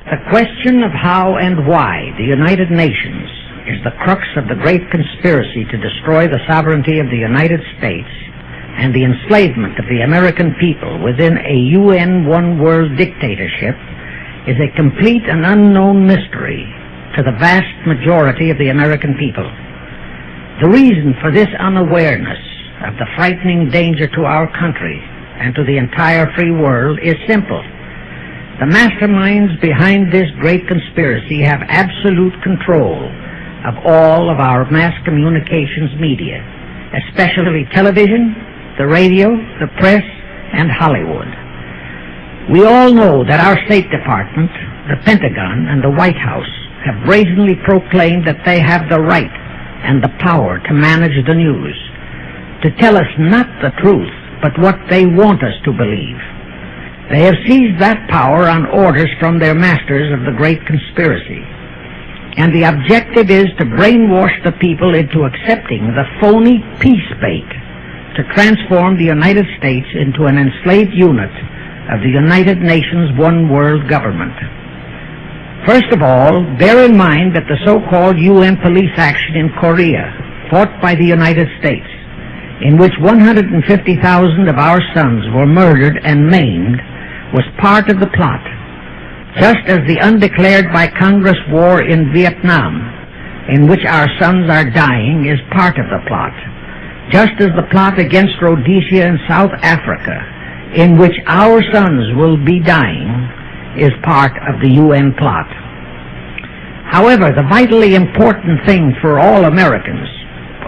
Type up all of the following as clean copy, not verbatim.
The question of how and why the United Nations is the crux of the great conspiracy to destroy the sovereignty of the United States and the enslavement of the American people within a UN one-world dictatorship is a complete and unknown mystery to the vast majority of the American people. The reason for this unawareness of the frightening danger to our country and to the entire free world is simple. The masterminds behind this great conspiracy have absolute control of all of our mass communications media, especially television, the radio, the press, and Hollywood. We all know that our State Department, the Pentagon, and the White House have brazenly proclaimed that they have the right and the power to manage the news, to tell us not the truth, but what they want us to believe. They have seized that power on orders from their masters of the great conspiracy. And the objective is to brainwash the people into accepting the phony peace bait to transform the United States into an enslaved unit of the United Nations one-world government. First of all, bear in mind that the so-called UN police action in Korea, fought by the United States, in which 150,000 of our sons were murdered and maimed, was part of the plot, just as the undeclared by Congress war in Vietnam, in which our sons are dying, is part of the plot, just as the plot against Rhodesia and South Africa, in which our sons will be dying, is part of the UN plot. However, the vitally important thing for all Americans,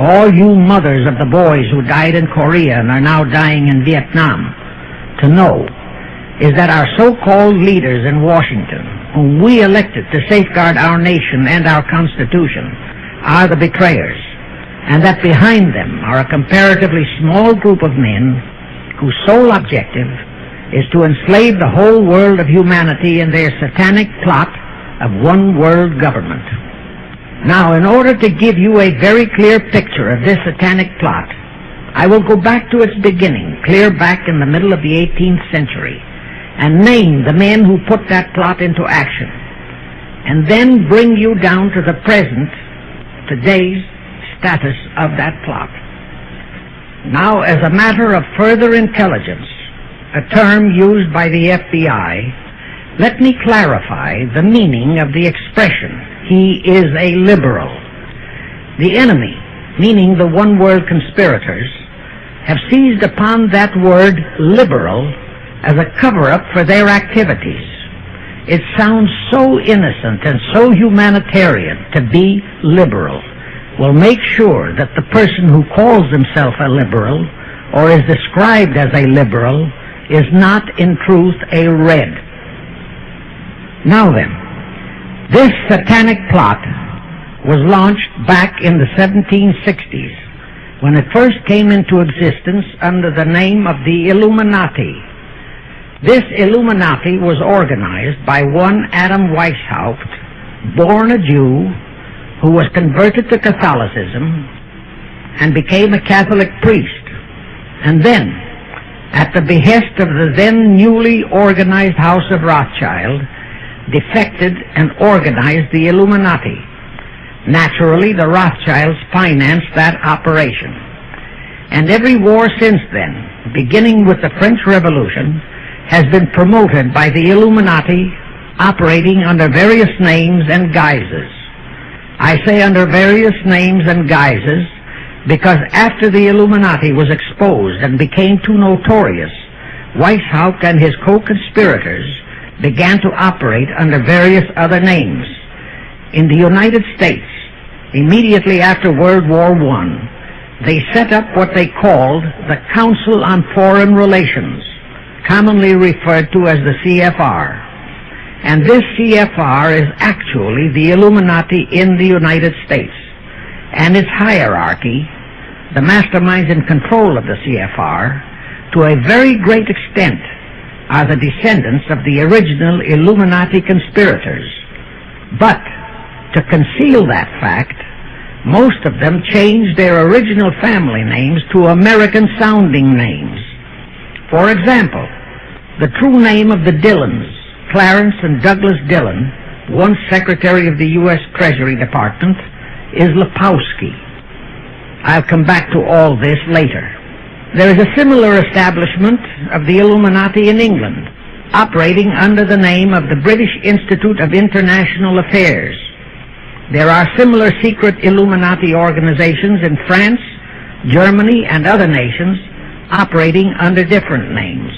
all you mothers of the boys who died in Korea and are now dying in Vietnam, to know is that our so-called leaders in Washington, whom we elected to safeguard our nation and our Constitution, are the betrayers, and that behind them are a comparatively small group of men whose sole objective is to enslave the whole world of humanity in their satanic plot of one world government. Now, in order to give you a very clear picture of this satanic plot, I will go back to its beginning, clear back in the middle of the 18th century, and name the men who put that plot into action, and then bring you down to the present, today's status of that plot. Now, as a matter of further intelligence, a term used by the FBI, let me clarify the meaning of the expression, "He is a liberal." The enemy, meaning the one-world conspirators, have seized upon that word liberal as a cover-up for their activities. It sounds so innocent and so humanitarian to be liberal. We'll make sure that the person who calls himself a liberal or is described as a liberal is not in truth a red. Now then, this satanic plot was launched back in the 1760s when it first came into existence under the name of the Illuminati. This Illuminati was organized by one Adam Weishaupt, born a Jew, who was converted to Catholicism and became a Catholic priest, and then, at the behest of the then newly organized House of Rothschild, defected and organized the Illuminati. Naturally, the Rothschilds financed that operation. And every war since then, beginning with the French Revolution, has been promoted by the Illuminati, operating under various names and guises. I say under various names and guises because after the Illuminati was exposed and became too notorious, Weishaupt and his co-conspirators began to operate under various other names. In the United States, immediately after World War I, they set up what they called the Council on Foreign Relations, commonly referred to as the CFR. And this CFR is actually the Illuminati in the United States. And its hierarchy, the masterminds in control of the CFR, to a very great extent, are the descendants of the original Illuminati conspirators. But, to conceal that fact, most of them changed their original family names to American-sounding names. For example, the true name of the Dillons, Clarence and Douglas Dillon, once Secretary of the U.S. Treasury Department, is Lepowski. I'll come back to all this later. There is a similar establishment of the Illuminati in England, operating under the name of the British Institute of International Affairs. There are similar secret Illuminati organizations in France, Germany, and other nations operating under different names.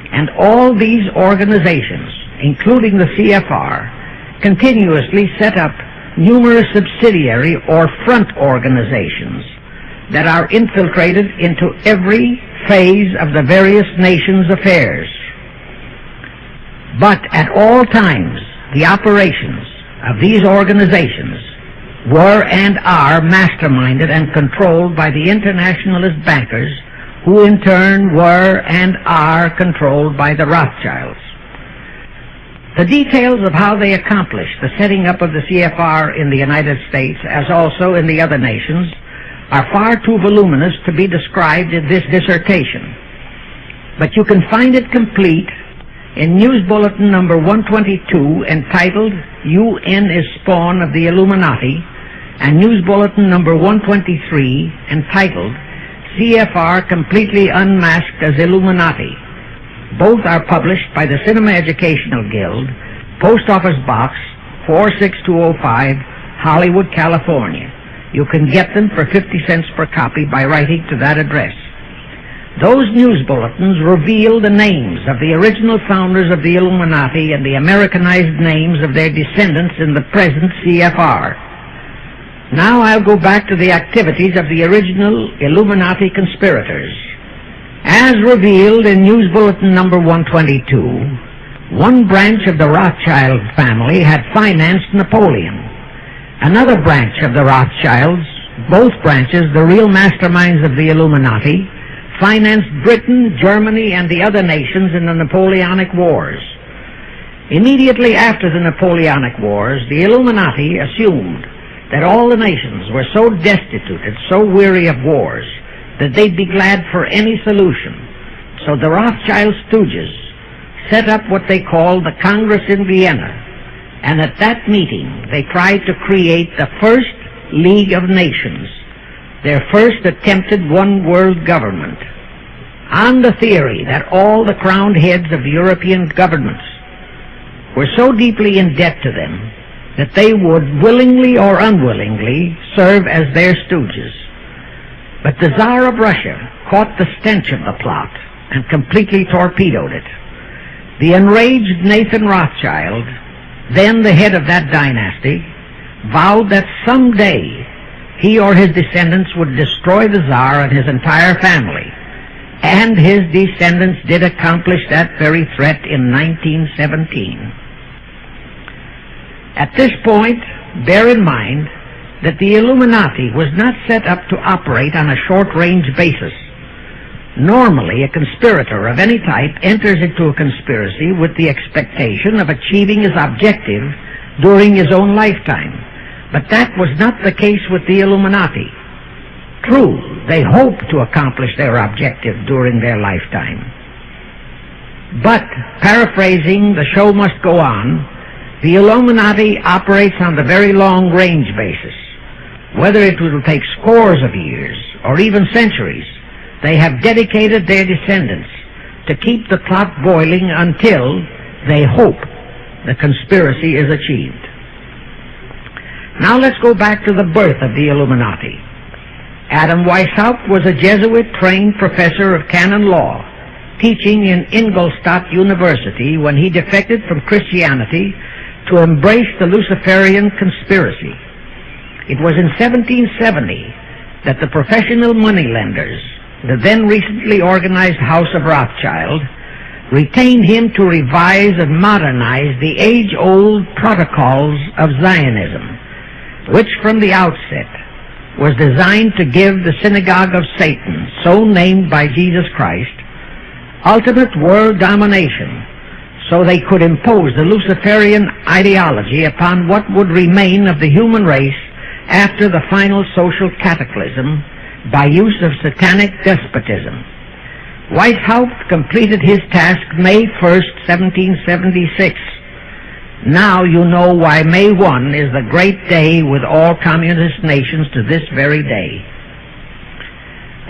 And all these organizations, including the CFR, continuously set up numerous subsidiary or front organizations that are infiltrated into every phase of the various nations' affairs. But at all times, the operations of these organizations were and are masterminded and controlled by the internationalist bankers, who in turn were and are controlled by the Rothschilds. The details of how they accomplished the setting up of the CFR in the United States, as also in the other nations, are far too voluminous to be described in this dissertation. But you can find it complete in News Bulletin number 122, entitled UN is Spawn of the Illuminati, and News Bulletin number 123, entitled CFR Completely Unmasked as Illuminati. Both are published by the Cinema Educational Guild, Post Office Box 46205, Hollywood, California. You can get them for 50 cents per copy by writing to that address. Those news bulletins reveal the names of the original founders of the Illuminati and the Americanized names of their descendants in the present CFR. Now I'll go back to the activities of the original Illuminati conspirators. As revealed in News Bulletin number 122, one branch of the Rothschild family had financed Napoleon. Another branch of the Rothschilds, both branches the real masterminds of the Illuminati, financed Britain, Germany, and the other nations in the Napoleonic Wars. Immediately after the Napoleonic Wars, the Illuminati assumed that all the nations were so destitute and so weary of wars that they'd be glad for any solution. So the Rothschild stooges set up what they called the Congress in Vienna, and at that meeting they tried to create the first League of Nations, their first attempted one-world government, on the theory that all the crowned heads of the European governments were so deeply in debt to them that they would willingly or unwillingly serve as their stooges. But the Tsar of Russia caught the stench of the plot and completely torpedoed it. The enraged Nathan Rothschild, then the head of that dynasty, vowed that someday he or his descendants would destroy the Tsar and his entire family. And his descendants did accomplish that very threat in 1917. At this point, bear in mind that the Illuminati was not set up to operate on a short-range basis. Normally, a conspirator of any type enters into a conspiracy with the expectation of achieving his objective during his own lifetime. But that was not the case with the Illuminati. True, they hoped to accomplish their objective during their lifetime. But, paraphrasing The Show Must Go On, the Illuminati operates on the very long-range basis. Whether it will take scores of years or even centuries, they have dedicated their descendants to keep the plot boiling until, they hope, the conspiracy is achieved. Now let's go back to the birth of the Illuminati. Adam Weishaupt was a Jesuit-trained professor of canon law, teaching in Ingolstadt University when he defected from Christianity to embrace the Luciferian conspiracy. It was in 1770 that the professional moneylenders, the then recently organized House of Rothschild, retained him to revise and modernize the age-old protocols of Zionism, which from the outset was designed to give the Synagogue of Satan, so named by Jesus Christ, ultimate world domination, so they could impose the Luciferian ideology upon what would remain of the human race after the final social cataclysm by use of satanic despotism. Weishaupt completed his task May 1st, 1776. Now you know why May 1 is the great day with all communist nations to this very day.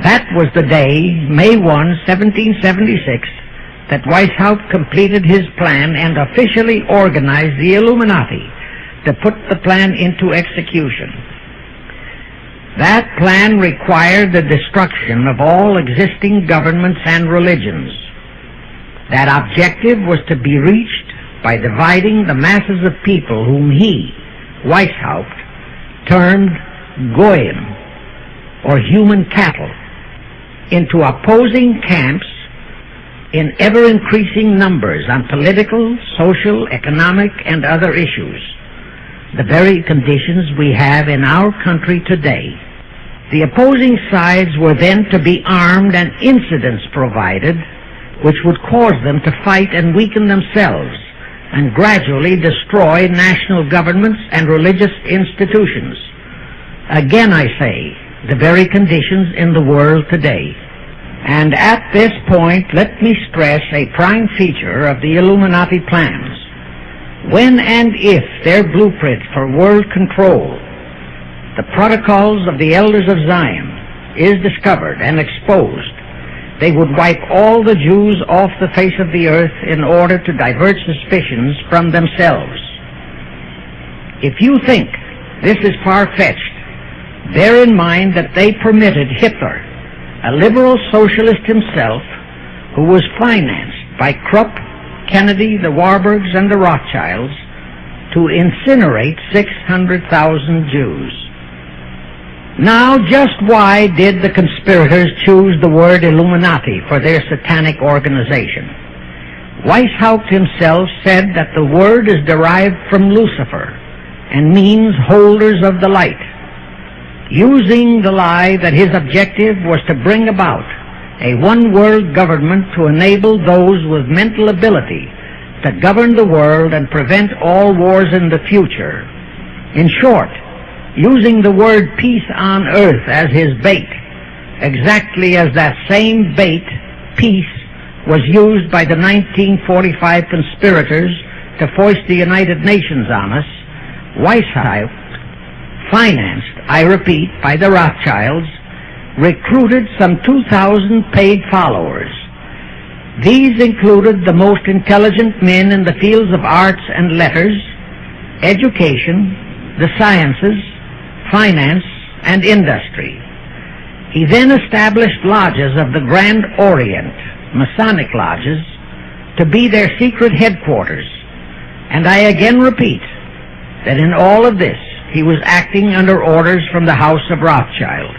That was the day, May 1, 1776, that Weishaupt completed his plan and officially organized the Illuminati to put the plan into execution. That plan required the destruction of all existing governments and religions. That objective was to be reached by dividing the masses of people whom he, Weishaupt, termed Goyim, or human cattle, into opposing camps in ever-increasing numbers on political, social, economic, and other issues, the very conditions we have in our country today. The opposing sides were then to be armed and incidents provided which would cause them to fight and weaken themselves and gradually destroy national governments and religious institutions. Again I say, the very conditions in the world today. And at this point, let me stress a prime feature of the Illuminati plans. When and if their blueprint for world control, the Protocols of the Elders of Zion, is discovered and exposed, they would wipe all the Jews off the face of the earth in order to divert suspicions from themselves. If you think this is far-fetched, bear in mind that they permitted Hitler, a liberal socialist himself, who was financed by Krupp, Kennedy, the Warburgs, and the Rothschilds, to incinerate 600,000 Jews. Now, just why did the conspirators choose the word Illuminati for their satanic organization? Weishaupt himself said that the word is derived from Lucifer and means holders of the light, using the lie that his objective was to bring about a one-world government to enable those with mental ability to govern the world and prevent all wars in the future. In short, using the word peace on earth as his bait, exactly as that same bait, peace, was used by the 1945 conspirators to foist the United Nations on us. Weishaupt, financed, I repeat, by the Rothschilds, recruited some 2,000 paid followers. These included the most intelligent men in the fields of arts and letters, education, the sciences, finance, and industry. He then established lodges of the Grand Orient, Masonic lodges, to be their secret headquarters. And I again repeat that in all of this he was acting under orders from the House of Rothschild.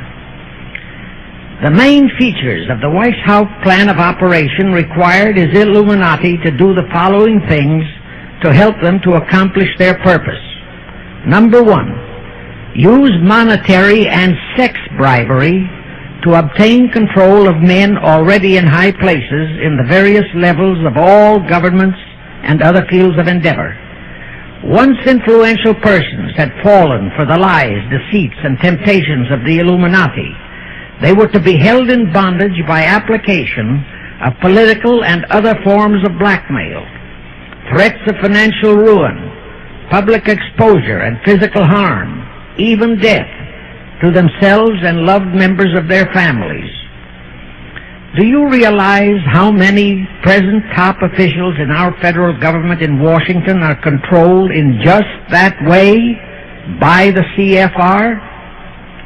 The main features of the Weishaupt plan of operation required his Illuminati to do the following things to help them to accomplish their purpose. Number one, use monetary and sex bribery to obtain control of men already in high places in the various levels of all governments and other fields of endeavor. Once influential persons had fallen for the lies, deceits, and temptations of the Illuminati, they were to be held in bondage by application of political and other forms of blackmail, threats of financial ruin, public exposure and physical harm, even death, to themselves and loved members of their families. Do you realize how many present top officials in our federal government in Washington are controlled in just that way by the CFR?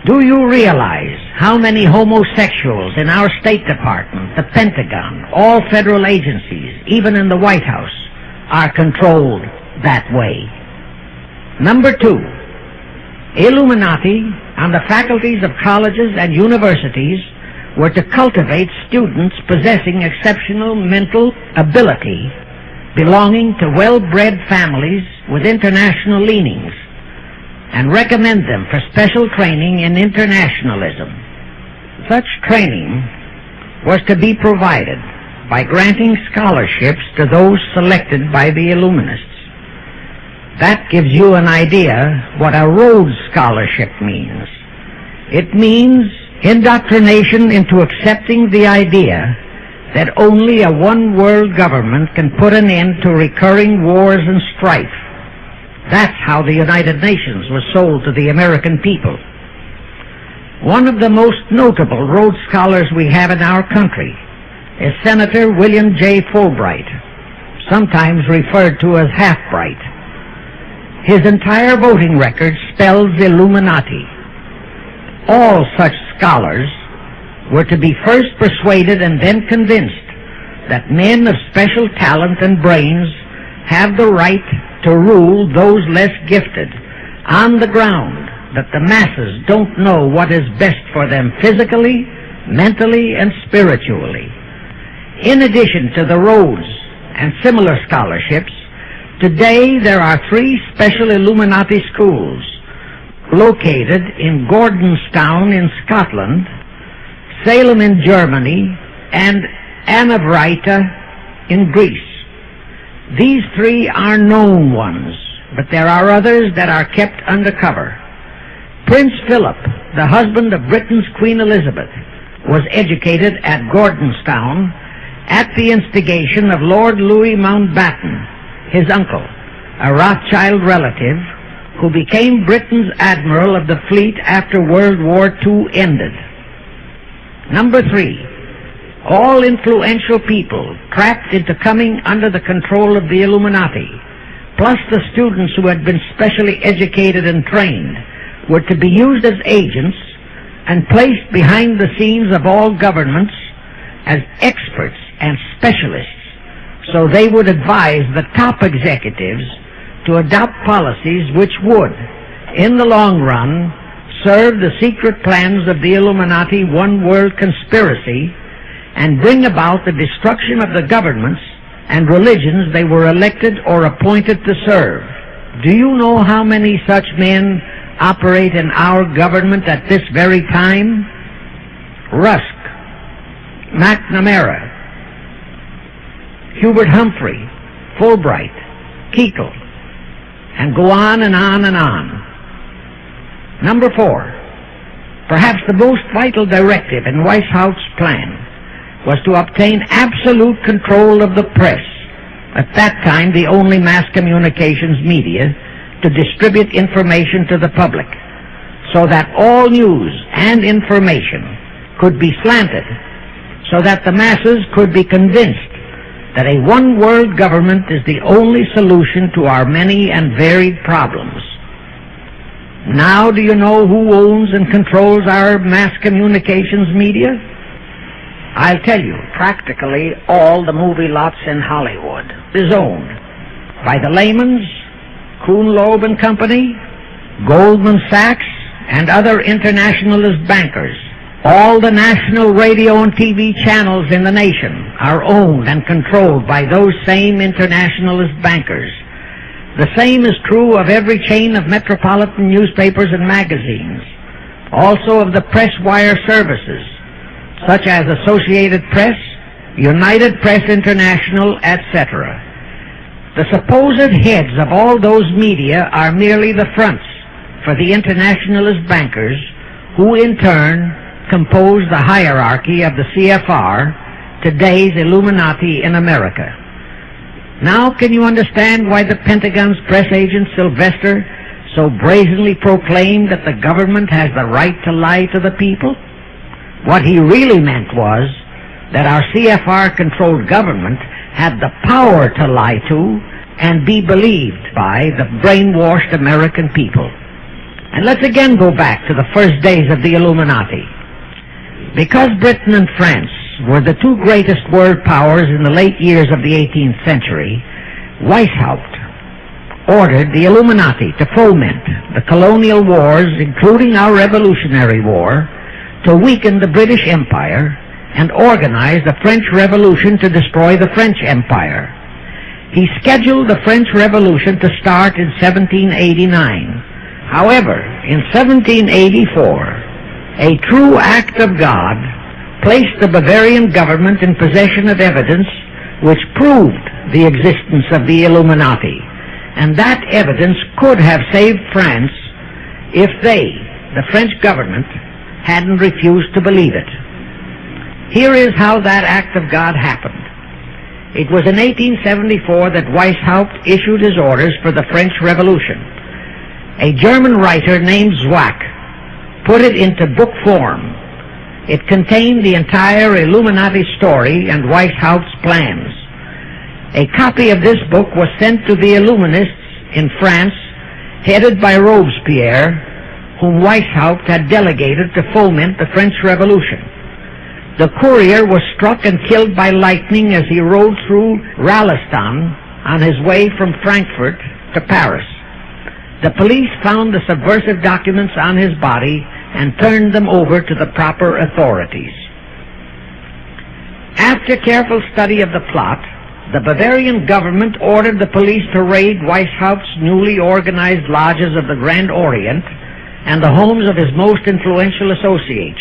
Do you realize how many homosexuals in our State Department, the Pentagon, all federal agencies, even in the White House, are controlled that way? Number two, Illuminati on the faculties of colleges and universities were to cultivate students possessing exceptional mental ability, belonging to well-bred families with international leanings, and recommend them for special training in internationalism. Such training was to be provided by granting scholarships to those selected by the Illuminists. That gives you an idea what a Rhodes Scholarship means. It means indoctrination into accepting the idea that only a one-world government can put an end to recurring wars and strife. That's how the United Nations was sold to the American people. One of the most notable Rhodes Scholars we have in our country is Senator William J. Fulbright, sometimes referred to as Half-Bright. His entire voting record spells Illuminati. All such scholars were to be first persuaded and then convinced that men of special talent and brains have the right to rule those less gifted, on the ground that the masses don't know what is best for them physically, mentally, and spiritually. In addition to the Rhodes and similar scholarships, today there are 3 special Illuminati schools located in Gordonstown in Scotland, Salem in Germany, and Anavrita in Greece. These 3 are known ones, but there are others that are kept undercover. Prince Philip, the husband of Britain's Queen Elizabeth, was educated at Gordonstown at the instigation of Lord Louis Mountbatten, his uncle, a Rothschild relative who became Britain's admiral of the fleet after World War II ended. Number 3, all influential people trapped into coming under the control of the Illuminati, plus the students who had been specially educated and trained, were to be used as agents and placed behind the scenes of all governments as experts and specialists, so they would advise the top executives to adopt policies which would, in the long run, serve the secret plans of the Illuminati one-world conspiracy and bring about the destruction of the governments and religions they were elected or appointed to serve. Do you know how many such men operate in our government at this very time? Rusk, McNamara, Hubert Humphrey, Fulbright, Kuchel, and go on and on and on. Number 4, perhaps the most vital directive in Weishaupt's plan was to obtain absolute control of the press, at that time the only mass communications media, to distribute information to the public, so that all news and information could be slanted, so that the masses could be convinced that a one-world government is the only solution to our many and varied problems. Now do you know who owns and controls our mass communications media? I'll tell you, practically all the movie lots in Hollywood is owned by the Lehmans, Kuhn, Loeb and Company, Goldman Sachs, and other internationalist bankers. All the national radio and TV channels in the nation are owned and controlled by those same internationalist bankers. The same is true of every chain of metropolitan newspapers and magazines, also of the press wire services, such as Associated Press, United Press International, etc. The supposed heads of all those media are merely the fronts for the internationalist bankers, who in turn compose the hierarchy of the CFR, today's Illuminati in America. Now can you understand why the Pentagon's press agent Sylvester so brazenly proclaimed that the government has the right to lie to the people? What he really meant was that our CFR-controlled government had the power to lie to and be believed by the brainwashed American people. And let's again go back to the first days of the Illuminati. Because Britain and France were the 2 greatest world powers in the late years of the 18th century, Weishaupt ordered the Illuminati to foment the colonial wars, including our Revolutionary War, to weaken the British Empire and organize the French Revolution to destroy the French Empire. He scheduled the French Revolution to start in 1789. However, in 1784, a true act of God placed the Bavarian government in possession of evidence which proved the existence of the Illuminati, and that evidence could have saved France if they, the French government, hadn't refused to believe it. Here is how that act of God happened. It was in 1874 that Weishaupt issued his orders for the French Revolution. A German writer named Zwack put it into book form. It contained the entire Illuminati story and Weishaupt's plans. A copy of this book was sent to the Illuminists in France, headed by Robespierre, whom Weishaupt had delegated to foment the French Revolution. The courier was struck and killed by lightning as he rode through Raleston on his way from Frankfurt to Paris. The police found the subversive documents on his body and turned them over to the proper authorities. After careful study of the plot, the Bavarian government ordered the police to raid Weishaupt's newly organized lodges of the Grand Orient and the homes of his most influential associates.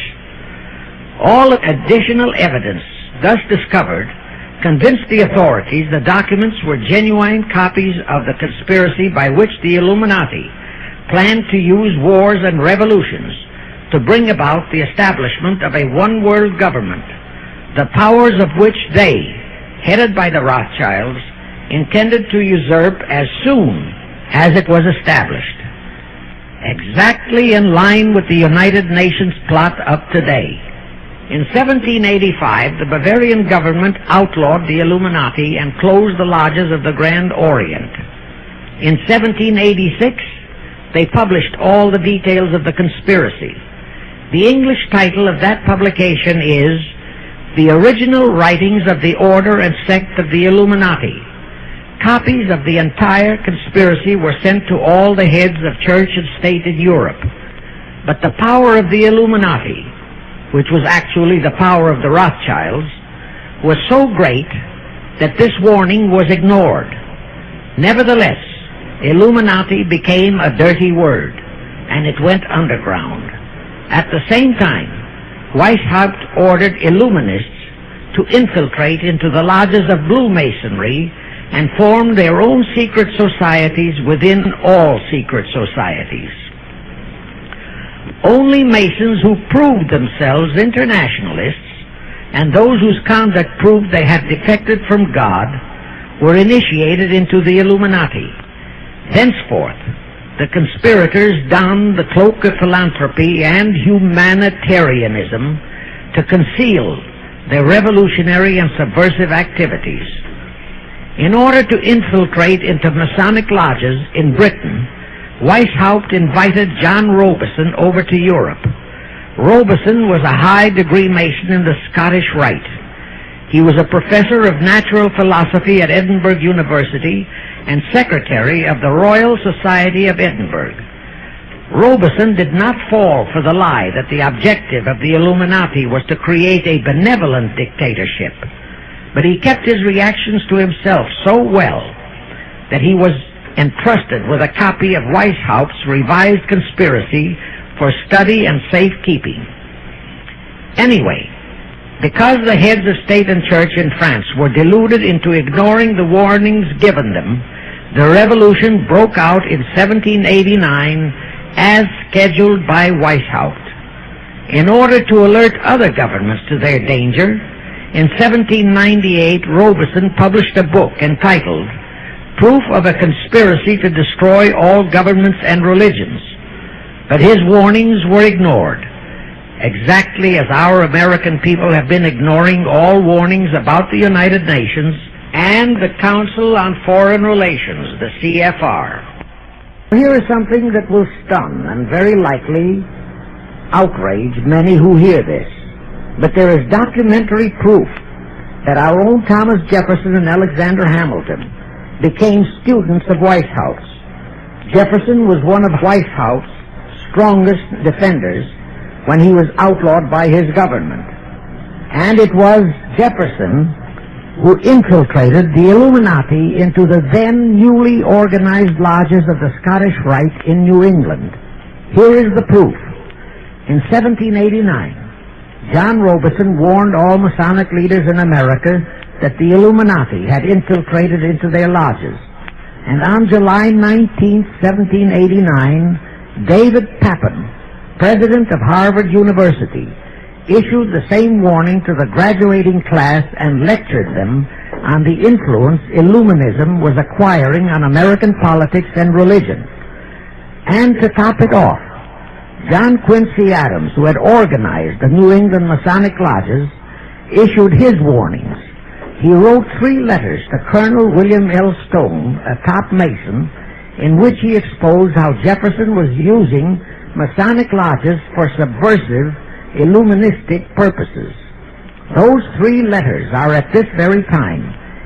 All additional evidence thus discovered convinced the authorities the documents were genuine copies of the conspiracy by which the Illuminati planned to use wars and revolutions to bring about the establishment of a one-world government, the powers of which they, headed by the Rothschilds, intended to usurp as soon as it was established. Exactly in line with the United Nations plot of today. In 1785, the Bavarian government outlawed the Illuminati and closed the lodges of the Grand Orient. In 1786, they published all the details of the conspiracy. The English title of that publication is The Original Writings of the Order and Sect of the Illuminati. Copies of the entire conspiracy were sent to all the heads of church and state in Europe. But the power of the Illuminati, which was actually the power of the Rothschilds, was so great that this warning was ignored. Nevertheless, Illuminati became a dirty word, and it went underground. At the same time, Weishaupt ordered Illuminists to infiltrate into the lodges of Blue Masonry and form their own secret societies within all secret societies. Only Masons who proved themselves internationalists and those whose conduct proved they had defected from God were initiated into the Illuminati. Thenceforth, the conspirators donned the cloak of philanthropy and humanitarianism to conceal their revolutionary and subversive activities. In order to infiltrate into Masonic lodges in Britain, Weishaupt invited John Robison over to Europe. Robison was a high-degree Mason in the Scottish Rite. He was a professor of natural philosophy at Edinburgh University and secretary of the Royal Society of Edinburgh. Robison did not fall for the lie that the objective of the Illuminati was to create a benevolent dictatorship, but he kept his reactions to himself so well that he was entrusted with a copy of Weishaupt's revised conspiracy for study and safekeeping. Anyway, because the heads of state and church in France were deluded into ignoring the warnings given them, the revolution broke out in 1789 as scheduled by Weishaupt. In order to alert other governments to their danger, in 1798 Robison published a book entitled Proof of a Conspiracy to Destroy All Governments and Religions. But his warnings were ignored, exactly as our American people have been ignoring all warnings about the United Nations and the Council on Foreign Relations, the CFR. Here is something that will stun and very likely outrage many who hear this. But there is documentary proof that our own Thomas Jefferson and Alexander Hamilton became students of Weishaupt's. Jefferson was one of Weishaupt's strongest defenders when he was outlawed by his government. And it was Jefferson who infiltrated the Illuminati into the then newly organized lodges of the Scottish Rite in New England. Here is the proof. In 1789, John Robison warned all Masonic leaders in America that the Illuminati had infiltrated into their lodges. And on July 19, 1789, David Papin, president of Harvard University, issued the same warning to the graduating class and lectured them on the influence Illuminism was acquiring on American politics and religion. And to top it off, John Quincy Adams, who had organized the New England Masonic Lodges, issued his warnings. He wrote 3 letters to Colonel William L. Stone, a top Mason, in which he exposed how Jefferson was using Masonic lodges for subversive, Illuministic purposes. Those 3 letters are at this very time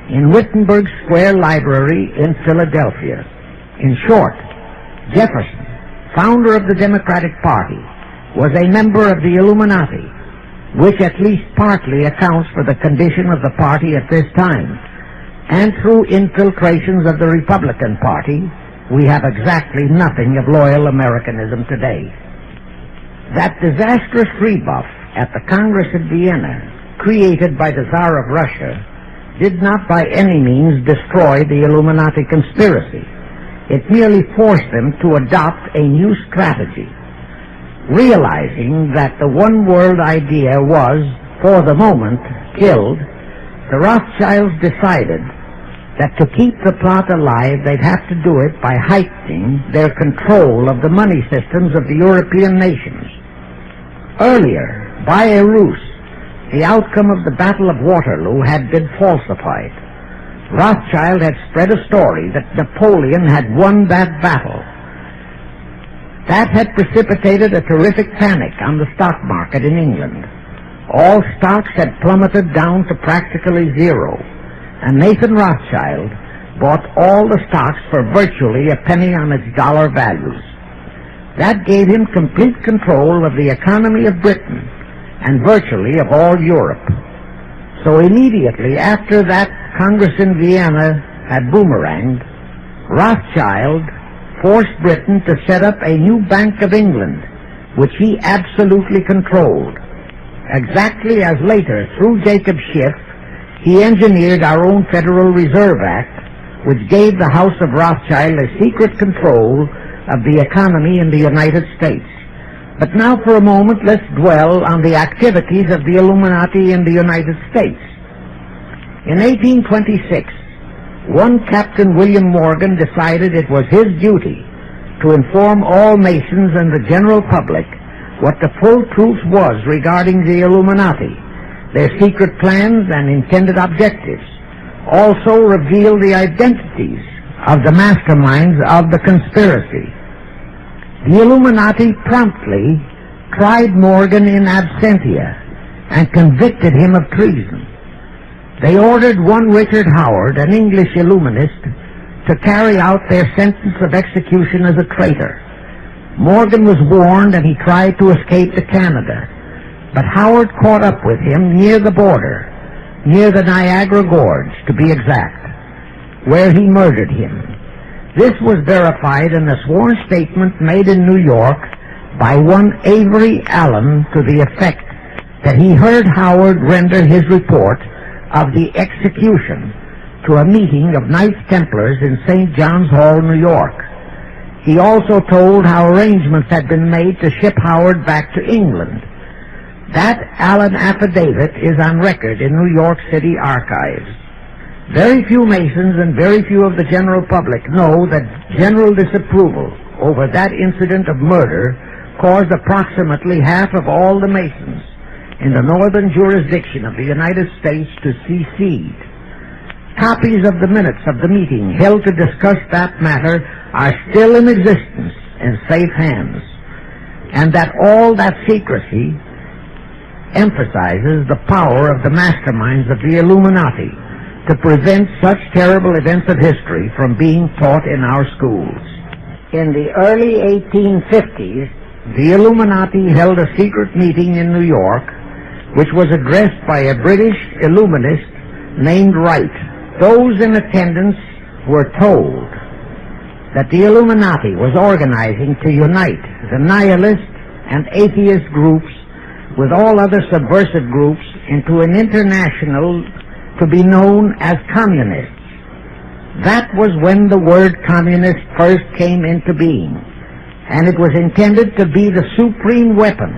in Wittenberg Square Library in Philadelphia. In short, Jefferson, founder of the Democratic Party, was a member of the Illuminati, which at least partly accounts for the condition of the party at this time. And through infiltrations of the Republican Party, we have exactly nothing of loyal Americanism today. That disastrous rebuff at the Congress at Vienna, created by the Tsar of Russia, did not by any means destroy the Illuminati conspiracy. It merely forced them to adopt a new strategy. Realizing that the one world idea was, for the moment, killed, the Rothschilds decided that to keep the plot alive, they'd have to do it by heightening their control of the money systems of the European nations. Earlier, by a ruse, the outcome of the Battle of Waterloo had been falsified. Rothschild had spread a story that Napoleon had won that battle. That had precipitated a terrific panic on the stock market in England. All stocks had plummeted down to practically zero, and Nathan Rothschild bought all the stocks for virtually a penny on its dollar values. That gave him complete control of the economy of Britain and virtually of all Europe. So immediately after that Congress in Vienna had boomeranged, Rothschild forced Britain to set up a new Bank of England, which he absolutely controlled. Exactly as later, through Jacob Schiff, he engineered our own Federal Reserve Act, which gave the House of Rothschild a secret control of the economy in the United States. But now for a moment, let's dwell on the activities of the Illuminati in the United States. In 1826, one Captain William Morgan decided it was his duty to inform all Masons and the general public what the full truth was regarding the Illuminati, their secret plans and intended objectives. Also reveal the identities of the masterminds of the conspiracy. The Illuminati promptly tried Morgan in absentia and convicted him of treason. They ordered one Richard Howard, an English Illuminist, to carry out their sentence of execution as a traitor. Morgan was warned and he tried to escape to Canada, but Howard caught up with him near the border, near the Niagara Gorge, to be exact, where he murdered him. This was verified in a sworn statement made in New York by one Avery Allen to the effect that he heard Howard render his report of the execution to a meeting of Knights Templars in St. John's Hall, New York. He also told how arrangements had been made to ship Howard back to England. That Allen affidavit is on record in New York City archives. Very few Masons and very few of the general public know that general disapproval over that incident of murder caused approximately half of all the Masons in the northern jurisdiction of the United States to secede. Copies of the minutes of the meeting held to discuss that matter are still in existence in safe hands, and that all that secrecy emphasizes the power of the masterminds of the Illuminati to prevent such terrible events of history from being taught in our schools. In the early 1850s, the Illuminati held a secret meeting in New York, which was addressed by a British Illuminist named Wright. Those in attendance were told that the Illuminati was organizing to unite the nihilist and atheist groups with all other subversive groups into an international to be known as communists. That was when the word communist first came into being, and it was intended to be the supreme weapon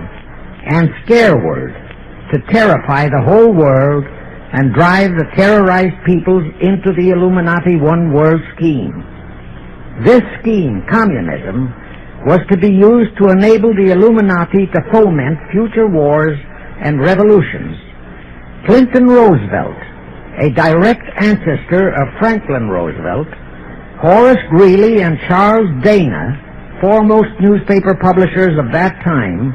and scare word to terrify the whole world and drive the terrorized peoples into the Illuminati one-world scheme. This scheme, communism, was to be used to enable the Illuminati to foment future wars and revolutions. Clinton Roosevelt, a direct ancestor of Franklin Roosevelt, Horace Greeley and Charles Dana, foremost newspaper publishers of that time,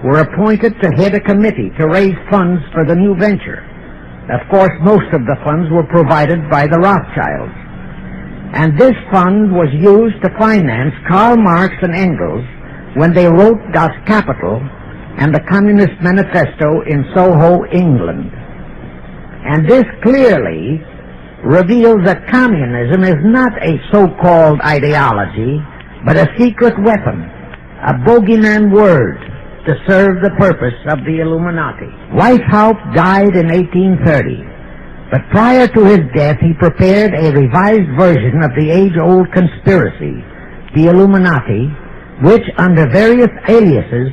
were appointed to head a committee to raise funds for the new venture. Of course, most of the funds were provided by the Rothschilds. And this fund was used to finance Karl Marx and Engels when they wrote Das Kapital and the Communist Manifesto in Soho, England. And this clearly reveals that communism is not a so-called ideology, but a secret weapon, a bogeyman word to serve the purpose of the Illuminati. Weishaupt died in 1830. But prior to his death, he prepared a revised version of the age-old conspiracy, the Illuminati, which, under various aliases,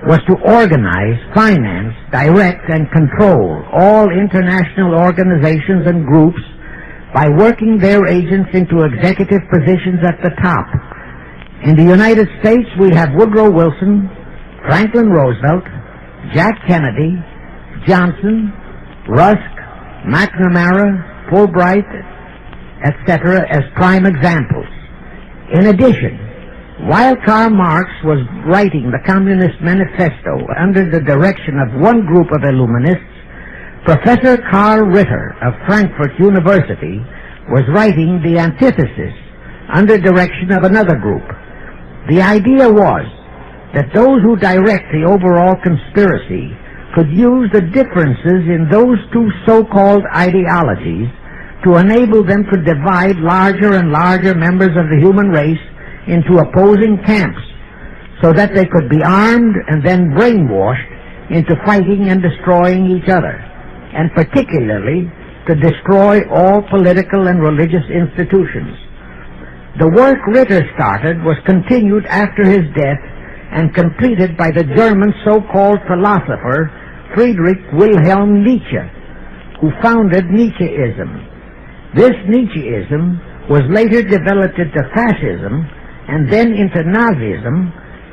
was to organize, finance, direct, and control all international organizations and groups by working their agents into executive positions at the top. In the United States, we have Woodrow Wilson, Franklin Roosevelt, Jack Kennedy, Johnson, Rusk, McNamara, Fulbright, etc. as prime examples. In addition, while Karl Marx was writing the Communist Manifesto under the direction of one group of Illuminists, Professor Karl Ritter of Frankfurt University was writing the antithesis under direction of another group. The idea was that those who direct the overall conspiracy could use the differences in those two so-called ideologies to enable them to divide larger and larger members of the human race into opposing camps so that they could be armed and then brainwashed into fighting and destroying each other, and particularly to destroy all political and religious institutions. The work Ritter started was continued after his death and completed by the German so-called philosopher Friedrich Wilhelm Nietzsche, who founded Nietzscheism. This Nietzscheism was later developed into fascism and then into Nazism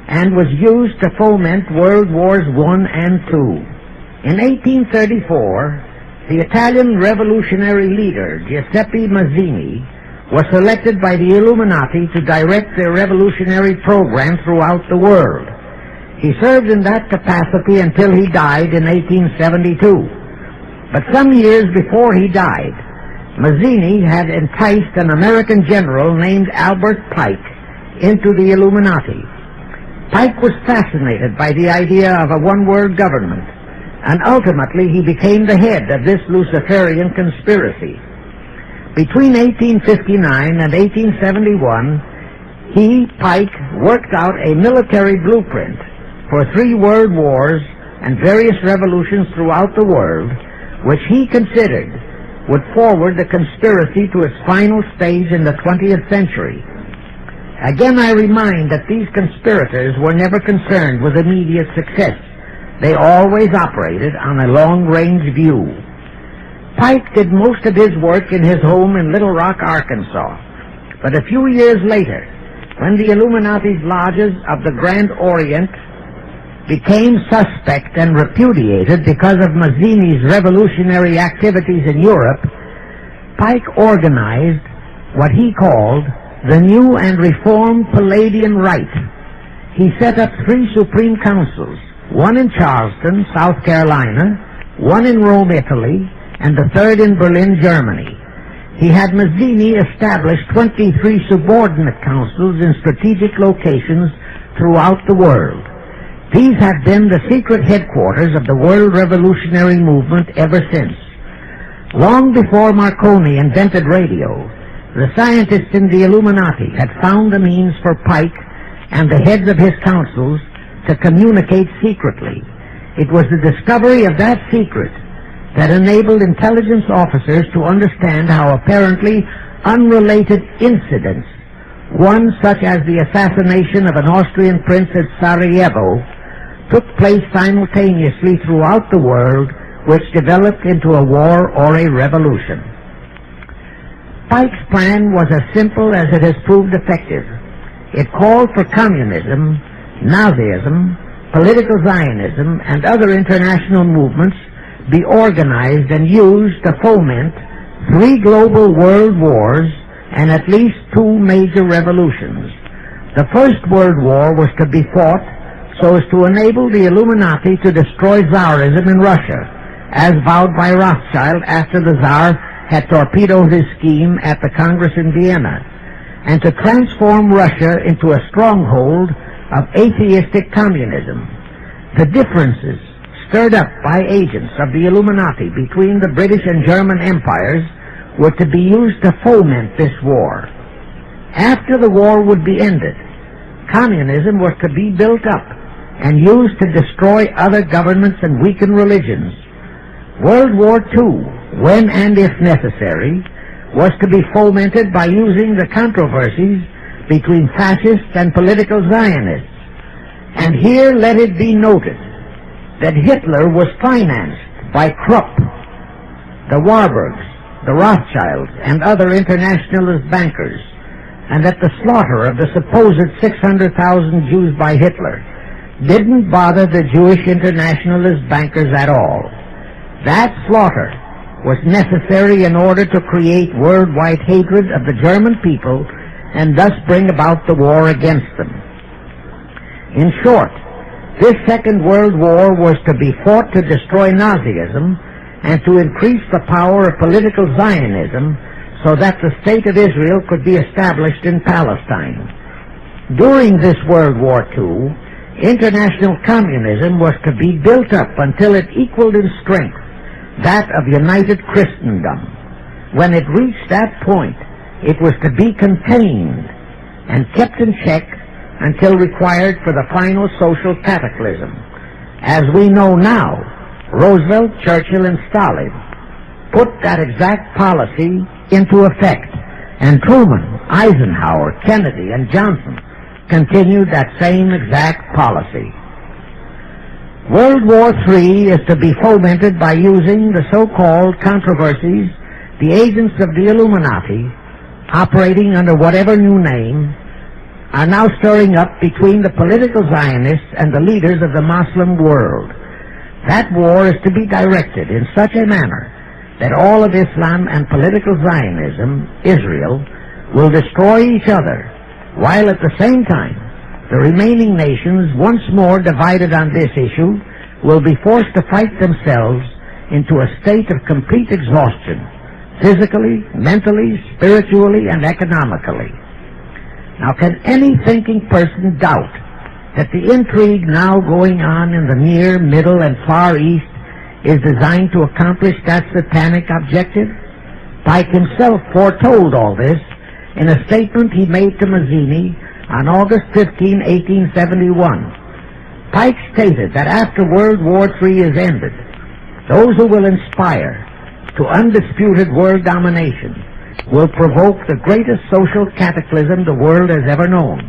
and was used to foment World Wars I and II. In 1834, the Italian revolutionary leader Giuseppe Mazzini was selected by the Illuminati to direct their revolutionary program throughout the world. He served in that capacity until he died in 1872. But some years before he died, Mazzini had enticed an American general named Albert Pike into the Illuminati. Pike was fascinated by the idea of a one-world government, and ultimately he became the head of this Luciferian conspiracy. Between 1859 and 1871, he, Pike, worked out a military blueprint for 3 world wars and various revolutions throughout the world, which he considered would forward the conspiracy to its final stage in the 20th century. Again, I remind that these conspirators were never concerned with immediate success. They always operated on a long-range view. Pike did most of his work in his home in Little Rock, Arkansas. But a few years later, when the Illuminati's lodges of the Grand Orient became suspect and repudiated because of Mazzini's revolutionary activities in Europe, Pike organized what he called the New and Reformed Palladian Rite. He set up 3 supreme councils, one in Charleston, South Carolina, one in Rome, Italy, and the 3rd in Berlin, Germany. He had Mazzini establish 23 subordinate councils in strategic locations throughout the world. These have been the secret headquarters of the world revolutionary movement ever since. Long before Marconi invented radio, the scientists in the Illuminati had found the means for Pike and the heads of his councils to communicate secretly. It was the discovery of that secret that enabled intelligence officers to understand how apparently unrelated incidents, one such as the assassination of an Austrian prince at Sarajevo, took place simultaneously throughout the world, which developed into a war or a revolution. Pike's plan was as simple as it has proved effective. It called for communism, Nazism, political Zionism, and other international movements be organized and used to foment 3 global world wars and at least 2 major revolutions. The First World War was to be fought so as to enable the Illuminati to destroy Tsarism in Russia, as vowed by Rothschild after the Tsar had torpedoed his scheme at the Congress in Vienna, and to transform Russia into a stronghold of atheistic communism. The differences stirred up by agents of the Illuminati between the British and German empires were to be used to foment this war. After the war would be ended, communism was to be built up and used to destroy other governments and weaken religions. World War II, when and if necessary, was to be fomented by using the controversies between fascists and political Zionists. And here let it be noted that Hitler was financed by Krupp, the Warburgs, the Rothschilds, and other internationalist bankers, and that the slaughter of the supposed 600,000 Jews by Hitler didn't bother the Jewish internationalist bankers at all. That slaughter was necessary in order to create worldwide hatred of the German people and thus bring about the war against them. In short, this Second World War was to be fought to destroy Nazism and to increase the power of political Zionism so that the State of Israel could be established in Palestine. During this World War II, international communism was to be built up until it equaled in strength that of united Christendom. When it reached that point, it was to be contained and kept in check until required for the final social cataclysm. As we know now, Roosevelt, Churchill, and Stalin put that exact policy into effect, and Truman, Eisenhower, Kennedy, and Johnson continued that same exact policy. World War III is to be fomented by using the so-called controversies the agents of the Illuminati, operating under whatever new name, are now stirring up between the political Zionists and the leaders of the Muslim world. That war is to be directed in such a manner that all of Islam and political Zionism, Israel, will destroy each other, while at the same time the remaining nations, once more divided on this issue, will be forced to fight themselves into a state of complete exhaustion, physically, mentally, spiritually, and economically. Now, can any thinking person doubt that the intrigue now going on in the Near, Middle, and Far East is designed to accomplish that satanic objective? Pike himself foretold all this in a statement he made to Mazzini on August 15, 1871. Pike stated that after World War III is ended, those who will inspire to undisputed world domination will provoke the greatest social cataclysm the world has ever known.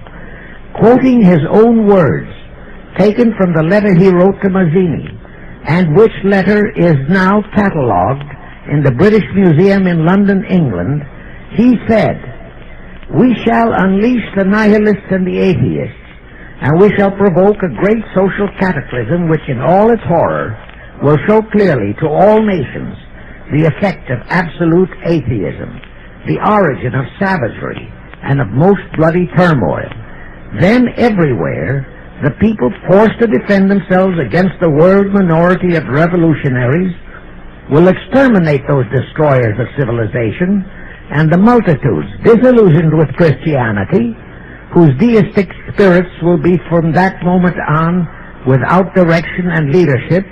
Quoting his own words, taken from the letter he wrote to Mazzini, and which letter is now catalogued in the British Museum in London, England, he said, "We shall unleash the nihilists and the atheists, and we shall provoke a great social cataclysm which in all its horror will show clearly to all nations the effect of absolute atheism, the origin of savagery and of most bloody turmoil. Then everywhere the people forced to defend themselves against the world minority of revolutionaries will exterminate those destroyers of civilization, and the multitudes disillusioned with Christianity, whose deistic spirits will be from that moment on without direction and leadership,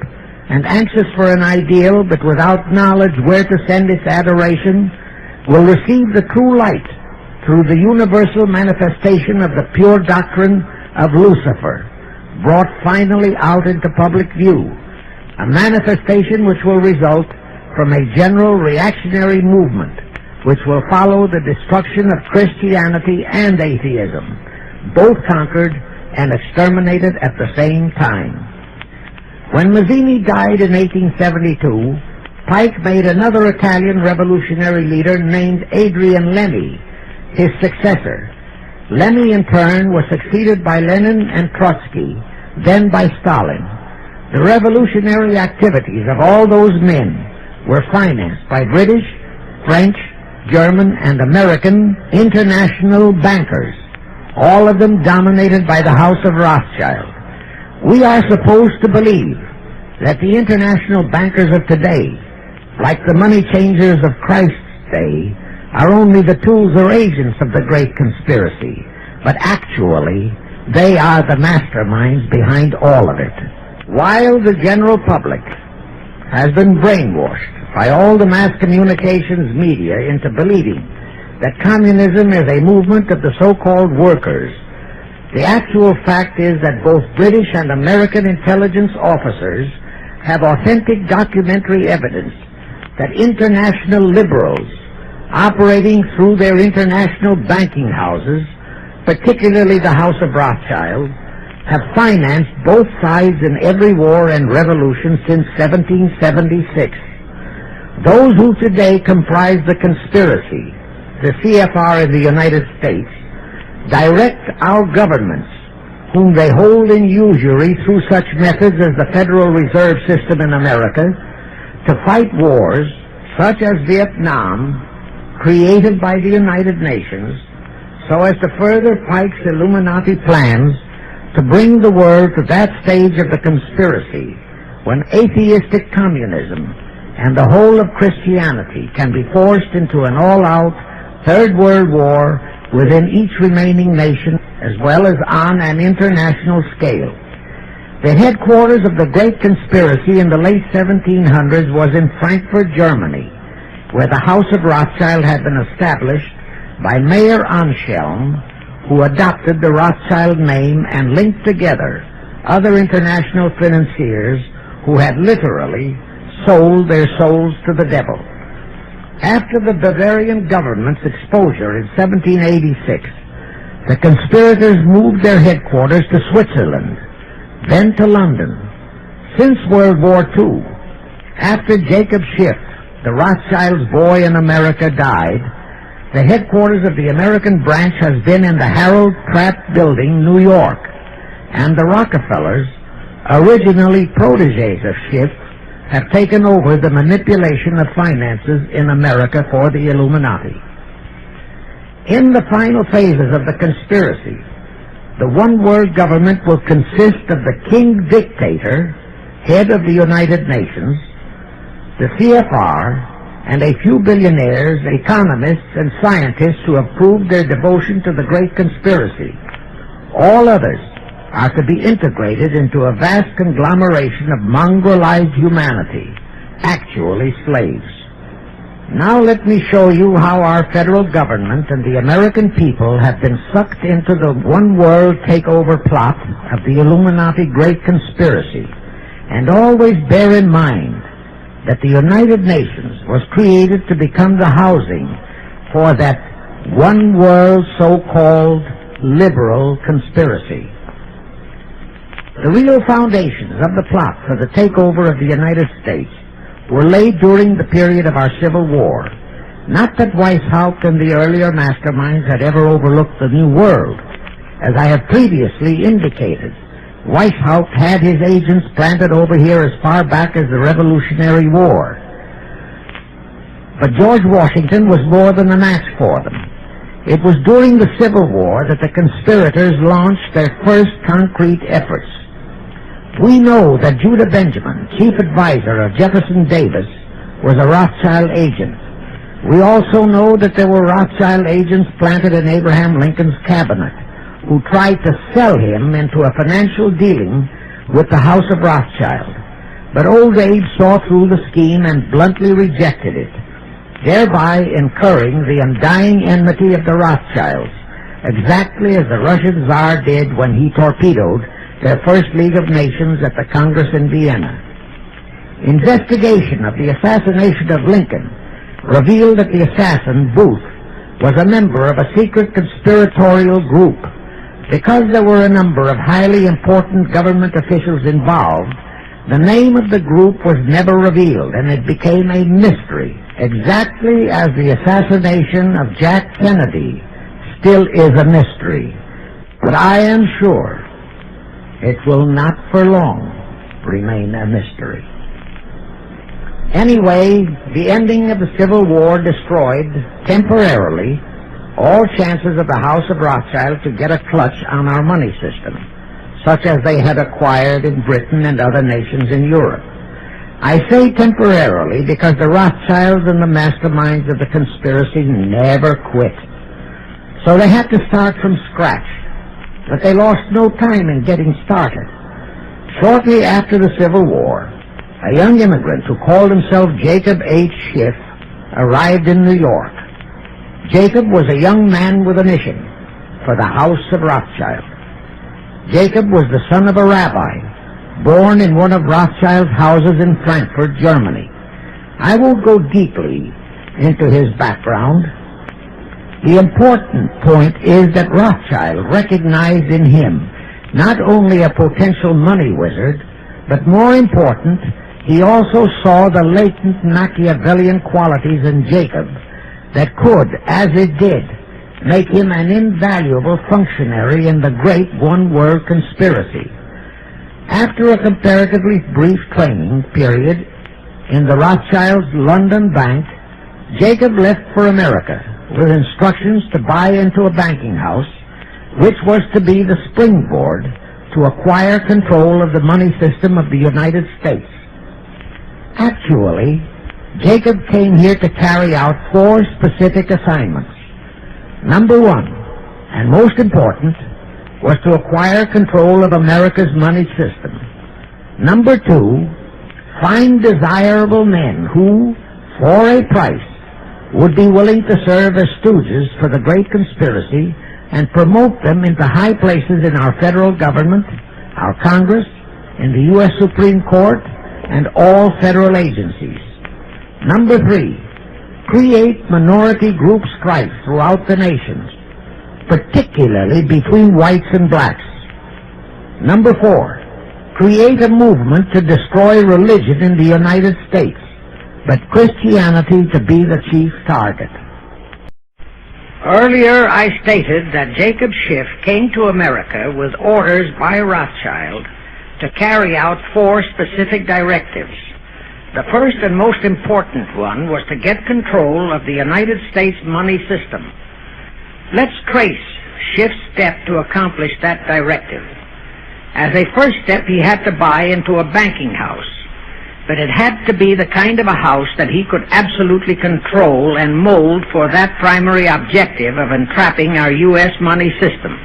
and anxious for an ideal but without knowledge where to send its adoration, will receive the true light through the universal manifestation of the pure doctrine of Lucifer, brought finally out into public view, a manifestation which will result from a general reactionary movement which will follow the destruction of Christianity and atheism, both conquered and exterminated at the same time." When Mazzini died in 1872, Pike made another Italian revolutionary leader named Adrian Lemmy his successor. Lemmy, in turn, was succeeded by Lenin and Trotsky, then by Stalin. The revolutionary activities of all those men were financed by British, French, German, and American international bankers, all of them dominated by the House of Rothschild. We are supposed to believe that the international bankers of today, like the money changers of Christ's day, are only the tools or agents of the great conspiracy, but actually they are the masterminds behind all of it. While the general public has been brainwashed by all the mass communications media into believing that communism is a movement of the so-called workers, the actual fact is that both British and American intelligence officers have authentic documentary evidence that international liberals operating through their international banking houses, particularly the House of Rothschild, have financed both sides in every war and revolution since 1776. Those who today comprise the conspiracy, the CFR in the United States, direct our governments, whom they hold in usury through such methods as the Federal Reserve System in America, to fight wars such as Vietnam, created by the United Nations, so as to further Pike's Illuminati plans to bring the world to that stage of the conspiracy when atheistic communism and the whole of Christianity can be forced into an all-out Third World War within each remaining nation, as well as on an international scale. The headquarters of the great conspiracy in the late 1700s was in Frankfurt, Germany, where the House of Rothschild had been established by Mayer Anschelm, who adopted the Rothschild name and linked together other international financiers who had literally sold their souls to the devil. After the Bavarian government's exposure in 1786, the conspirators moved their headquarters to Switzerland, then to London. Since World War II, after Jacob Schiff, the Rothschild's boy in America, died, the headquarters of the American branch has been in the Harold Pratt Building, New York, and the Rockefellers, originally protégés of Schiff, have taken over the manipulation of finances in America for the Illuminati. In the final phases of the conspiracy, the one-world government will consist of the king dictator, head of the United Nations, the CFR, and a few billionaires, economists, and scientists who have proved their devotion to the great conspiracy. All others are to be integrated into a vast conglomeration of mongrelized humanity, actually slaves. Now let me show you how our federal government and the American people have been sucked into the one-world takeover plot of the Illuminati great conspiracy. And always bear in mind that the United Nations was created to become the housing for that one-world so-called liberal conspiracy. The real foundations of the plot for the takeover of the United States were laid during the period of our Civil War. Not that Weishaupt and the earlier masterminds had ever overlooked the New World. As I have previously indicated, Weishaupt had his agents planted over here as far back as the Revolutionary War. But George Washington was more than a match for them. It was during the Civil War that the conspirators launched their first concrete efforts. We know that Judah Benjamin, chief advisor of Jefferson Davis, was a Rothschild agent. We also know that there were Rothschild agents planted in Abraham Lincoln's cabinet who tried to sell him into a financial dealing with the House of Rothschild. But old Abe saw through the scheme and bluntly rejected it, thereby incurring the undying enmity of the Rothschilds, exactly as the Russian Tsar did when he torpedoed their first League of Nations at the Congress in Vienna. Investigation of the assassination of Lincoln revealed that the assassin, Booth, was a member of a secret conspiratorial group. Because there were a number of highly important government officials involved, The name of the group was never revealed, and it became a mystery, exactly as the assassination of Jack Kennedy still is a mystery. But I am sure it will not for long remain a mystery. Anyway, the ending of the Civil War destroyed, temporarily, all chances of the House of Rothschild to get a clutch on our money system, such as they had acquired in Britain and other nations in Europe. I say temporarily because the Rothschilds and the masterminds of the conspiracy never quit. So they had to start from scratch, but they lost no time in getting started. Shortly after the Civil War, a young immigrant who called himself Jacob H. Schiff arrived in New York. Jacob was a young man with a mission for the House of Rothschild. Jacob was the son of a rabbi, born in one of Rothschild's houses in Frankfurt, Germany. I won't go deeply into his background. The important point is that Rothschild recognized in him not only a potential money wizard, but more important, he also saw the latent Machiavellian qualities in Jacob that could, as it did, make him an invaluable functionary in the great one-world conspiracy. After a comparatively brief training period in the Rothschilds' London bank, Jacob left for America with instructions to buy into a banking house, which was to be the springboard to acquire control of the money system of the United States. Actually, Jacob came here to carry out 4 specific assignments. Number 1, and most important, was to acquire control of America's money system. Number 2, find desirable men who, for a price, would be willing to serve as stooges for the great conspiracy and promote them into high places in our federal government, our Congress, in the U.S. Supreme Court, and all federal agencies. Number 3, create minority group strife throughout the nations, particularly between whites and blacks. Number 4, create a movement to destroy religion in the United States, but Christianity to be the chief target. Earlier I stated that Jacob Schiff came to America with orders by Rothschild to carry out 4 specific directives. The first and most important one was to get control of the United States money system. Let's trace Schiff's step to accomplish that directive. As a first step, he had to buy into a banking house, but it had to be the kind of a house that he could absolutely control and mold for that primary objective of entrapping our U.S. money system.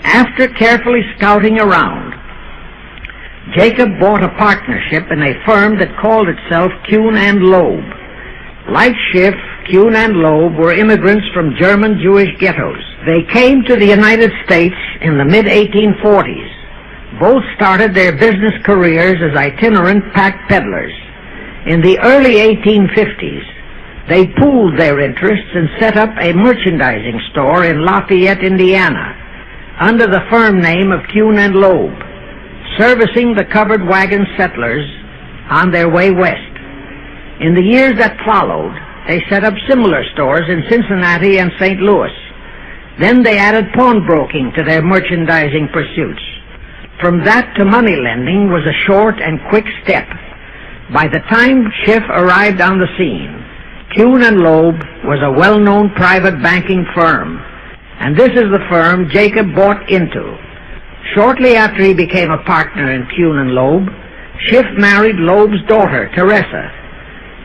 After carefully scouting around, Jacob bought a partnership in a firm that called itself Kuhn and Loeb. Like Schiff, Kuhn and Loeb were immigrants from German Jewish ghettos. They came to the United States in the mid-1840s. Both started their business careers as itinerant pack peddlers. In the early 1850s, they pooled their interests and set up a merchandising store in Lafayette, Indiana, under the firm name of Kuhn and Loeb, servicing the covered wagon settlers on their way west. In the years that followed, they set up similar stores in Cincinnati and St. Louis. Then they added pawnbroking to their merchandising pursuits. From that to money lending was a short and quick step. By the time Schiff arrived on the scene, Kuhn and Loeb was a well-known private banking firm, and this is the firm Jacob bought into. Shortly after he became a partner in Kuhn and Loeb, Schiff married Loeb's daughter, Teresa.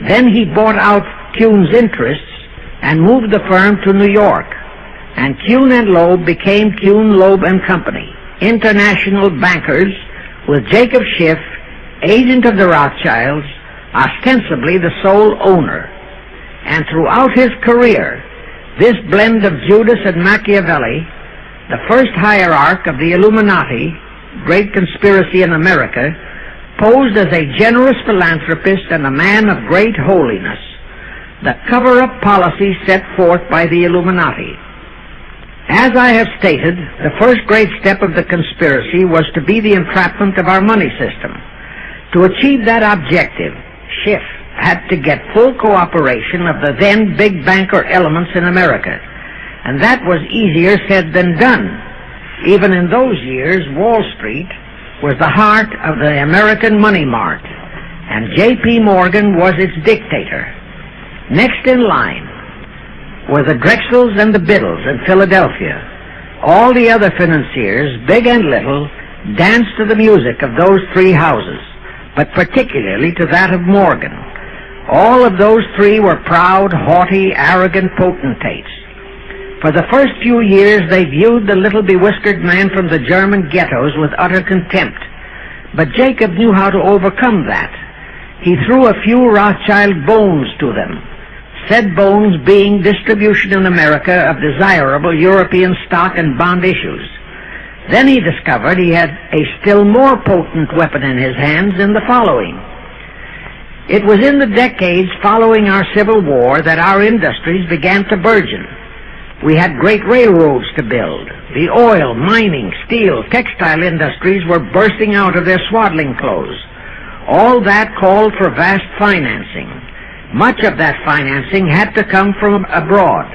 Then he bought out Kuhn's interests and moved the firm to New York, and Kuhn and Loeb became Kuhn, Loeb and Company, international bankers, with Jacob Schiff, agent of the Rothschilds, ostensibly the sole owner. And throughout his career, this blend of Judas and Machiavelli, the first hierarch of the Illuminati, great conspiracy in America, posed as a generous philanthropist and a man of great holiness, the cover-up policy set forth by the Illuminati. As I have stated, the first great step of the conspiracy was to be the entrapment of our money system. To achieve that objective, Schiff had to get full cooperation of the then big banker elements in America, and that was easier said than done. Even in those years, Wall Street was the heart of the American money mart, and J.P. Morgan was its dictator. Next in line were the Drexels and the Biddles in Philadelphia. All the other financiers, big and little, danced to the music of those three houses, but particularly to that of Morgan. All of those three were proud, haughty, arrogant potentates. For the first few years they viewed the little bewhiskered man from the German ghettos with utter contempt. But Jacob knew how to overcome that. He threw a few Rothschild bones to them, said bones being distribution in America of desirable European stock and bond issues. Then he discovered he had a still more potent weapon in his hands in the following. It was in the decades following our Civil War that our industries began to burgeon. We had great railroads to build. The oil, mining, steel, textile industries were bursting out of their swaddling clothes. All that called for vast financing. Much of that financing had to come from abroad.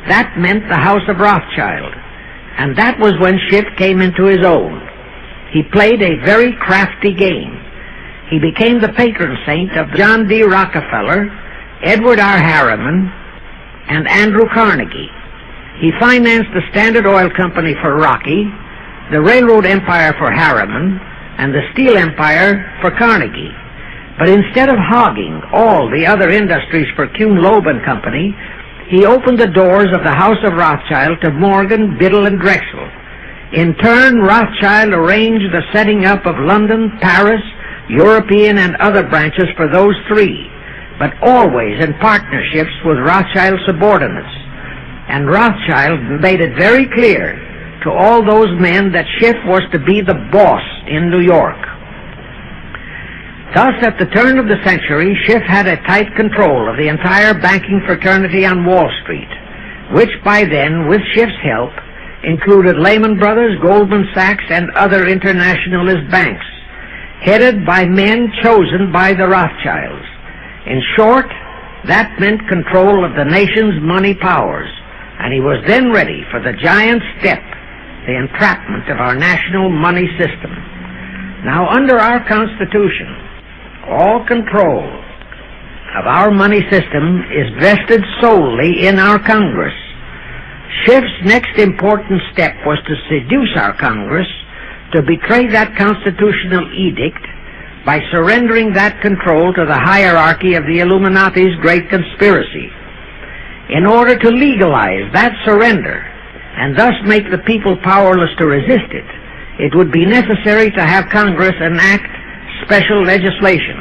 That meant the House of Rothschild. And that was when Schiff came into his own. He played a very crafty game. He became the patron saint of John D. Rockefeller, Edward R. Harriman, and Andrew Carnegie. He financed the Standard Oil Company for Rocky, the railroad empire for Harriman, and the steel empire for Carnegie. But instead of hogging all the other industries for Kuhn, Loeb and Company, he opened the doors of the House of Rothschild to Morgan, Biddle, and Drexel. In turn, Rothschild arranged the setting up of London, Paris, European, and other branches for those three, but always in partnerships with Rothschild subordinates. And Rothschild made it very clear to all those men that Schiff was to be the boss in New York. Thus, at the turn of the century, Schiff had a tight control of the entire banking fraternity on Wall Street, which by then, with Schiff's help, included Lehman Brothers, Goldman Sachs, and other internationalist banks, headed by men chosen by the Rothschilds. In short, that meant control of the nation's money powers, and he was then ready for the giant step, the entrapment of our national money system. Now, under our Constitution, all control of our money system is vested solely in our Congress. Schiff's next important step was to seduce our Congress to betray that constitutional edict by surrendering that control to the hierarchy of the Illuminati's great conspiracy. In order to legalize that surrender and thus make the people powerless to resist it, it would be necessary to have Congress enact special legislation.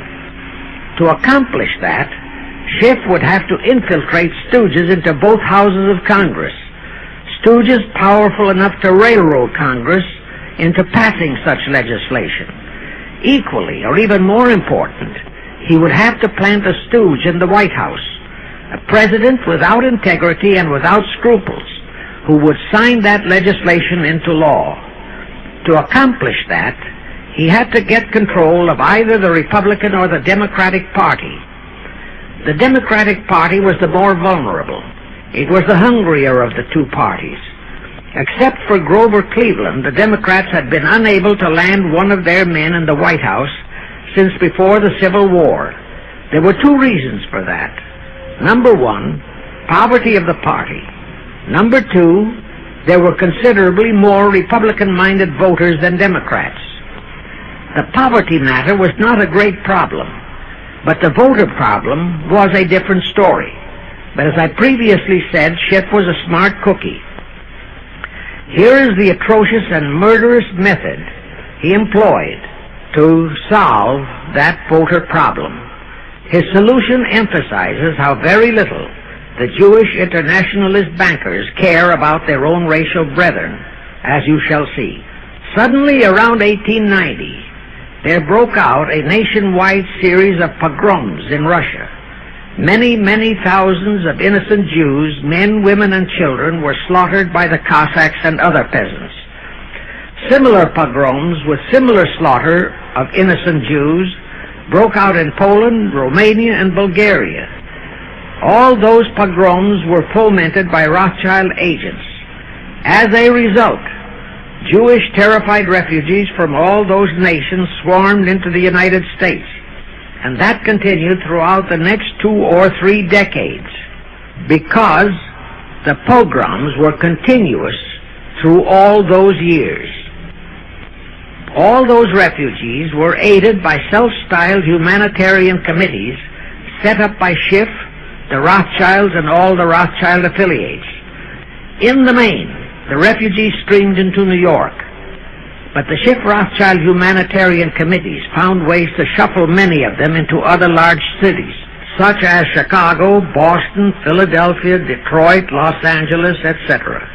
To accomplish that, Schiff would have to infiltrate stooges into both houses of Congress, stooges powerful enough to railroad Congress into passing such legislation. Equally, or even more important, he would have to plant a stooge in the White House, a president without integrity and without scruples, who would sign that legislation into law. To accomplish that, he had to get control of either the Republican or the Democratic Party. The Democratic Party was the more vulnerable. It was the hungrier of the two parties. Except for Grover Cleveland, the Democrats had been unable to land one of their men in the White House since before the Civil War. There were two reasons for that. Number one, poverty of the party. Number two, there were considerably more Republican-minded voters than Democrats. The poverty matter was not a great problem, but the voter problem was a different story. But as I previously said, Schiff was a smart cookie. Here is the atrocious and murderous method he employed to solve that voter problem. His solution emphasizes how very little the Jewish internationalist bankers care about their own racial brethren, as you shall see. Suddenly, around 1890, there broke out a nationwide series of pogroms in Russia. Many, many thousands of innocent Jews, men, women, and children, were slaughtered by the Cossacks and other peasants. Similar pogroms with similar slaughter of innocent Jews broke out in Poland, Romania, and Bulgaria. All those pogroms were fomented by Rothschild agents. As a result, Jewish terrified refugees from all those nations swarmed into the United States, and that continued throughout the next 2 or 3 decades, because the pogroms were continuous through all those years. All those refugees were aided by self-styled humanitarian committees set up by Schiff, the Rothschilds, and all the Rothschild affiliates. In the main, the refugees streamed into New York, but the Schiff-Rothschild humanitarian committees found ways to shuffle many of them into other large cities, such as Chicago, Boston, Philadelphia, Detroit, Los Angeles, etc.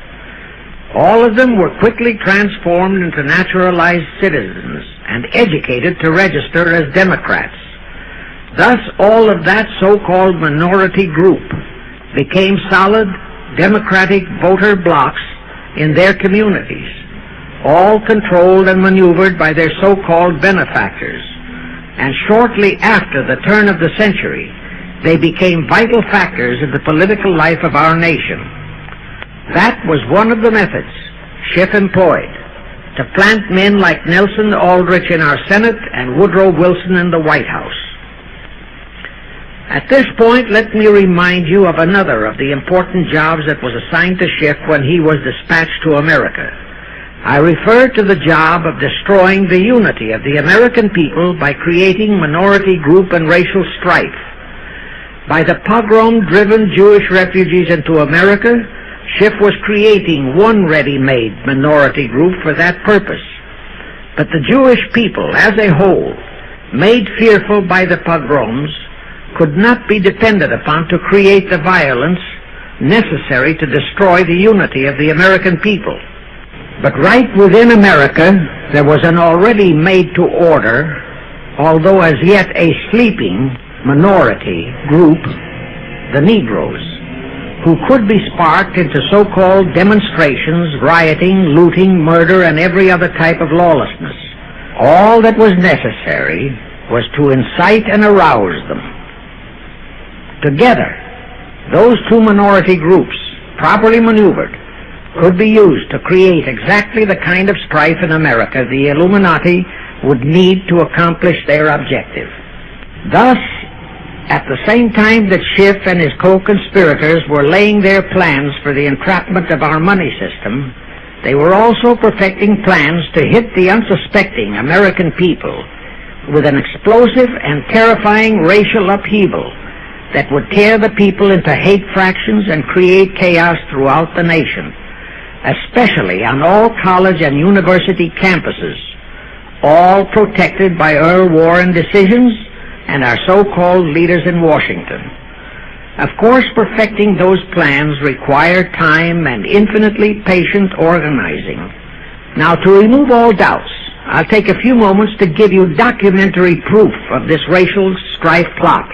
All of them were quickly transformed into naturalized citizens and educated to register as Democrats. Thus, all of that so-called minority group became solid Democratic voter blocs in their communities, all controlled and maneuvered by their so-called benefactors. And shortly after the turn of the century, they became vital factors in the political life of our nation. That was one of the methods Schiff employed to plant men like Nelson Aldrich in our Senate and Woodrow Wilson in the White House. At this point, let me remind you of another of the important jobs that was assigned to Schiff when he was dispatched to America. I refer to the job of destroying the unity of the American people by creating minority group and racial strife. By the pogrom-driven Jewish refugees into America, Schiff was creating one ready-made minority group for that purpose. But the Jewish people as a whole, made fearful by the pogroms, could not be depended upon to create the violence necessary to destroy the unity of the American people. But right within America, there was an already made-to-order, although as yet a sleeping, minority group, the Negroes, who could be sparked into so-called demonstrations, rioting, looting, murder, and every other type of lawlessness. All that was necessary was to incite and arouse them. Together, those two minority groups, properly maneuvered, could be used to create exactly the kind of strife in America the Illuminati would need to accomplish their objective. Thus, at the same time that Schiff and his co-conspirators were laying their plans for the entrapment of our money system, they were also perfecting plans to hit the unsuspecting American people with an explosive and terrifying racial upheaval that would tear the people into hate fractions and create chaos throughout the nation, especially on all college and university campuses, all protected by Earl Warren decisions and our so-called leaders in Washington. Of course, perfecting those plans required time and infinitely patient organizing. Now, to remove all doubts, I'll take a few moments to give you documentary proof of this racial strife plot.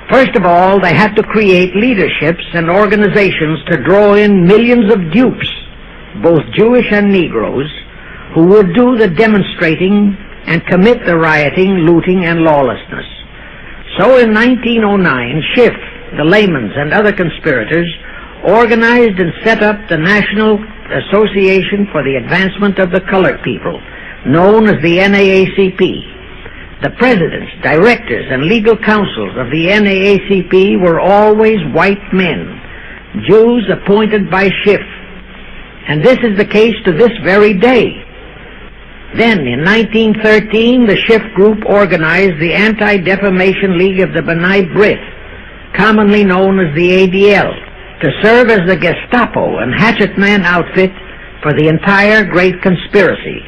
First of all, they had to create leaderships and organizations to draw in millions of dupes, both Jewish and Negroes, who would do the demonstrating and commit the rioting, looting, and lawlessness. So in 1909, Schiff, the Lamans, and other conspirators organized and set up the National Association for the Advancement of the Colored People, known as the NAACP. The presidents, directors, and legal counsels of the NAACP were always white men, Jews appointed by Schiff. And this is the case to this very day. Then, in 1913, the Schiff Group organized the Anti-Defamation League of the B'nai B'rith, commonly known as the ADL, to serve as the Gestapo and hatchetman outfit for the entire great conspiracy.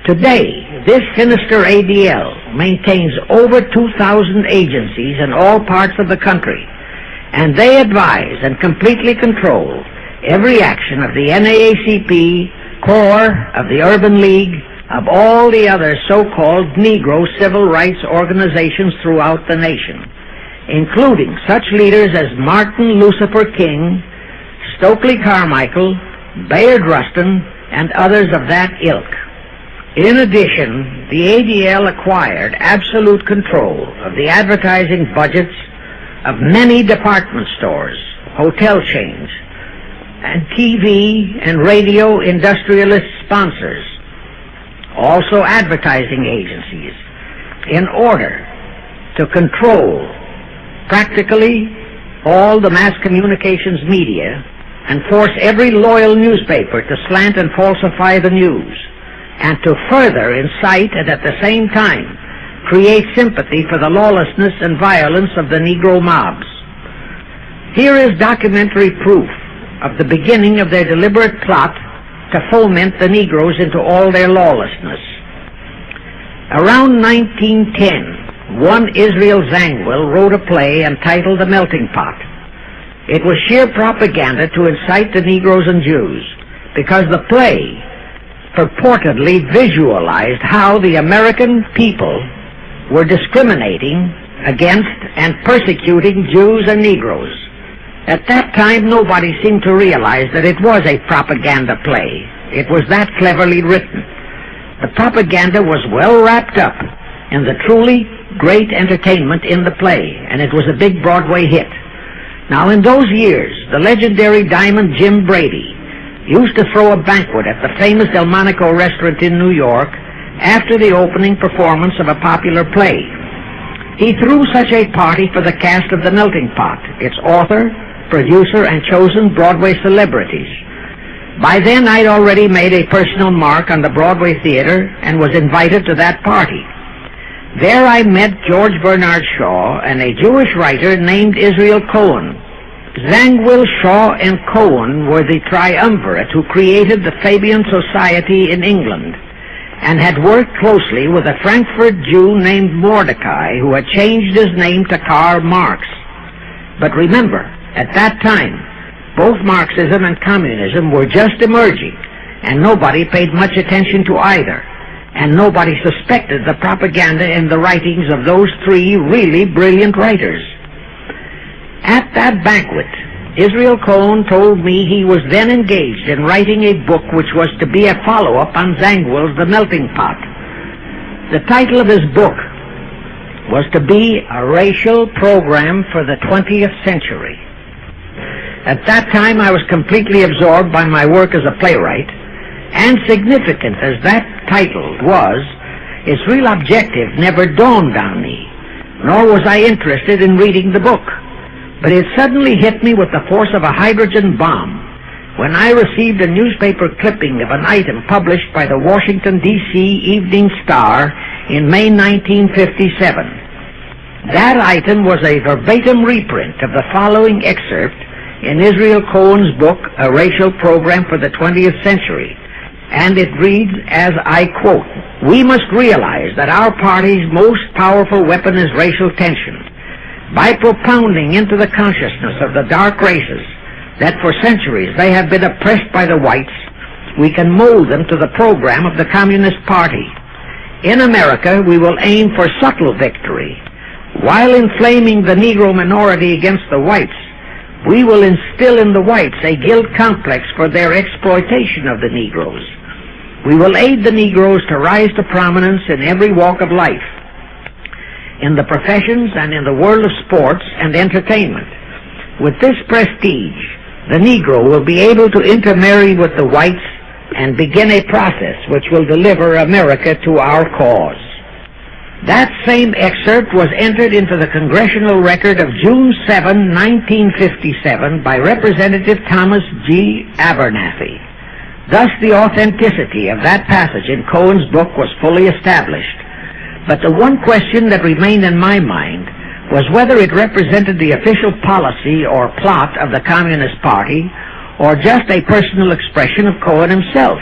Today, this sinister ADL maintains over 2,000 agencies in all parts of the country, and they advise and completely control every action of the NAACP, CORE, of the Urban League, of all the other so-called Negro civil rights organizations throughout the nation, including such leaders as Martin Lucifer King, Stokely Carmichael, Bayard Rustin, and others of that ilk. In addition, the ADL acquired absolute control of the advertising budgets of many department stores, hotel chains, and TV and radio industrialist sponsors, also advertising agencies, in order to control practically all the mass communications media and force every loyal newspaper to slant and falsify the news, and to further incite and at the same time create sympathy for the lawlessness and violence of the Negro mobs. Here is documentary proof of the beginning of their deliberate plot to foment the Negroes into all their lawlessness. Around 1910, one Israel Zangwill wrote a play entitled The Melting Pot. It was sheer propaganda to incite the Negroes and Jews, because the play purportedly visualized how the American people were discriminating against and persecuting Jews and Negroes. At that time, nobody seemed to realize that it was a propaganda play. It was that cleverly written. The propaganda was well wrapped up in the truly great entertainment in the play, and it was a big Broadway hit. Now, in those years, the legendary Diamond Jim Brady used to throw a banquet at the famous Delmonico restaurant in New York after the opening performance of a popular play. He threw such a party for the cast of The Melting Pot, its author, producer, and chosen Broadway celebrities. By then, I'd already made a personal mark on the Broadway theater and was invited to that party. There I met George Bernard Shaw and a Jewish writer named Israel Cohen. Zangwill, Shaw, and Cohen were the triumvirate who created the Fabian Society in England and had worked closely with a Frankfurt Jew named Mordecai, who had changed his name to Karl Marx. But remember, at that time, both Marxism and communism were just emerging, and nobody paid much attention to either, and nobody suspected the propaganda in the writings of those three really brilliant writers. At that banquet, Israel Cohen told me he was then engaged in writing a book which was to be a follow-up on Zangwill's The Melting Pot. The title of his book was to be A Racial Program for the 20th Century. At that time, I was completely absorbed by my work as a playwright, and significant as that title was, its real objective never dawned on me, nor was I interested in reading the book. But it suddenly hit me with the force of a hydrogen bomb when I received a newspaper clipping of an item published by the Washington, D.C. Evening Star in May 1957. That item was a verbatim reprint of the following excerpt in Israel Cohen's book, A Racial Program for the 20th Century, and it reads as I quote, "We must realize that our party's most powerful weapon is racial tension. By propounding into the consciousness of the dark races that for centuries they have been oppressed by the whites, we can mold them to the program of the Communist Party. In America, we will aim for subtle victory. While inflaming the Negro minority against the whites, we will instill in the whites a guilt complex for their exploitation of the Negroes. We will aid the Negroes to rise to prominence in every walk of life, in the professions and in the world of sports and entertainment. With this prestige, the Negro will be able to intermarry with the whites and begin a process which will deliver America to our cause." That same excerpt was entered into the Congressional Record of June 7, 1957 by Representative Thomas G. Abernathy. Thus the authenticity of that passage in Cohen's book was fully established. But the one question that remained in my mind was whether it represented the official policy or plot of the Communist Party or just a personal expression of Cohen himself.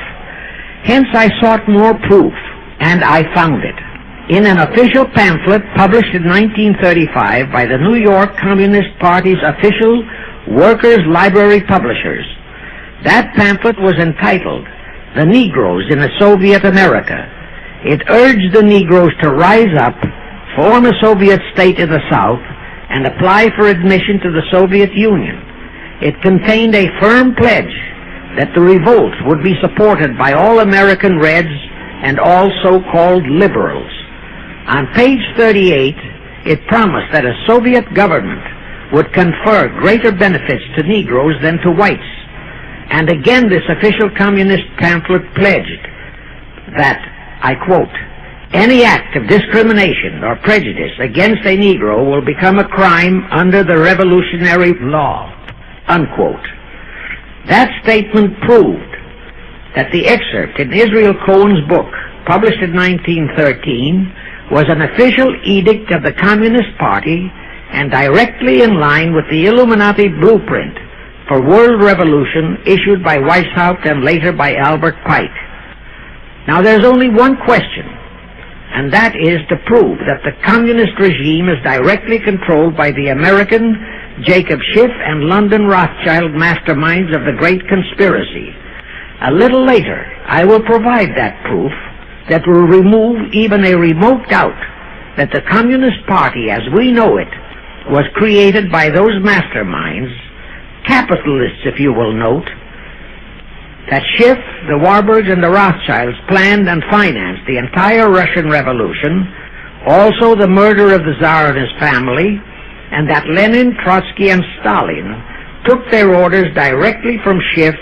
Hence I sought more proof, and I found it in an official pamphlet published in 1935 by the New York Communist Party's official Workers' Library Publishers. That pamphlet was entitled "The Negroes in a Soviet America." It urged the Negroes to rise up, form a Soviet state in the South, and apply for admission to the Soviet Union. It contained a firm pledge that the revolt would be supported by all American Reds and all so-called liberals. On page 38, it promised that a Soviet government would confer greater benefits to Negroes than to whites. And again, this official communist pamphlet pledged that, I quote, "Any act of discrimination or prejudice against a Negro will become a crime under the revolutionary law," unquote. That statement proved that the excerpt in Israel Cohen's book, published in 1913, was an official edict of the Communist Party and directly in line with the Illuminati blueprint for world revolution issued by Weishaupt and later by Albert Pike. Now there's only one question, and that is to prove that the communist regime is directly controlled by the American Jacob Schiff and London Rothschild masterminds of the Great Conspiracy. A little later, I will provide that proof that will remove even a remote doubt that the Communist Party as we know it was created by those masterminds, capitalists if you will note, that Schiff, the Warburgs, and the Rothschilds planned and financed the entire Russian Revolution, also the murder of the Tsar and his family, and that Lenin, Trotsky, and Stalin took their orders directly from Schiff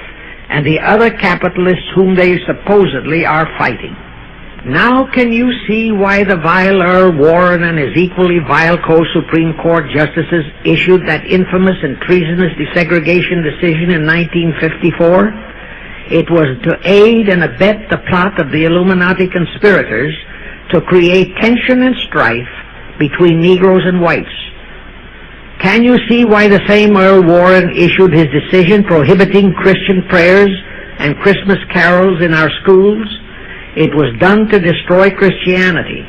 and the other capitalists whom they supposedly are fighting. Now can you see why the vile Earl Warren and his equally vile co-Supreme Court justices issued that infamous and treasonous desegregation decision in 1954? It was to aid and abet the plot of the Illuminati conspirators to create tension and strife between Negroes and whites. Can you see why the same Earl Warren issued his decision prohibiting Christian prayers and Christmas carols in our schools? It was done to destroy Christianity.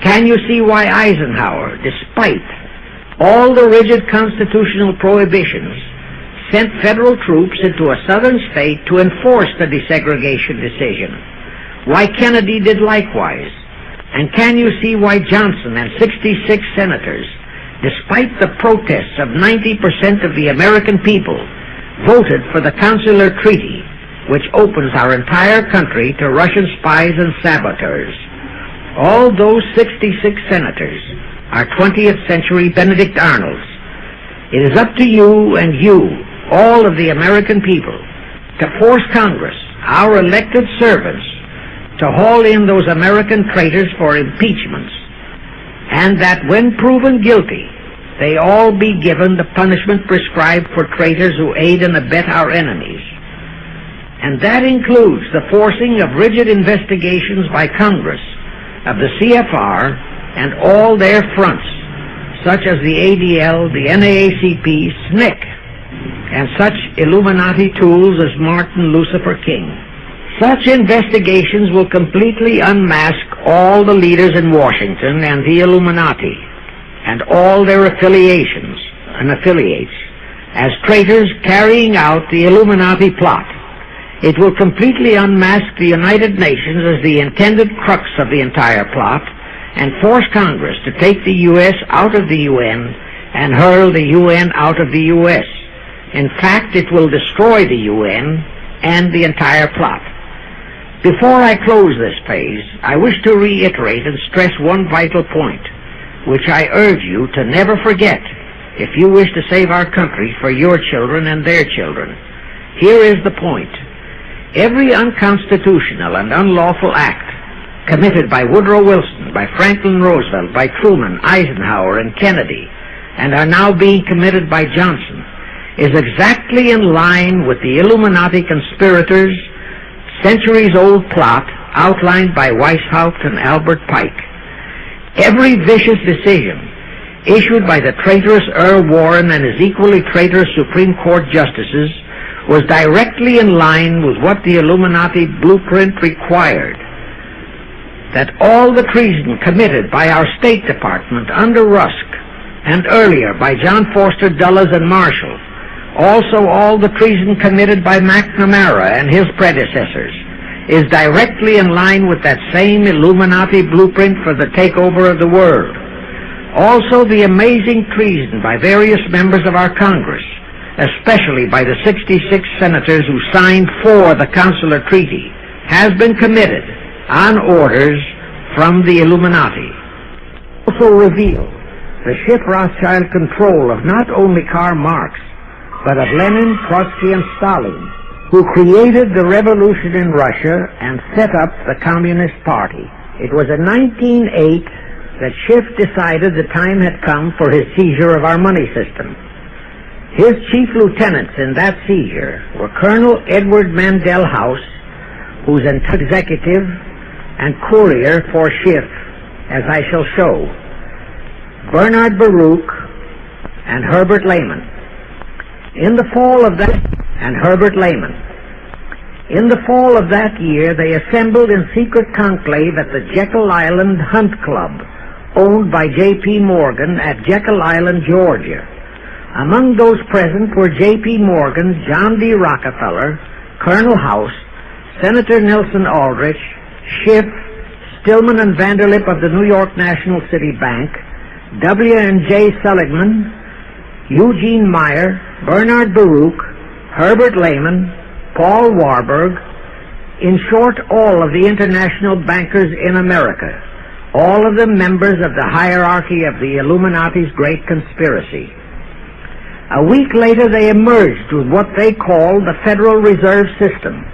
Can you see why Eisenhower, despite all the rigid constitutional prohibitions, sent federal troops into a southern state to enforce the desegregation decision? Why Kennedy did likewise? And can you see why Johnson and 66 senators, despite the protests of 90% of the American people, voted for the Consular Treaty, which opens our entire country to Russian spies and saboteurs? All those 66 senators are 20th century Benedict Arnolds. It is up to you and you, all of the American people, to force Congress, our elected servants, to haul in those American traitors for impeachments, and that when proven guilty, they all be given the punishment prescribed for traitors who aid and abet our enemies. And that includes the forcing of rigid investigations by Congress of the CFR and all their fronts, such as the ADL, the NAACP, SNCC, and such Illuminati tools as Martin Lucifer King. Such investigations will completely unmask all the leaders in Washington and the Illuminati and all their affiliations and affiliates as traitors carrying out the Illuminati plot. It will completely unmask the United Nations as the intended crux of the entire plot and force Congress to take the U.S. out of the UN and hurl the UN out of the U.S. In fact, it will destroy the UN and the entire plot. Before I close this phase, I wish to reiterate and stress one vital point, which I urge you to never forget if you wish to save our country for your children and their children. Here is the point. Every unconstitutional and unlawful act committed by Woodrow Wilson, by Franklin Roosevelt, by Truman, Eisenhower, and Kennedy, and are now being committed by Johnson, is exactly in line with the Illuminati conspirators' centuries-old plot outlined by Weishaupt and Albert Pike. Every vicious decision issued by the traitorous Earl Warren and his equally traitorous Supreme Court justices was directly in line with what the Illuminati blueprint required. That all the treason committed by our State Department under Rusk and earlier by John Foster Dulles and Marshall, also all the treason committed by McNamara and his predecessors, is directly in line with that same Illuminati blueprint for the takeover of the world. Also the amazing treason by various members of our Congress, especially by the 66 senators who signed for the Consular Treaty, has been committed on orders from the Illuminati. Also revealed the Schiff Rothschild control of not only Karl Marx, but of Lenin, Trotsky, and Stalin, who created the revolution in Russia and set up the Communist Party. It was in 1908 that Schiff decided the time had come for his seizure of our money system. His chief lieutenants in that seizure were Colonel Edward Mandel House, who's an executive and courier for Schiff, as I shall show, Bernard Baruch, and Herbert Lehman. In the fall of that year, they assembled in secret conclave at the Jekyll Island Hunt Club, owned by J.P. Morgan at Jekyll Island, Georgia. Among those present were J.P. Morgan, John D. Rockefeller, Colonel House, Senator Nelson Aldrich, Schiff, Stillman and Vanderlip of the New York National City Bank, W.N.J. Seligman, Eugene Meyer, Bernard Baruch, Herbert Lehman, Paul Warburg, in short, all of the international bankers in America, all of them members of the hierarchy of the Illuminati's great conspiracy. A week later, they emerged with what they called the Federal Reserve System.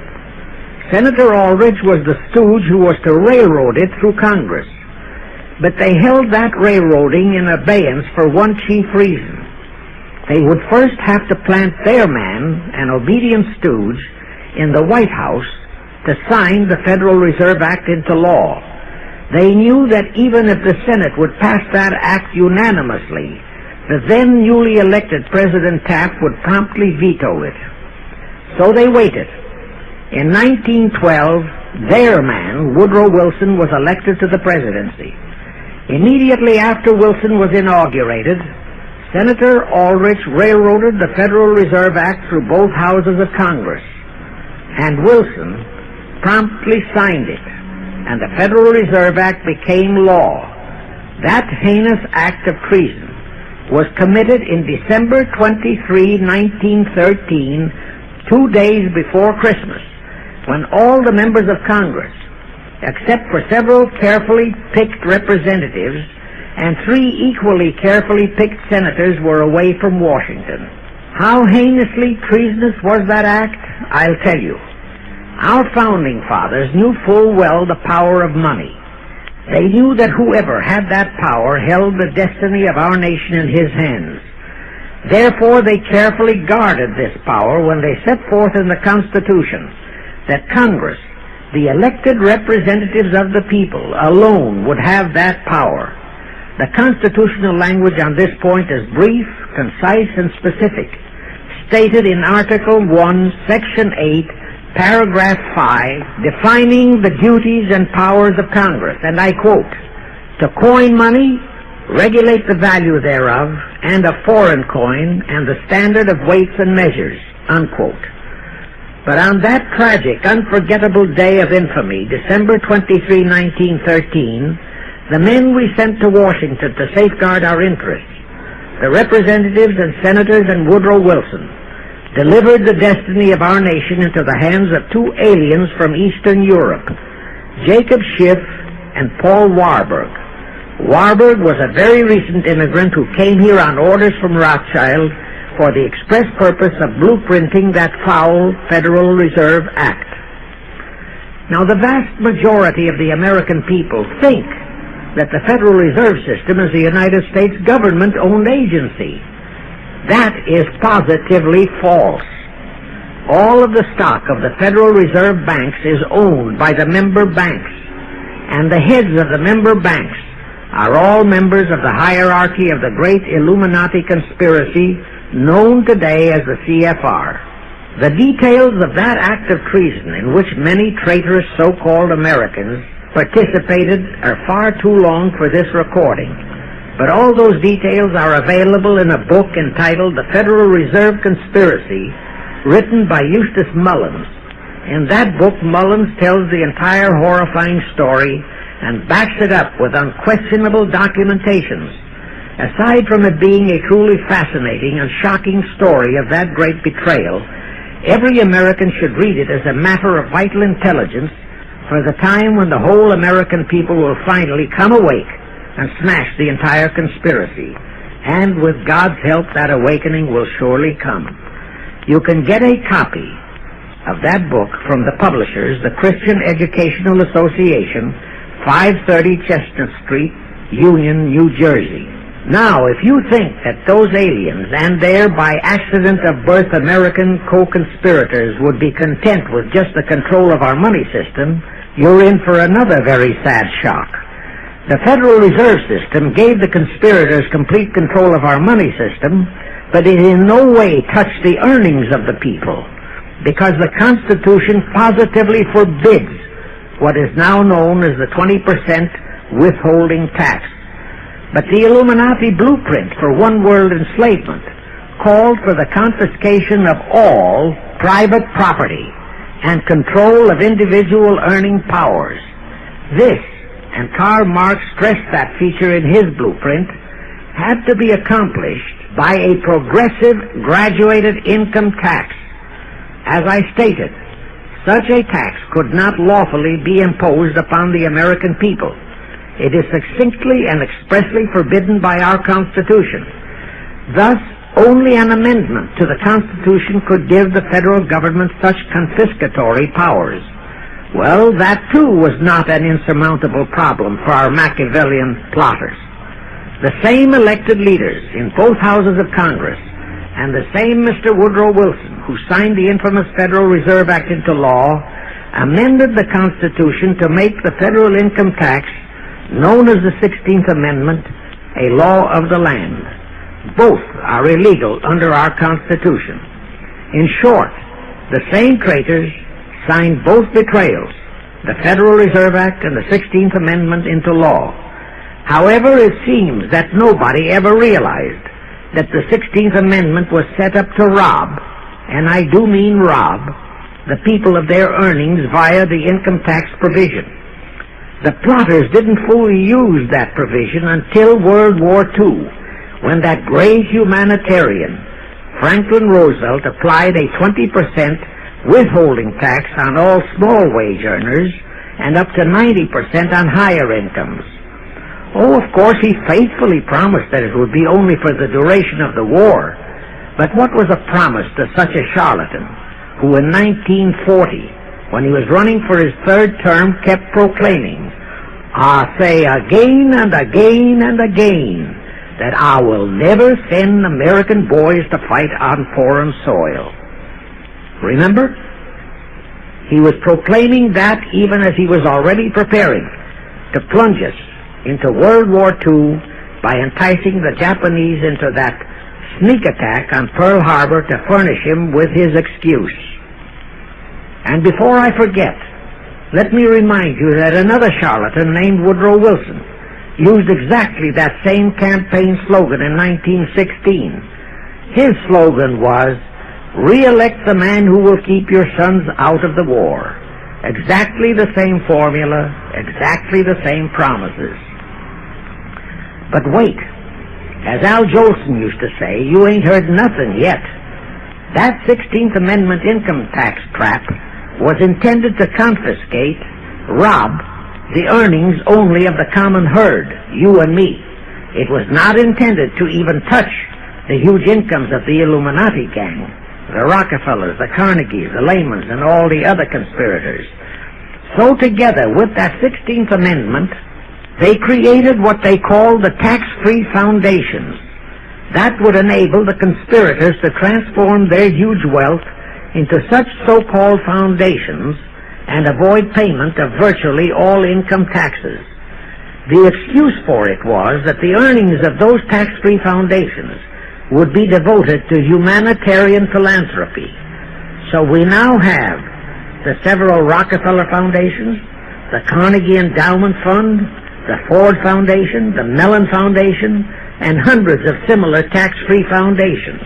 Senator Aldrich was the stooge who was to railroad it through Congress. But they held that railroading in abeyance for one chief reason. They would first have to plant their man, an obedient stooge, in the White House to sign the Federal Reserve Act into law. They knew that even if the Senate would pass that act unanimously, the then newly elected President Taft would promptly veto it. So they waited. In 1912, their man, Woodrow Wilson, was elected to the presidency. Immediately after Wilson was inaugurated, Senator Aldrich railroaded the Federal Reserve Act through both houses of Congress, and Wilson promptly signed it, and the Federal Reserve Act became law. That heinous act of treason was committed in December 23, 1913, 2 days before Christmas, when all the members of Congress, except for several carefully picked representatives and 3 equally carefully picked senators, were away from Washington. How heinously treasonous was that act? I'll tell you. Our founding fathers knew full well the power of money. They knew that whoever had that power held the destiny of our nation in his hands. Therefore, they carefully guarded this power when they set forth in the Constitution that Congress, the elected representatives of the people, alone would have that power. The constitutional language on this point is brief, concise, and specific, stated in Article 1, Section 8, Paragraph 5, defining the duties and powers of Congress, and I quote, "To coin money, regulate the value thereof, and of foreign coin, and the standard of weights and measures," unquote. But on that tragic, unforgettable day of infamy, December 23, 1913, the men we sent to Washington to safeguard our interests, the representatives and senators and Woodrow Wilson, delivered the destiny of our nation into the hands of 2 aliens from Eastern Europe, Jacob Schiff and Paul Warburg. Warburg was a very recent immigrant who came here on orders from Rothschild for the express purpose of blueprinting that foul Federal Reserve Act. Now, the vast majority of the American people think that the Federal Reserve System is the United States government-owned agency. That is positively false. All of the stock of the Federal Reserve banks is owned by the member banks, and the heads of the member banks are all members of the hierarchy of the great Illuminati conspiracy known today as the CFR. The details of that act of treason in which many traitorous so-called Americans participated are far too long for this recording, but all those details are available in a book entitled The Federal Reserve Conspiracy, written by Eustace Mullins. In that book, Mullins tells the entire horrifying story and backs it up with unquestionable documentations. Aside from it being a truly fascinating and shocking story of that great betrayal, every American should read it as a matter of vital intelligence for the time when the whole American people will finally come awake and smash the entire conspiracy. And with God's help, that awakening will surely come. You can get a copy of that book from the publishers, the Christian Educational Association, 530 Chestnut Street, Union, New Jersey. Now, if you think that those aliens and their by accident of birth American co-conspirators would be content with just the control of our money system, you're in for another very sad shock. The Federal Reserve System gave the conspirators complete control of our money system, but it in no way touched the earnings of the people, because the Constitution positively forbids what is now known as the 20% withholding tax. But the Illuminati blueprint for one-world enslavement called for the confiscation of all private property and control of individual earning powers. This, and Karl Marx stressed that feature in his blueprint, had to be accomplished by a progressive graduated income tax. As I stated, such a tax could not lawfully be imposed upon the American people. It is succinctly and expressly forbidden by our Constitution. Thus, only an amendment to the Constitution could give the federal government such confiscatory powers. Well, that too was not an insurmountable problem for our Machiavellian plotters. The same elected leaders in both houses of Congress and the same Mr. Woodrow Wilson, who signed the infamous Federal Reserve Act into law, amended the Constitution to make the federal income tax, known as the 16th Amendment, a law of the land. Both are illegal under our Constitution. In short, the same traitors signed both betrayals, the Federal Reserve Act and the 16th Amendment, into law. However, it seems that nobody ever realized that the 16th Amendment was set up to rob, and I do mean rob, the people of their earnings via the income tax provision. The plotters didn't fully use that provision until World War II, when that great humanitarian, Franklin Roosevelt, applied a 20% withholding tax on all small wage earners and up to 90% on higher incomes. Oh, of course, he faithfully promised that it would be only for the duration of the war. But what was a promise to such a charlatan who in 1940, when he was running for his third term, kept proclaiming, "I say again and again and again that I will never send American boys to fight on foreign soil." Remember? He was proclaiming that even as he was already preparing to plunge us into World War II by enticing the Japanese into that sneak attack on Pearl Harbor to furnish him with his excuse. And before I forget, let me remind you that another charlatan named Woodrow Wilson used exactly that same campaign slogan in 1916. His slogan was, "Re-elect the man who will keep your sons out of the war." Exactly the same formula, exactly the same promises. But wait, as Al Jolson used to say, you ain't heard nothing yet. That 16th Amendment income tax trap was intended to confiscate, rob, the earnings only of the common herd, you and me. It was not intended to even touch the huge incomes of the Illuminati gang, the Rockefellers, the Carnegies, the Lehmans, and all the other conspirators. So together with that 16th Amendment, they created what they called the tax-free foundations. That would enable the conspirators to transform their huge wealth into such so-called foundations and avoid payment of virtually all income taxes. The excuse for it was that the earnings of those tax-free foundations would be devoted to humanitarian philanthropy. So we now have the several Rockefeller foundations, the Carnegie Endowment Fund, the Ford Foundation, the Mellon Foundation, and hundreds of similar tax-free foundations.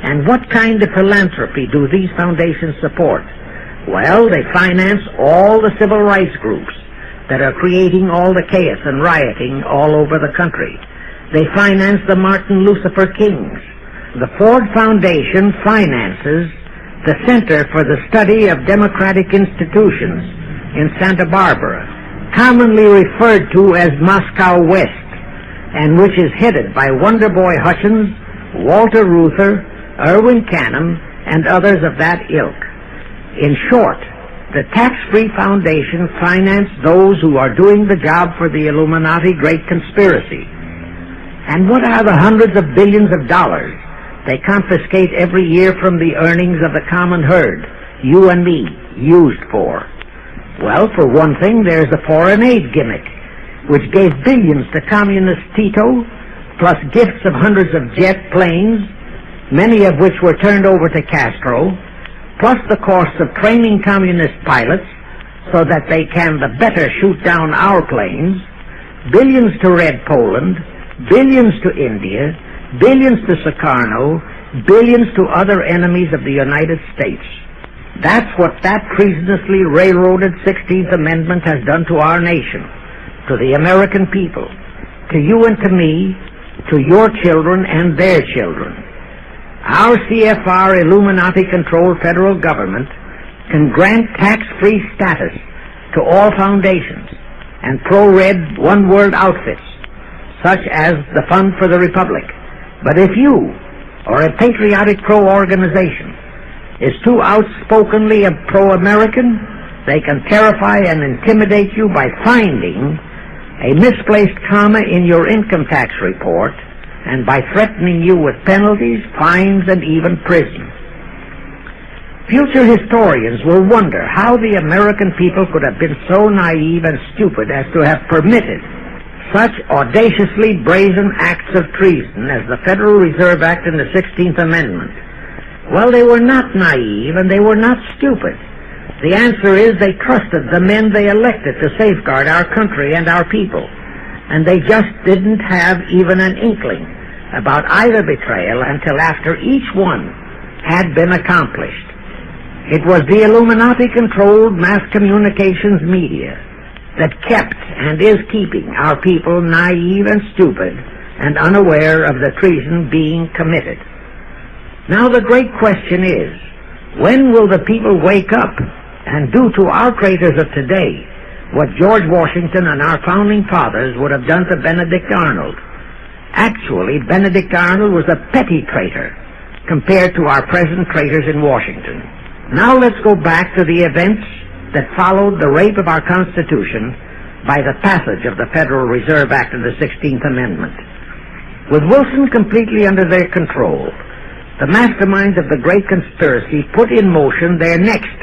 And what kind of philanthropy do these foundations support? Well, they finance all the civil rights groups that are creating all the chaos and rioting all over the country. They finance the Martin Luther Kings. The Ford Foundation finances the Center for the Study of Democratic Institutions, in Santa Barbara, commonly referred to as Moscow West, and which is headed by Wonderboy Hutchins, Walter Reuther, Irwin Canham, and others of that ilk. In short, the tax-free foundation financed those who are doing the job for the Illuminati Great Conspiracy. And what are the hundreds of billions of dollars they confiscate every year from the earnings of the common herd, you and me, used for? Well, for one thing, there's the foreign aid gimmick, which gave billions to Communist Tito, plus gifts of hundreds of jet planes, many of which were turned over to Castro, plus the cost of training communist pilots so that they can the better shoot down our planes, billions to Red Poland, billions to India, billions to Sukarno, billions to other enemies of the United States. That's what that treasonously railroaded 16th Amendment has done to our nation, to the American people, to you and to me, to your children and their children. Our CFR Illuminati-controlled federal government can grant tax-free status to all foundations and pro-red one-world outfits, such as the Fund for the Republic. But if you, or a patriotic pro-organization, is too outspokenly pro-American, they can terrify and intimidate you by finding a misplaced comma in your income tax report and by threatening you with penalties, fines, and even prison. Future historians will wonder how the American people could have been so naive and stupid as to have permitted such audaciously brazen acts of treason as the Federal Reserve Act and the 16th Amendment. Well, they were not naive and they were not stupid. The answer is they trusted the men they elected to safeguard our country and our people, and they just didn't have even an inkling about either betrayal until after each one had been accomplished. It was the Illuminati-controlled mass communications media that kept and is keeping our people naive and stupid and unaware of the treason being committed. Now the great question is, when will the people wake up and do to our traitors of today what George Washington and our founding fathers would have done to Benedict Arnold? Actually, Benedict Arnold was a petty traitor compared to our present traitors in Washington. Now let's go back to the events that followed the rape of our Constitution by the passage of the Federal Reserve Act and the 16th Amendment. With Wilson completely under their control, the masterminds of the Great Conspiracy put in motion their next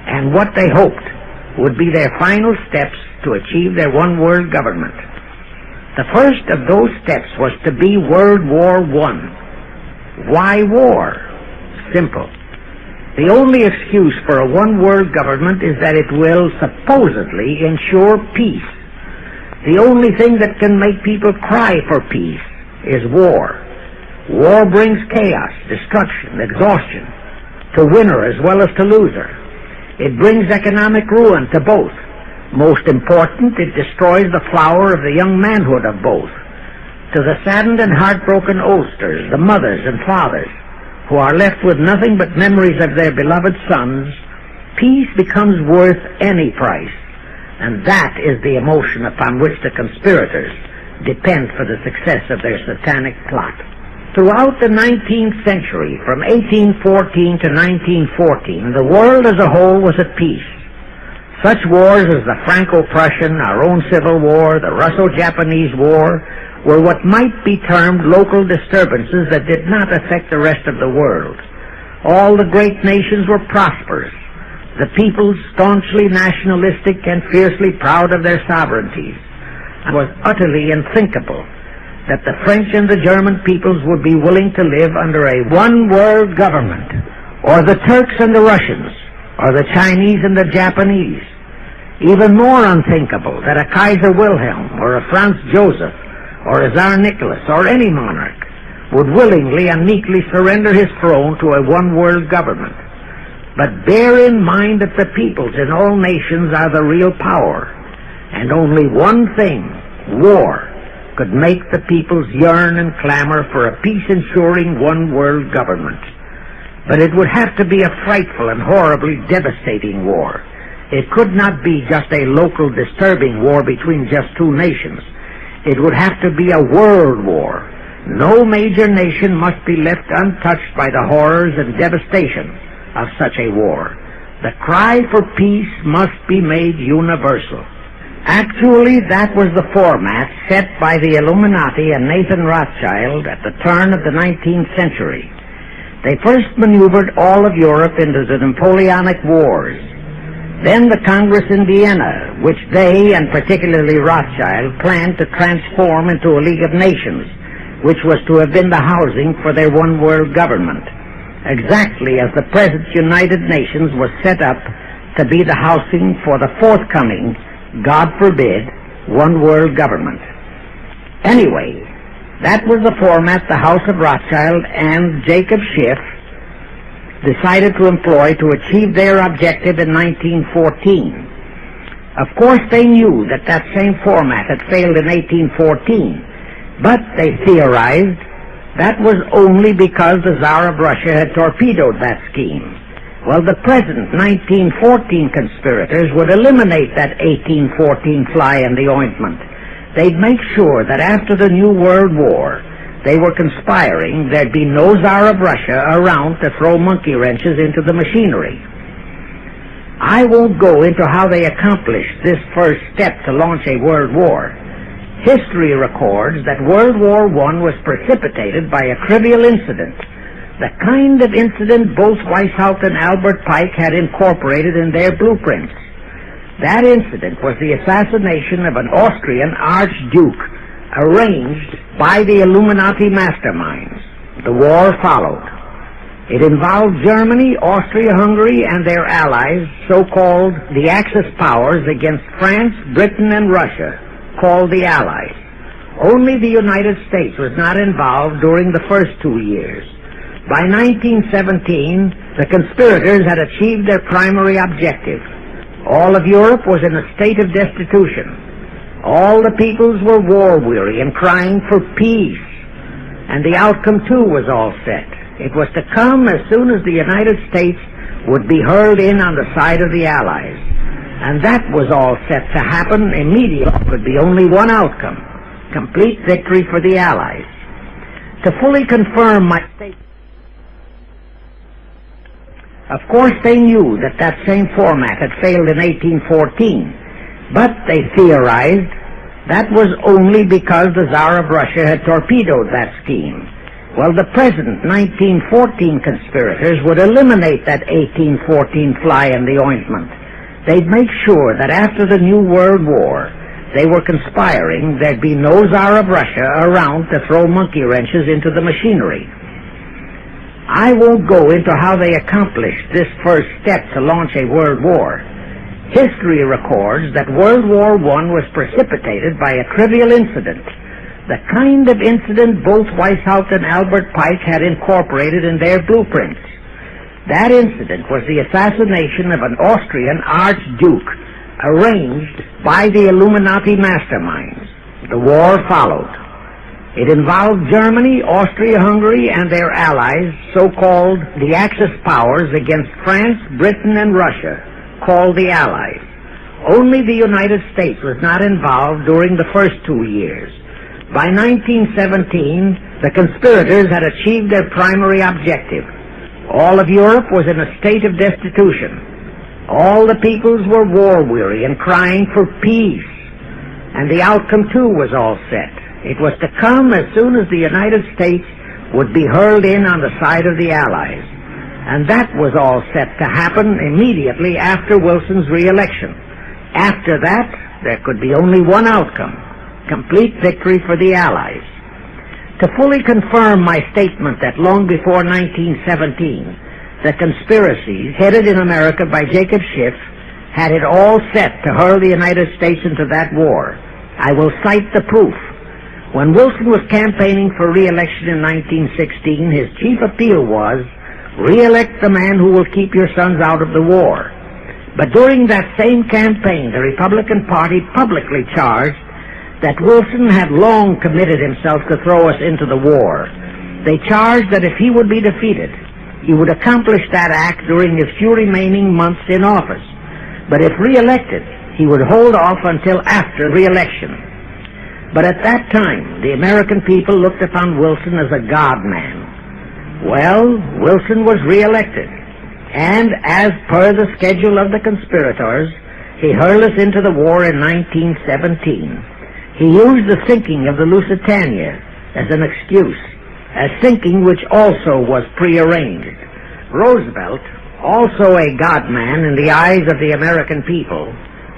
and what they hoped would be their final steps to achieve their one-world government. The first of those steps was to be World War I. Why war? Simple. The only excuse for a one-world government is that it will supposedly ensure peace. The only thing that can make people cry for peace is war. War brings chaos, destruction, exhaustion, to winner as well as to loser. It brings economic ruin to both. Most important, it destroys the flower of the young manhood of both. To the saddened and heartbroken oldsters, the mothers and fathers, who are left with nothing but memories of their beloved sons, peace becomes worth any price. And that is the emotion upon which the conspirators depend for the success of their satanic plot. Throughout the 19th century, from 1814 to 1914, the world as a whole was at peace. Such wars as the Franco-Prussian, our own Civil War, the Russo-Japanese War, were what might be termed local disturbances that did not affect the rest of the world. All the great nations were prosperous, the peoples staunchly nationalistic and fiercely proud of their sovereignties. It was utterly unthinkable that the French and the German peoples would be willing to live under a one-world government, or the Turks and the Russians, or the Chinese and the Japanese. Even more unthinkable that a Kaiser Wilhelm, or a Franz Joseph, or a Tsar Nicholas, or any monarch, would willingly and meekly surrender his throne to a one-world government. But bear in mind that the peoples in all nations are the real power, and only one thing, war, could make the peoples yearn and clamor for a peace-ensuring one-world government. But it would have to be a frightful and horribly devastating war. It could not be just a local disturbing war between just two nations. It would have to be a world war. No major nation must be left untouched by the horrors and devastation of such a war. The cry for peace must be made universal. Actually, that was the format set by the Illuminati and Nathan Rothschild at the turn of the 19th century. They first maneuvered all of Europe into the Napoleonic Wars. Then the Congress in Vienna, which they, and particularly Rothschild, planned to transform into a League of Nations, which was to have been the housing for their one-world government, exactly as the present United Nations was set up to be the housing for the forthcoming, God forbid, one-world government. Anyway, that was the format the House of Rothschild and Jacob Schiff decided to employ to achieve their objective in 1914. Of course, they knew that that same format had failed in 1814, but they theorized that was only because the Tsar of Russia had torpedoed that scheme. Well, the present 1914 conspirators would eliminate that 1814 fly in the ointment. They'd make sure that after the New World War, they were conspiring there'd be no Tsar of Russia around to throw monkey wrenches into the machinery. I won't go into how they accomplished this first step to launch a world war. History records that World War I was precipitated by a trivial incident, the kind of incident both Weishaupt and Albert Pike had incorporated in their blueprints. That incident was the assassination of an Austrian archduke, arranged by the Illuminati masterminds. The war followed. It involved Germany, Austria-Hungary, and their allies, so-called the Axis powers, against France, Britain, and Russia, called the Allies. Only the United States was not involved during the first 2 years. By 1917, the conspirators had achieved their primary objective. All of Europe was in a state of destitution. All the peoples were war-weary and crying for peace. And the outcome, too, was all set. It was to come as soon as the United States would be hurled in on the side of the Allies. And that was all set to happen immediately. There could be only one outcome: complete victory for the Allies. To fully confirm my statement, of course they knew that that same format had failed in 1814, but they theorized that was only because the Tsar of Russia had torpedoed that scheme. Well, the present 1914 conspirators would eliminate that 1814 fly in the ointment. They'd make sure that after the New World War, they were conspiring there'd be no Tsar of Russia around to throw monkey wrenches into the machinery. I won't go into how they accomplished this first step to launch a world war. History records that World War I was precipitated by a trivial incident, the kind of incident both Weishaupt and Albert Pike had incorporated in their blueprints. That incident was the assassination of an Austrian archduke, arranged by the Illuminati masterminds. The war followed. It involved Germany, Austria-Hungary, and their allies, so-called the Axis powers, against France, Britain, and Russia, called the Allies. Only the United States was not involved during the first 2 years. By 1917, the conspirators had achieved their primary objective. All of Europe was in a state of destitution. All the peoples were war-weary and crying for peace. And the outcome, too, was all set. It was to come as soon as the United States would be hurled in on the side of the Allies. And that was all set to happen immediately after Wilson's re-election. After that, there could be only one outcome: complete victory for the Allies. To fully confirm my statement that long before 1917, the conspiracies headed in America by Jacob Schiff had it all set to hurl the United States into that war, I will cite the proof. When Wilson was campaigning for re-election in 1916, his chief appeal was, "Re-elect the man who will keep your sons out of the war." But during that same campaign, the Republican Party publicly charged that Wilson had long committed himself to throw us into the war. They charged that if he would be defeated, he would accomplish that act during his few remaining months in office. but if re-elected, he would hold off until after re-election. But at that time, the American people looked upon Wilson as a God-man. Well, Wilson was re-elected, and as per the schedule of the conspirators, he hurled us into the war in 1917. He used the sinking of the Lusitania as an excuse, a sinking which also was prearranged. Roosevelt, also a God-man in the eyes of the American people,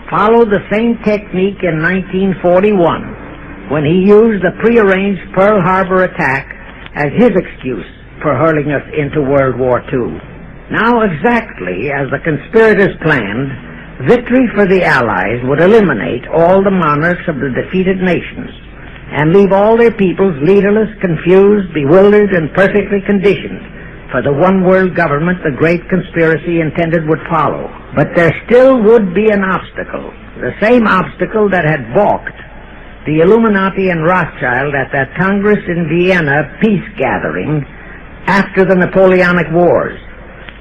followed the same technique in 1941 when he used the prearranged Pearl Harbor attack as his excuse for hurling us into World War II. Now, exactly as the conspirators planned, victory for the Allies would eliminate all the monarchs of the defeated nations and leave all their peoples leaderless, confused, bewildered, and perfectly conditioned for the one-world government the great conspiracy intended would follow. But there still would be an obstacle, the same obstacle that had balked the Illuminati and Rothschild at that Congress in Vienna peace gathering after the Napoleonic Wars.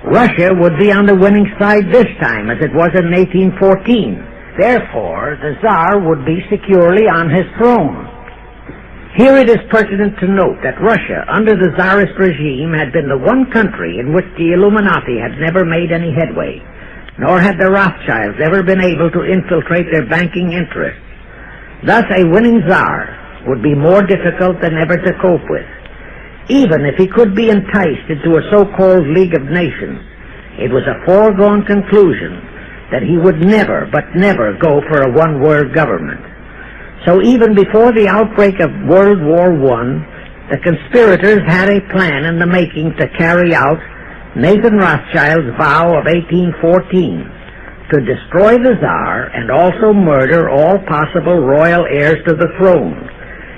Russia would be on the winning side this time, as it was in 1814. Therefore, the Tsar would be securely on his throne. Here it is pertinent to note that Russia, under the Tsarist regime, had been the one country in which the Illuminati had never made any headway, nor had the Rothschilds ever been able to infiltrate their banking interests. Thus, a winning Tsar would be more difficult than ever to cope with. Even if he could be enticed into a so-called League of Nations, it was a foregone conclusion that he would never, but never go for a one-world government. So even before the outbreak of World War I, the conspirators had a plan in the making to carry out Nathan Rothschild's vow of 1814, to destroy the Tsar and also murder all possible royal heirs to the throne.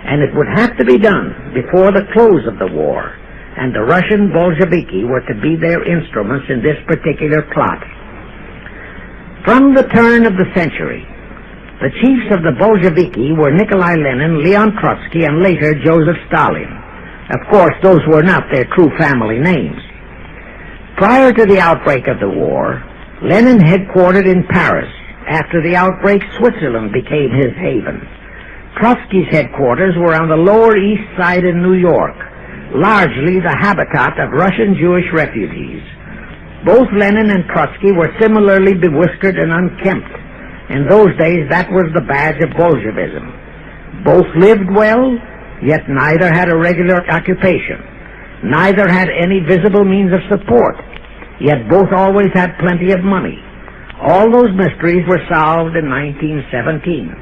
And it would have to be done before the close of the war, and the Russian Bolsheviki were to be their instruments in this particular plot. From the turn of the century, the chiefs of the Bolsheviki were Nikolai Lenin, Leon Trotsky, and later Joseph Stalin. Of course, those were not their true family names. Prior to the outbreak of the war, Lenin headquartered in Paris. After the outbreak, Switzerland became his haven. Trotsky's headquarters were on the Lower East Side in New York, largely the habitat of Russian Jewish refugees. Both Lenin and Trotsky were similarly bewhiskered and unkempt. In those days, that was the badge of Bolshevism. Both lived well, yet neither had a regular occupation. Neither had any visible means of support, yet both always had plenty of money. All those mysteries were solved in 1917.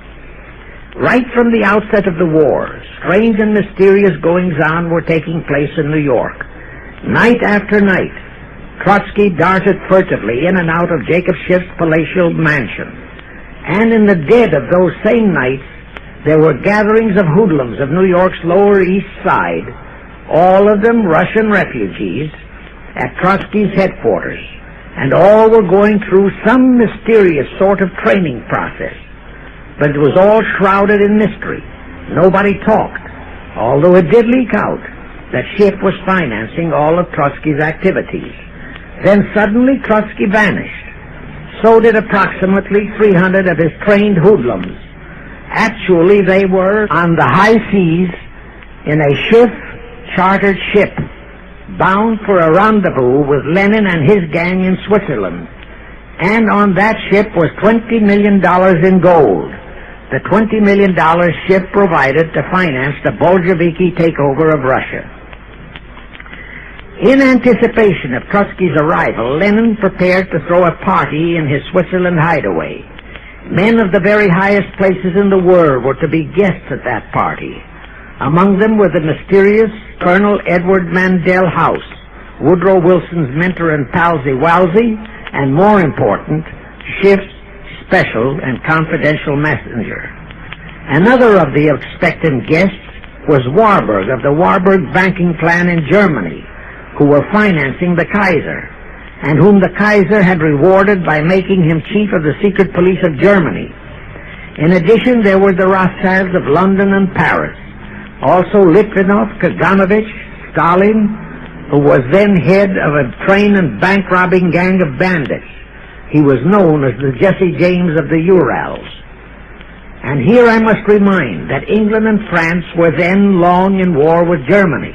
Right from the outset of the war, strange and mysterious goings-on were taking place in New York. Night after night, Trotsky darted furtively in and out of Jacob Schiff's palatial mansion. And in the dead of those same nights, there were gatherings of hoodlums of New York's Lower East Side, all of them Russian refugees, at Trotsky's headquarters, and all were going through some mysterious sort of training process. But it was all shrouded in mystery. Nobody talked, although it did leak out that Schiff was financing all of Trotsky's activities. Then suddenly Trotsky vanished. So did approximately 300 of his trained hoodlums. Actually, they were on the high seas in a Schiff-chartered ship, bound for a rendezvous with Lenin and his gang in Switzerland. And on that ship was $20 million in gold. The $20 million ship provided to finance the Bolsheviki takeover of Russia. In anticipation of Trotsky's arrival, Lenin prepared to throw a party in his Switzerland hideaway. Men of the very highest places in the world were to be guests at that party. Among them were the mysterious Colonel Edward Mandel House, Woodrow Wilson's mentor and palsy-walsy, and more important, Schiff's special and confidential messenger. Another of the expectant guests was Warburg of the Warburg banking clan in Germany, who were financing the Kaiser, and whom the Kaiser had rewarded by making him chief of the secret police of Germany. In addition, there were the Rothschilds of London and Paris, also Litvinov, Kaganovich, Stalin, who was then head of a train and bank-robbing gang of bandits, He was known as the Jesse James of the Urals. And here I must remind that England and France were then long in war with Germany,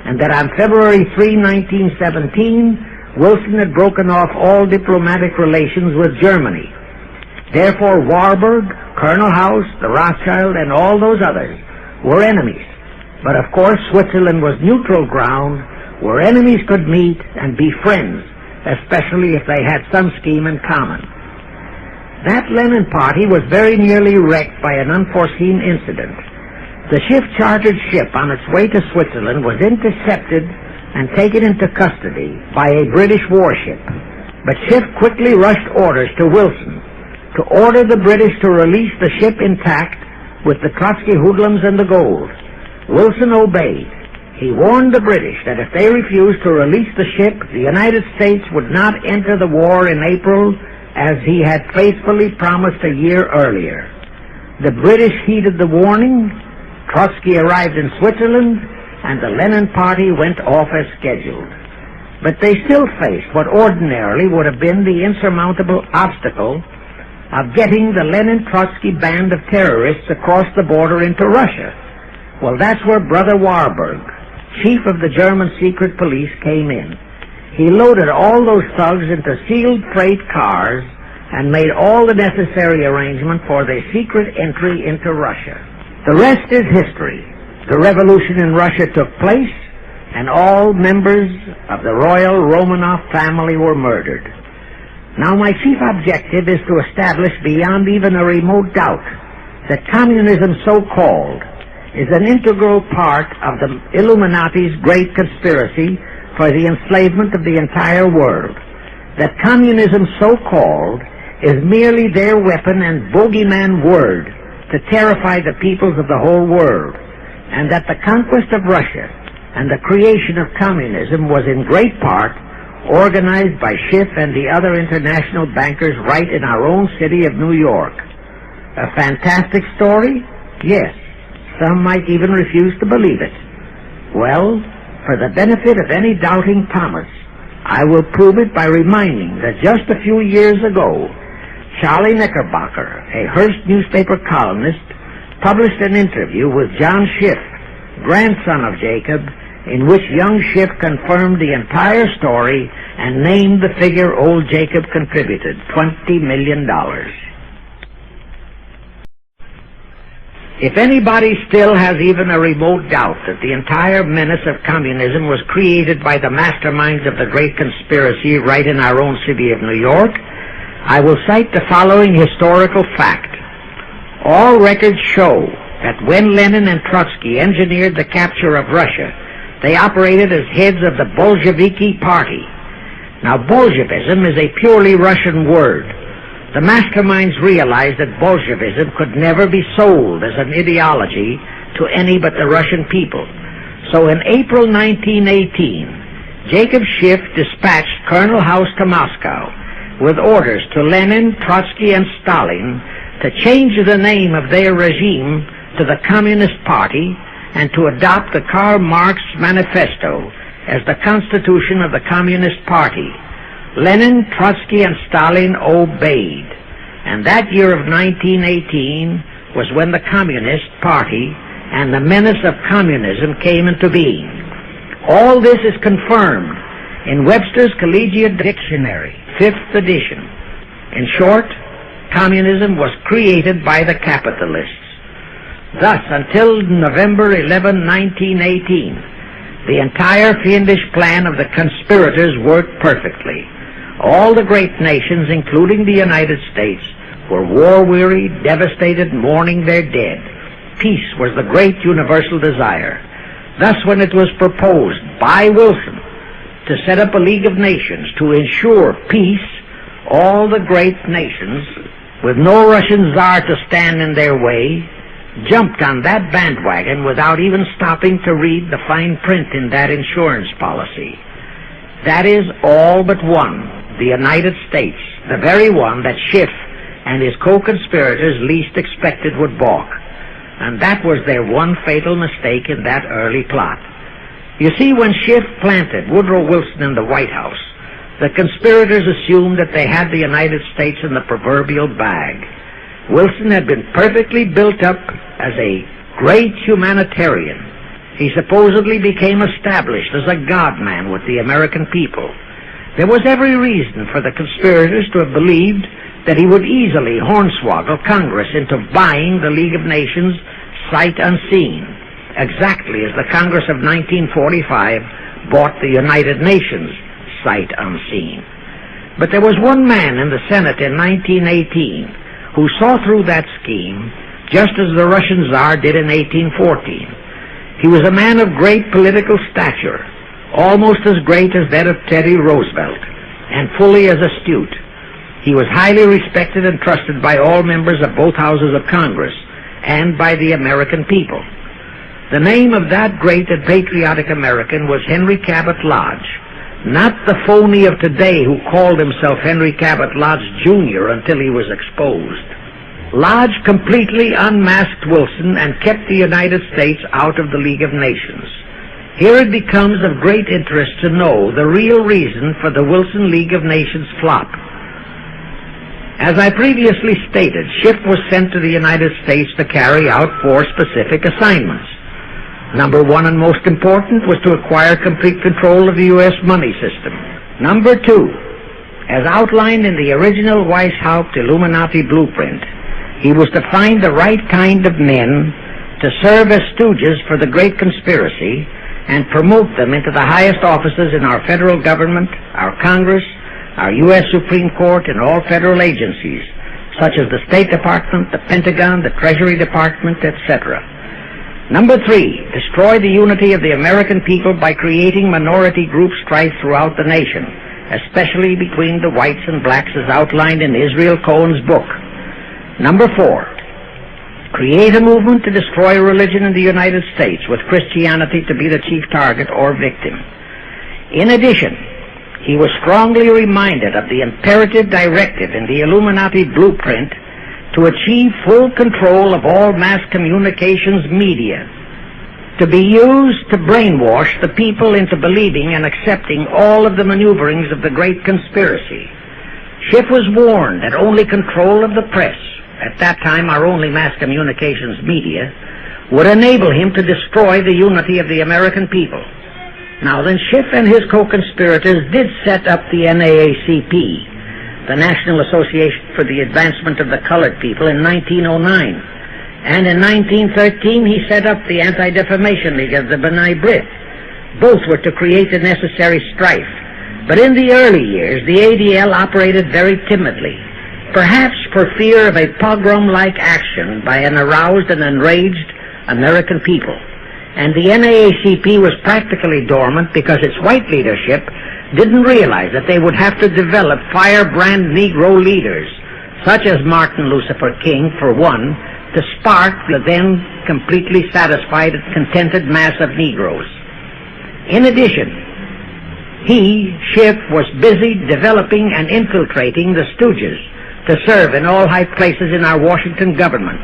and that on February 3, 1917, Wilson had broken off all diplomatic relations with Germany. Therefore, Warburg, Colonel House, the Rothschild, and all those others were enemies. But of course, Switzerland was neutral ground where enemies could meet and be friends, especially if they had some scheme in common. That Lenin party was very nearly wrecked by an unforeseen incident. The Schiff-chartered ship on its way to Switzerland was intercepted and taken into custody by a British warship. But Schiff quickly rushed orders to Wilson to order the British to release the ship intact with the Trotsky hoodlums and the gold. Wilson obeyed. He warned the British that if they refused to release the ship, the United States would not enter the war in April as he had faithfully promised a year earlier. The British heeded the warning. Trotsky arrived in Switzerland, and the Lenin party went off as scheduled. But they still faced what ordinarily would have been the insurmountable obstacle of getting the Lenin-Trotsky band of terrorists across the border into Russia. Well, that's where Brother Warburg, chief of the German secret police, came in. He loaded all those thugs into sealed freight cars and made all the necessary arrangement for their secret entry into Russia. The rest is history. The revolution in Russia took place, and all members of the royal Romanov family were murdered. Now, my chief objective is to establish beyond even a remote doubt that communism, so-called, is an integral part of the Illuminati's great conspiracy for the enslavement of the entire world. That communism, so-called, is merely their weapon and bogeyman word to terrify the peoples of the whole world, and that the conquest of Russia and the creation of communism was in great part organized by Schiff and the other international bankers right in our own city of New York. A fantastic story? Yes. Some might even refuse to believe it. Well, for the benefit of any doubting Thomas, I will prove it by reminding that just a few years ago, Charlie Knickerbocker, a Hearst newspaper columnist, published an interview with John Schiff, grandson of Jacob, in which young Schiff confirmed the entire story and named the figure old Jacob contributed, $20 million. If anybody still has even a remote doubt that the entire menace of communism was created by the masterminds of the great conspiracy right in our own city of New York, I will cite the following historical fact. All records show that when Lenin and Trotsky engineered the capture of Russia, they operated as heads of the Bolsheviki party. Now, Bolshevism is a purely Russian word. The masterminds realized that Bolshevism could never be sold as an ideology to any but the Russian people. So in April 1918, Jacob Schiff dispatched Colonel House to Moscow with orders to Lenin, Trotsky, and Stalin to change the name of their regime to the Communist Party and to adopt the Karl Marx Manifesto as the constitution of the Communist Party. Lenin, Trotsky, and Stalin obeyed. And that year of 1918 was when the Communist Party and the menace of communism came into being. All this is confirmed in Webster's Collegiate Dictionary, 5th edition. In short, communism was created by the capitalists. Thus, until November 11, 1918, the entire fiendish plan of the conspirators worked perfectly. All the great nations, including the United States, were war-weary, devastated, mourning their dead. Peace was the great universal desire. Thus, when it was proposed by Wilson to set up a League of Nations to ensure peace, all the great nations, with no Russian czar to stand in their way, jumped on that bandwagon without even stopping to read the fine print in that insurance policy. That is, all but one, the United States, the very one that Schiff and his co-conspirators least expected would balk. And that was their one fatal mistake in that early plot. You see, when Schiff planted Woodrow Wilson in the White House, The conspirators assumed that they had the United States in the proverbial bag. Wilson had been perfectly built up as a great humanitarian. He supposedly became established as a God-man with the American people. There was every reason for the conspirators to have believed that he would easily hornswoggle Congress into buying the League of Nations sight unseen, exactly as the Congress of 1945 bought the United Nations sight unseen. But there was one man in the Senate in 1918 who saw through that scheme just as the Russian Tsar did in 1814. He was a man of great political stature, almost as great as that of Teddy Roosevelt, and fully as astute. He was highly respected and trusted by all members of both houses of Congress and by the American people. The name of that great and patriotic American was Henry Cabot Lodge, not the phony of today who called himself Henry Cabot Lodge Jr. until he was exposed. Lodge completely unmasked Wilson and kept the United States out of the League of Nations. Here it becomes of great interest to know the real reason for the Wilson League of Nations flop. As I previously stated, Schiff was sent to the United States to carry out 4 specific assignments. Number 1 and most important was to acquire complete control of the U.S. money system. Number 2, as outlined in the original Weishaupt Illuminati blueprint, he was to find the right kind of men to serve as stooges for the great conspiracy and promote them into the highest offices in our federal government, our Congress, our U.S. Supreme Court, and all federal agencies, such as the State Department, the Pentagon, the Treasury Department, etc. Number 3, destroy the unity of the American people by creating minority group strife throughout the nation, especially between the whites and blacks as outlined in Israel Cohen's book. Number 4, create a movement to destroy religion in the United States, with Christianity to be the chief target or victim. In addition, he was strongly reminded of the imperative directive in the Illuminati blueprint to achieve full control of all mass communications media, to be used to brainwash the people into believing and accepting all of the maneuverings of the great conspiracy. Schiff was warned that only control of the press, at that time our only mass communications media, would enable him to destroy the unity of the American people. Now then, Schiff and his co-conspirators did set up the NAACP, the National Association for the Advancement of the Colored People, in 1909. And in 1913 he set up the Anti-Defamation League of the B'nai B'rith. Both were to create the necessary strife. But in the early years, the ADL operated very timidly, perhaps for fear of a pogrom-like action by an aroused and enraged American people. And the NAACP was practically dormant because its white leadership didn't realize that they would have to develop firebrand Negro leaders, such as Martin Lucifer King, for one, to spark the then completely satisfied and contented mass of Negroes. In addition, he, Schiff, was busy developing and infiltrating the stooges to serve in all high places in our Washington government,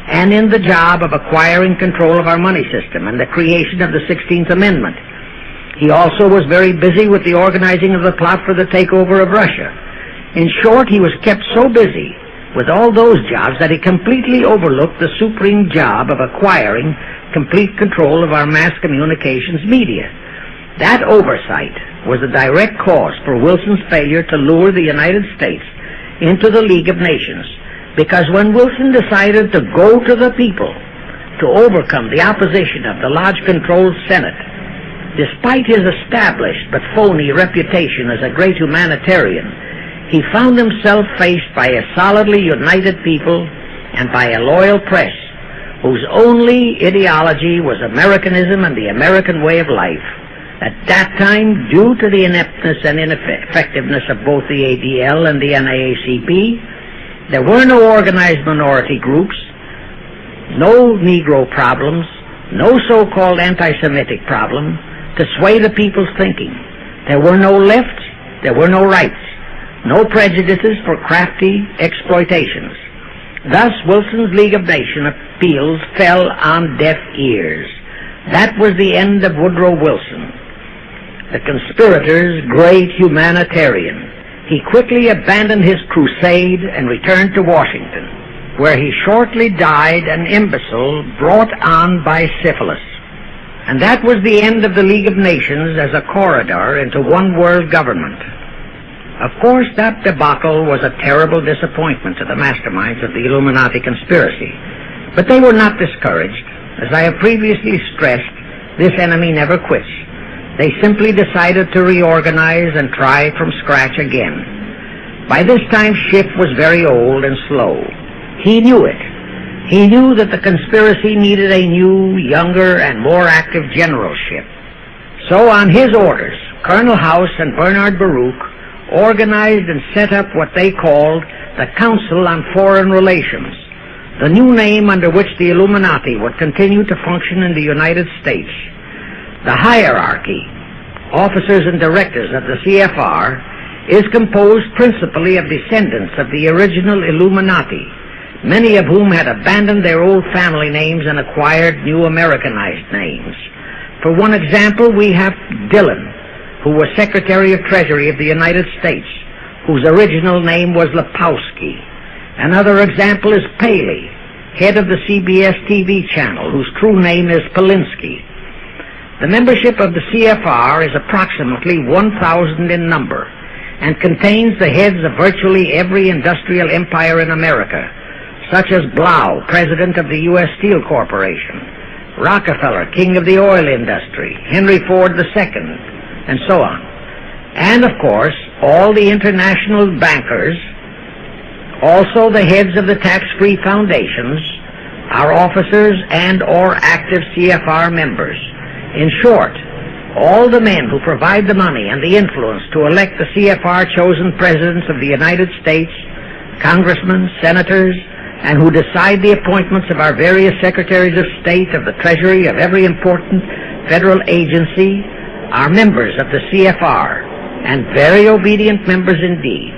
and in the job of acquiring control of our money system and the creation of the 16th Amendment. He also was very busy with the organizing of the plot for the takeover of Russia. In short, he was kept so busy with all those jobs that he completely overlooked the supreme job of acquiring complete control of our mass communications media. That oversight was the direct cause for Wilson's failure to lure the United States into the League of Nations, because when Wilson decided to go to the people to overcome the opposition of the Lodge-controlled Senate, despite his established but phony reputation as a great humanitarian, he found himself faced by a solidly united people and by a loyal press whose only ideology was Americanism and the American way of life. At that time, due to the ineptness and ineffectiveness of both the ADL and the NAACP, there were no organized minority groups, no Negro problems, no so-called anti-Semitic problem to sway the people's thinking. There were no lefts, there were no rights, no prejudices for crafty exploitations. Thus, Wilson's League of Nations appeals fell on deaf ears. That was the end of Woodrow Wilson. the conspirator's great humanitarian, he quickly abandoned his crusade and returned to Washington, where he shortly died an imbecile brought on by syphilis. And that was the end of the League of Nations as a corridor into one world government. Of course, that debacle was a terrible disappointment to the masterminds of the Illuminati conspiracy. But they were not discouraged. As I have previously stressed, this enemy never quits. They simply decided to reorganize and try from scratch again. By this time, Schiff was very old and slow. He knew it. He knew that the conspiracy needed a new, younger, and more active generalship. So on his orders, Colonel House and Bernard Baruch organized and set up what they called the Council on Foreign Relations, the new name under which the Illuminati would continue to function in the United States. The hierarchy, officers and directors of the CFR, is composed principally of descendants of the original Illuminati, many of whom had abandoned their old family names and acquired new Americanized names. For one example, we have Dillon, who was Secretary of Treasury of the United States, whose original name was Lepowski. Another example is Paley, head of the CBS TV channel, whose true name is Polinsky. The membership of the CFR is approximately 1,000 in number and contains the heads of virtually every industrial empire in America, such as Blau, president of the U.S. Steel Corporation, Rockefeller, king of the oil industry, Henry Ford II, and so on. And, of course, all the international bankers, also the heads of the tax-free foundations, are officers and or active CFR members. In short, all the men who provide the money and the influence to elect the CFR-chosen presidents of the United States, congressmen, senators, and who decide the appointments of our various secretaries of state, of the Treasury, of every important federal agency, are members of the CFR, and very obedient members indeed.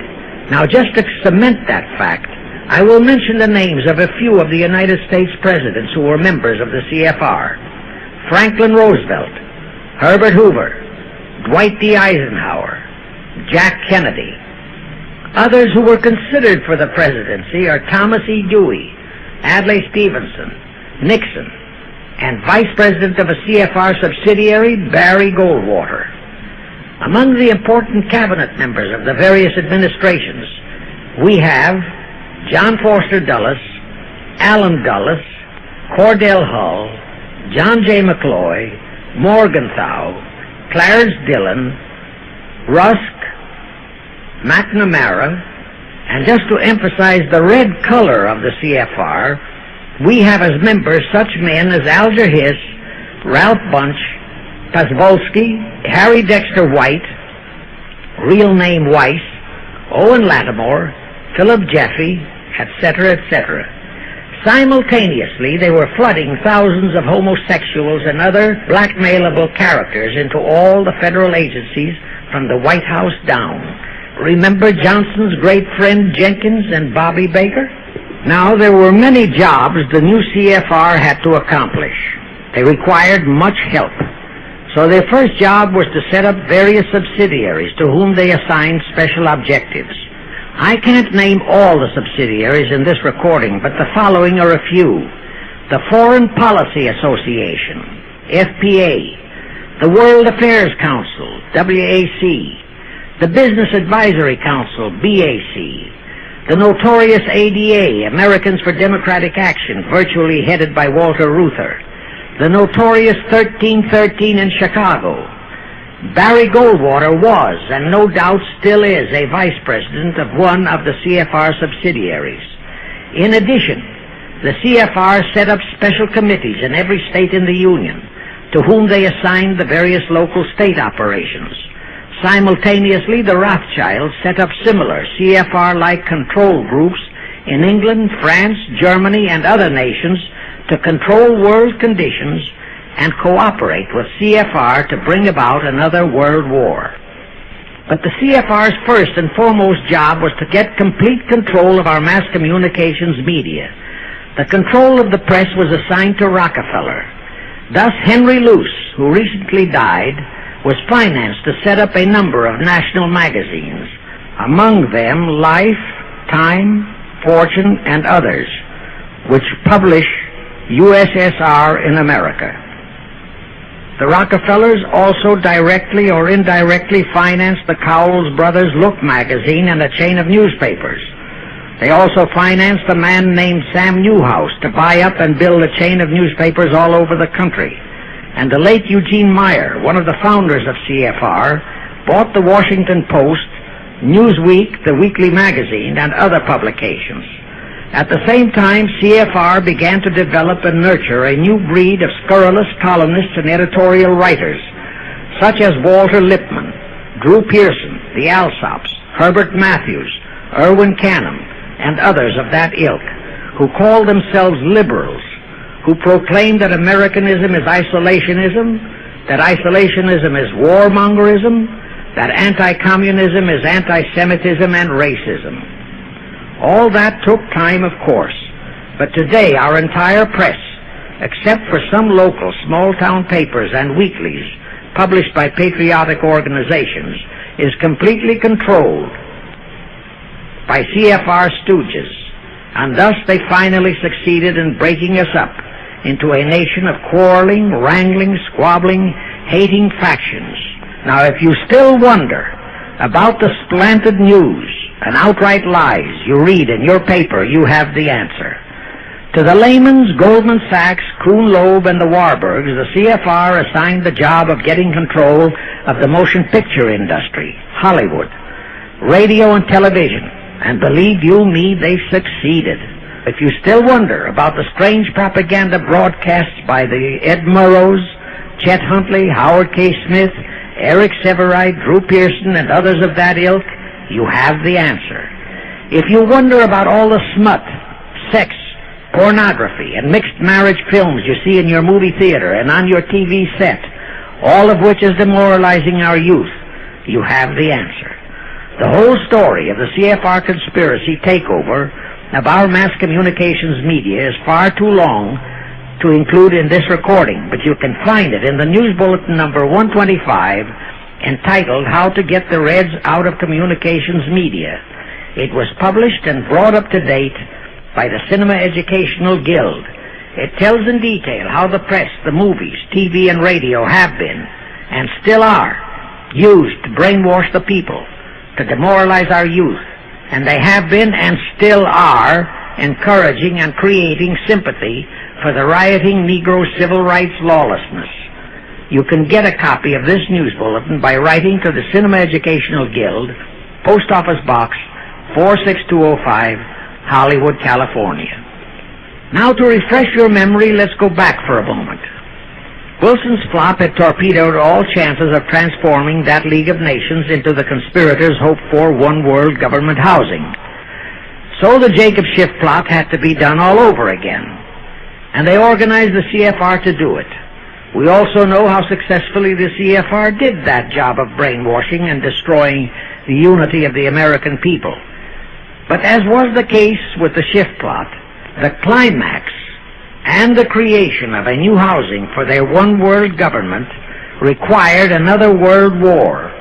Now, just to cement that fact, I will mention the names of a few of the United States presidents who were members of the CFR. Franklin Roosevelt, Herbert Hoover, Dwight D. Eisenhower, Jack Kennedy. Others who were considered for the presidency are Thomas E. Dewey, Adlai Stevenson, Nixon, and Vice President of a CFR subsidiary, Barry Goldwater. Among the important cabinet members of the various administrations, we have John Foster Dulles, Allen Dulles, Cordell Hull, John J. McCloy, Morgenthau, Clarence Dillon, Rusk, McNamara, and just to emphasize the red color of the CFR, we have as members such men as Alger Hiss, Ralph Bunch, Pazvolsky, Harry Dexter White, real name Weiss, Owen Lattimore, Philip Jeffy, etc., etc. Simultaneously, they were flooding thousands of homosexuals and other blackmailable characters into all the federal agencies from the White House down. Remember Johnson's great friend Jenkins and Bobby Baker? Now, there were many jobs the new CFR had to accomplish. They required much help. So their first job was to set up various subsidiaries to whom they assigned special objectives. I can't name all the subsidiaries in this recording, but the following are a few. The Foreign Policy Association, FPA, the World Affairs Council, WAC, the Business Advisory Council, BAC, the notorious ADA, Americans for Democratic Action, virtually headed by Walter Reuther, the notorious 1313 in Chicago. Barry Goldwater was, and no doubt still is, a vice president of one of the CFR subsidiaries. In addition, the CFR set up special committees in every state in the Union, to whom they assigned the various local state operations. Simultaneously, the Rothschilds set up similar CFR-like control groups in England, France, Germany, and other nations to control world conditions and cooperate with CFR to bring about another world war. But the CFR's first and foremost job was to get complete control of our mass communications media. The control of the press was assigned to Rockefeller. Thus, Henry Luce, who recently died, was financed to set up a number of national magazines, among them Life, Time, Fortune, and others, which publish USSR in America. The Rockefellers also directly or indirectly financed the Cowles Brothers Look magazine and a chain of newspapers. They also financed a man named Sam Newhouse to buy up and build a chain of newspapers all over the country. And the late Eugene Meyer, one of the founders of CFR, bought the Washington Post, Newsweek, the weekly magazine, and other publications. At the same time, CFR began to develop and nurture a new breed of scurrilous columnists and editorial writers, such as Walter Lippmann, Drew Pearson, the Alsops, Herbert Matthews, Irwin Canham, and others of that ilk, who called themselves liberals, who proclaimed that Americanism is isolationism, that isolationism is warmongerism, that anti-communism is anti-Semitism and racism. All that took time, of course, but today our entire press, except for some local small-town papers and weeklies published by patriotic organizations, is completely controlled by CFR stooges, and thus they finally succeeded in breaking us up into a nation of quarreling, wrangling, squabbling, hating factions. Now, if you still wonder about the slanted news and outright lies you read in your paper, you have the answer. To the Lehmans, Goldman Sachs, Kuhn Loeb, and the Warburgs, the CFR assigned the job of getting control of the motion picture industry, Hollywood, radio and television, and believe you me, they succeeded. If you still wonder about the strange propaganda broadcasts by the Ed Murrows, Chet Huntley, Howard K. Smith, Eric Severide, Drew Pearson, and others of that ilk, you have the answer. If you wonder about all the smut, sex, pornography, and mixed marriage films you see in your movie theater and on your TV set, all of which is demoralizing our youth, you have the answer. The whole story of the CFR conspiracy takeover of our mass communications media is far too long to include in this recording, but you can find it in the News Bulletin number 125, entitled How to Get the Reds Out of Communications Media. It was published and brought up to date by the Cinema Educational Guild. It tells in detail how the press, the movies, TV, and radio have been, and still are, used to brainwash the people, to demoralize our youth, and they have been and still are encouraging and creating sympathy for the rioting Negro civil rights lawlessness. You can get a copy of this news bulletin by writing to the Cinema Educational Guild, Post Office Box 46205, Hollywood, California. Now, to refresh your memory, let's go back for a moment. Wilson's flop had torpedoed all chances of transforming that League of Nations into the conspirators' hoped-for one-world government housing. So the Jacob Schiff plot had to be done all over again, and they organized the CFR to do it. We also know how successfully the CFR did that job of brainwashing and destroying the unity of the American people. But as was the case with the Schiff plot, the climax and the creation of a new housing for their one-world government required another world war,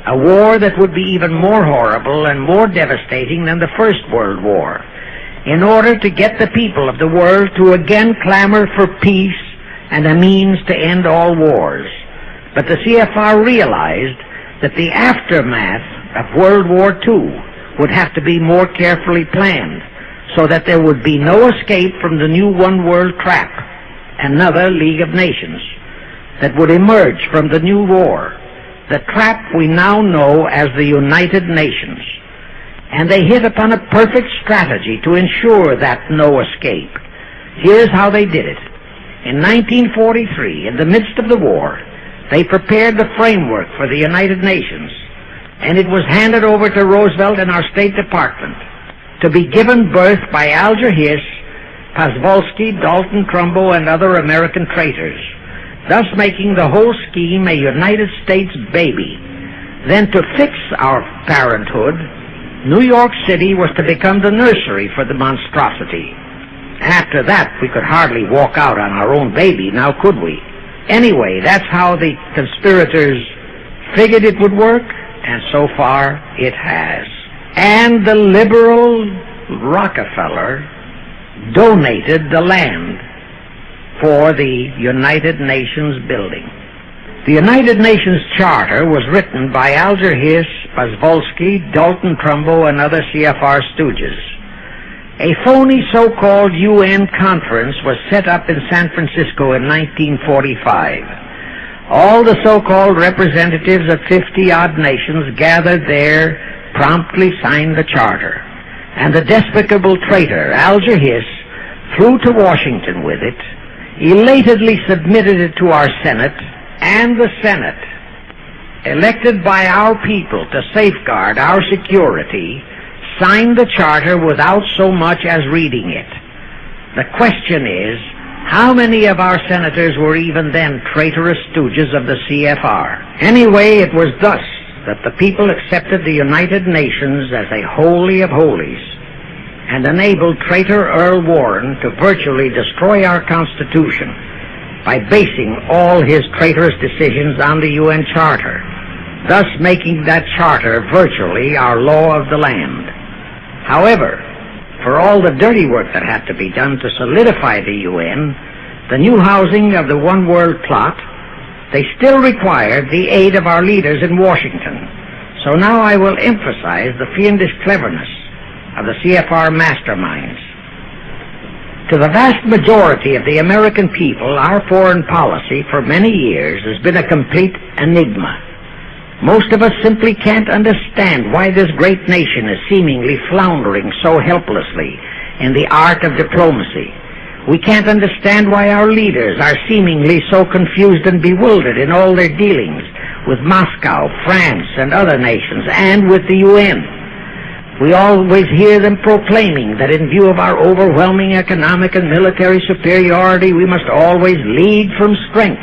a war that would be even more horrible and more devastating than the First World War, in order to get the people of the world to again clamor for peace and a means to end all wars. But the CFR realized that the aftermath of World War II would have to be more carefully planned, so that there would be no escape from the new one-world trap, another League of Nations, that would emerge from the new war, the trap we now know as the United Nations. And they hit upon a perfect strategy to ensure that no escape. Here's how they did it. In 1943, in the midst of the war, they prepared the framework for the United Nations, and it was handed over to Roosevelt and our State Department to be given birth by Alger Hiss, Pasvolsky, Dalton Trumbo, and other American traitors, thus making the whole scheme a United States baby. Then, to fix our parenthood, New York City was to become the nursery for the monstrosity. After that, we could hardly walk out on our own baby, now could we? Anyway, that's how the conspirators figured it would work, and so far it has. And the liberal Rockefeller donated the land for the United Nations building. The United Nations Charter was written by Alger Hiss, Pozvolsky, Dalton Trumbo, and other CFR stooges. A phony so-called UN conference was set up in San Francisco in 1945. All the so-called representatives of 50-odd nations gathered there promptly signed the charter, and the despicable traitor Alger Hiss flew to Washington with it, elatedly submitted it to our Senate, and the Senate, elected by our people to safeguard our security, signed the charter without so much as reading it. The question is, how many of our senators were even then traitorous stooges of the CFR? Anyway, it was thus that the people accepted the United Nations as a holy of holies, and enabled traitor Earl Warren to virtually destroy our Constitution by basing all his traitorous decisions on the UN Charter, thus making that charter virtually our law of the land. However, for all the dirty work that had to be done to solidify the UN, the new housing of the One World plot, they still required the aid of our leaders in Washington. So now I will emphasize the fiendish cleverness of the CFR masterminds. To the vast majority of the American people, our foreign policy for many years has been a complete enigma. Most of us simply can't understand why this great nation is seemingly floundering so helplessly in the art of diplomacy. We can't understand why our leaders are seemingly so confused and bewildered in all their dealings with Moscow, France, and other nations, and with the UN. We always hear them proclaiming that in view of our overwhelming economic and military superiority, we must always lead from strength.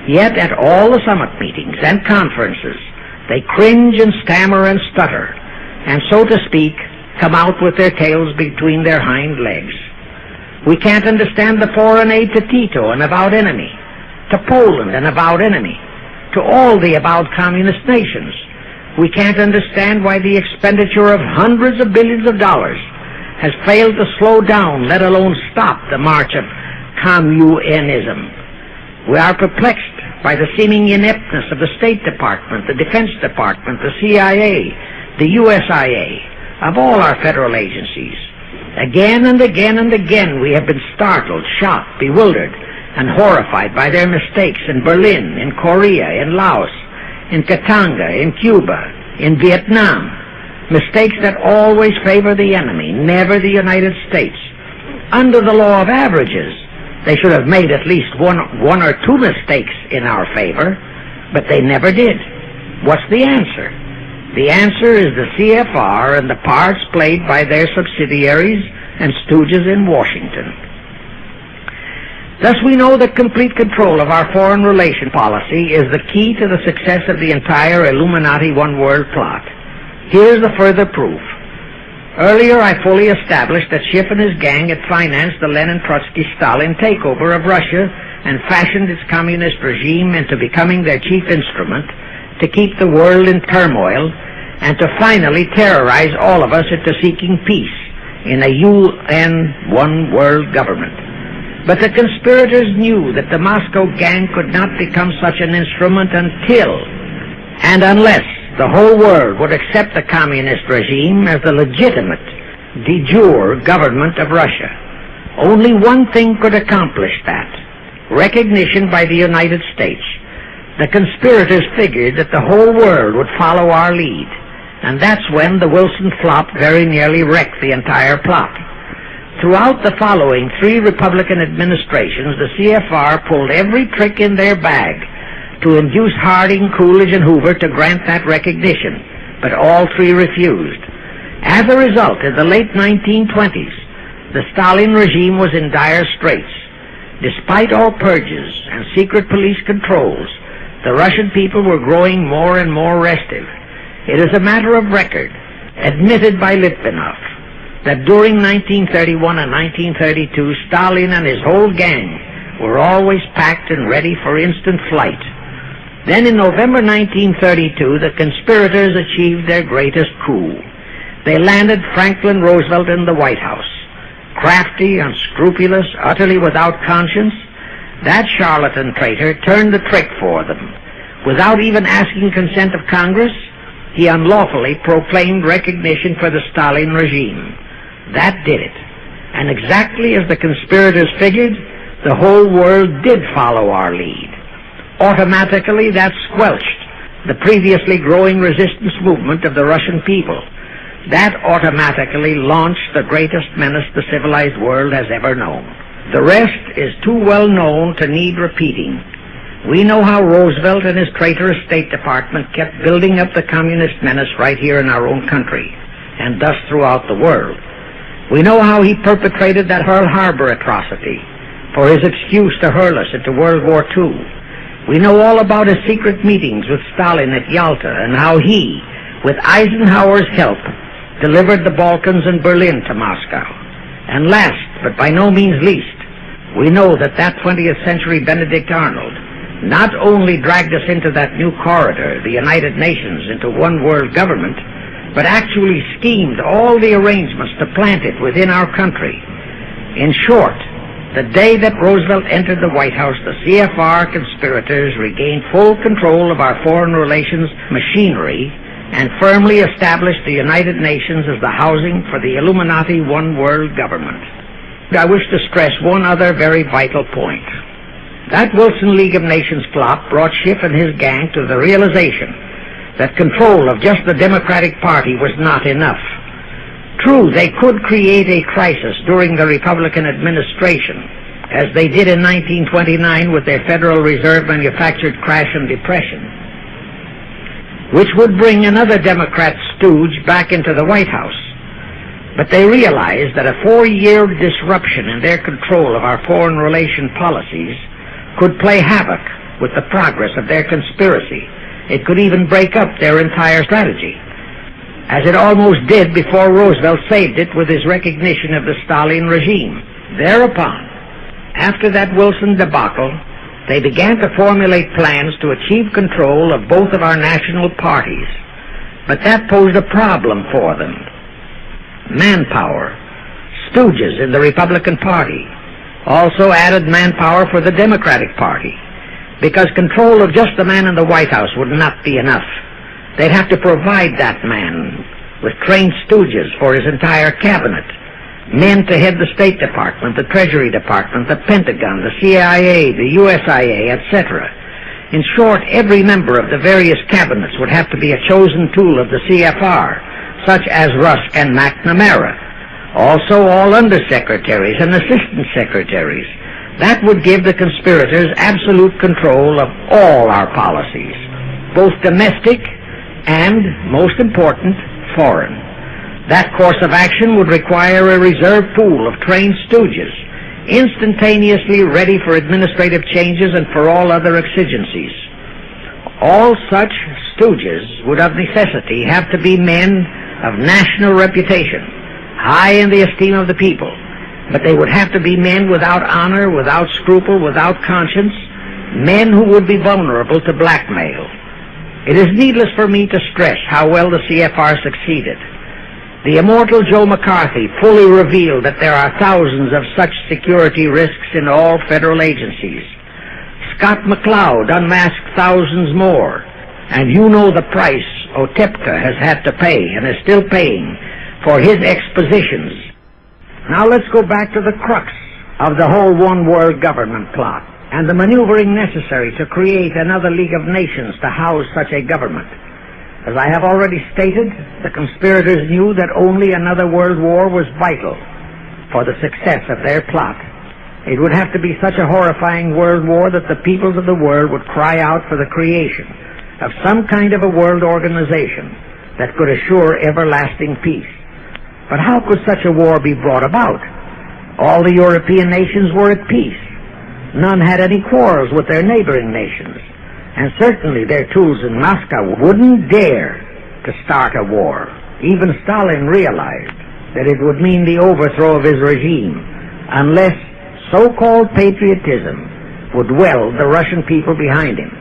Yet at all the summit meetings and conferences, they cringe and stammer and stutter, and so to speak, come out with their tails between their hind legs. We can't understand the foreign aid to Tito, an avowed enemy, to Poland, an avowed enemy, to all the avowed communist nations. We can't understand why the expenditure of hundreds of billions of dollars has failed to slow down, let alone stop, the march of communism. We are perplexed by the seeming ineptness of the State Department, the Defense Department, the CIA, the USIA, of all our federal agencies. Again and again and again we have been startled, shocked, bewildered, and horrified by their mistakes in Berlin, in Korea, in Laos, in Katanga, in Cuba, in Vietnam. Mistakes that always favor the enemy, never the United States. Under the law of averages, they should have made at least one or two mistakes in our favor, but they never did. What's the answer? The answer is the CFR and the parts played by their subsidiaries and stooges in Washington. Thus we know that complete control of our foreign relation policy is the key to the success of the entire Illuminati One World plot. Here's the further proof. Earlier I fully established that Schiff and his gang had financed the Lenin-Trotsky-Stalin takeover of Russia and fashioned its communist regime into becoming their chief instrument to keep the world in turmoil and to finally terrorize all of us into seeking peace in a UN One World government. But the conspirators knew that the Moscow gang could not become such an instrument until and unless the whole world would accept the communist regime as the legitimate, de jure government of Russia. Only one thing could accomplish that: recognition by the United States. The conspirators figured that the whole world would follow our lead, and that's when the Wilson flop very nearly wrecked the entire plot. Throughout the following 3 Republican administrations, the CFR pulled every trick in their bag to induce Harding, Coolidge, and Hoover to grant that recognition, but all 3 refused. As a result, in the late 1920s, the Stalin regime was in dire straits. Despite all purges and secret police controls, the Russian people were growing more and more restive. It is a matter of record, admitted by Litvinov, that during 1931 and 1932, Stalin and his whole gang were always packed and ready for instant flight. Then in November 1932, the conspirators achieved their greatest coup. They landed Franklin Roosevelt in the White House. Crafty, unscrupulous, utterly without conscience, that charlatan traitor turned the trick for them. Without even asking consent of Congress, he unlawfully proclaimed recognition for the Stalin regime. That did it. And exactly as the conspirators figured, the whole world did follow our lead. Automatically, that squelched the previously growing resistance movement of the Russian people. That automatically launched the greatest menace the civilized world has ever known. The rest is too well known to need repeating. We know how Roosevelt and his traitorous State Department kept building up the communist menace right here in our own country, and thus throughout the world. We know how he perpetrated that Pearl Harbor atrocity for his excuse to hurl us into World War II. We know all about his secret meetings with Stalin at Yalta and how he, with Eisenhower's help, delivered the Balkans and Berlin to Moscow. And last, but by no means least, we know that 20th century Benedict Arnold not only dragged us into that new corridor, the United Nations, into one world government, but actually schemed all the arrangements to plant it within our country. In short, the day that Roosevelt entered the White House, the CFR conspirators regained full control of our foreign relations machinery and firmly established the United Nations as the housing for the Illuminati one world government. I wish to stress one other very vital point. That Wilson League of Nations plot brought Schiff and his gang to the realization that control of just the Democratic Party was not enough. True, they could create a crisis during the Republican administration, as they did in 1929 with their Federal Reserve manufactured crash and depression, which would bring another Democrat stooge back into the White House. But they realized that a 4-year disruption in their control of our foreign relation policies could play havoc with the progress of their conspiracy. It could even break up their entire strategy, as it almost did before Roosevelt saved it with his recognition of the Stalin regime. Thereupon, after that Wilson debacle, they began to formulate plans to achieve control of both of our national parties. But that posed a problem for them. Manpower. Stooges in the Republican Party also added manpower for the Democratic Party, because control of just the man in the White House would not be enough. They'd have to provide that man with trained stooges for his entire cabinet, men to head the State Department, the Treasury Department, the Pentagon, the CIA, the USIA, etc. In short, every member of the various cabinets would have to be a chosen tool of the CFR, such as Rusk and McNamara. Also all undersecretaries and assistant secretaries. That would give the conspirators absolute control of all our policies, both domestic and, most important, foreign. That course of action would require a reserve pool of trained stooges, instantaneously ready for administrative changes and for all other exigencies. All such stooges would of necessity have to be men of national reputation, high in the esteem of the people, but they would have to be men without honor, without scruple, without conscience, men who would be vulnerable to blackmail. It is needless for me to stress how well the CFR succeeded. The immortal Joe McCarthy fully revealed that there are thousands of such security risks in all federal agencies. Scott McCloud unmasked thousands more, and you know the price Otepka has had to pay and is still paying for his expositions. Now let's go back to the crux of the whole one-world government plot and the maneuvering necessary to create another League of Nations to house such a government. As I have already stated, the conspirators knew that only another world war was vital for the success of their plot. It would have to be such a horrifying world war that the peoples of the world would cry out for the creation of some kind of a world organization that could assure everlasting peace. But how could such a war be brought about? All the European nations were at peace. None had any quarrels with their neighboring nations. And certainly their tools in Moscow wouldn't dare to start a war. Even Stalin realized that it would mean the overthrow of his regime unless so-called patriotism would weld the Russian people behind him.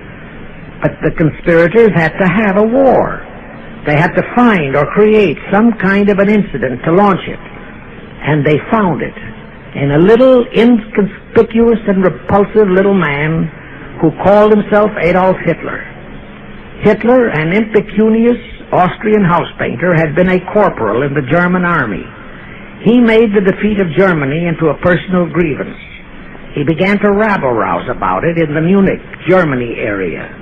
But the conspirators had to have a war. They had to find or create some kind of an incident to launch it. And they found it in a little inconspicuous and repulsive little man who called himself Adolf Hitler. Hitler, an impecunious Austrian house painter, had been a corporal in the German army. He made the defeat of Germany into a personal grievance. He began to rabble-rouse about it in the Munich, Germany area.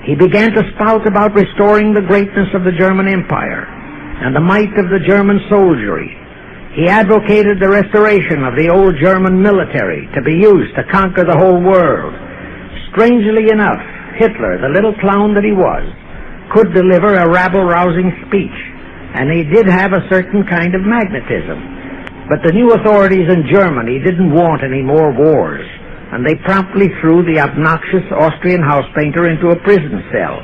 He began to spout about restoring the greatness of the German Empire and the might of the German soldiery. He advocated the restoration of the old German military to be used to conquer the whole world. Strangely enough, Hitler, the little clown that he was, could deliver a rabble-rousing speech, and he did have a certain kind of magnetism. But the new authorities in Germany didn't want any more wars, and they promptly threw the obnoxious Austrian house painter into a prison cell.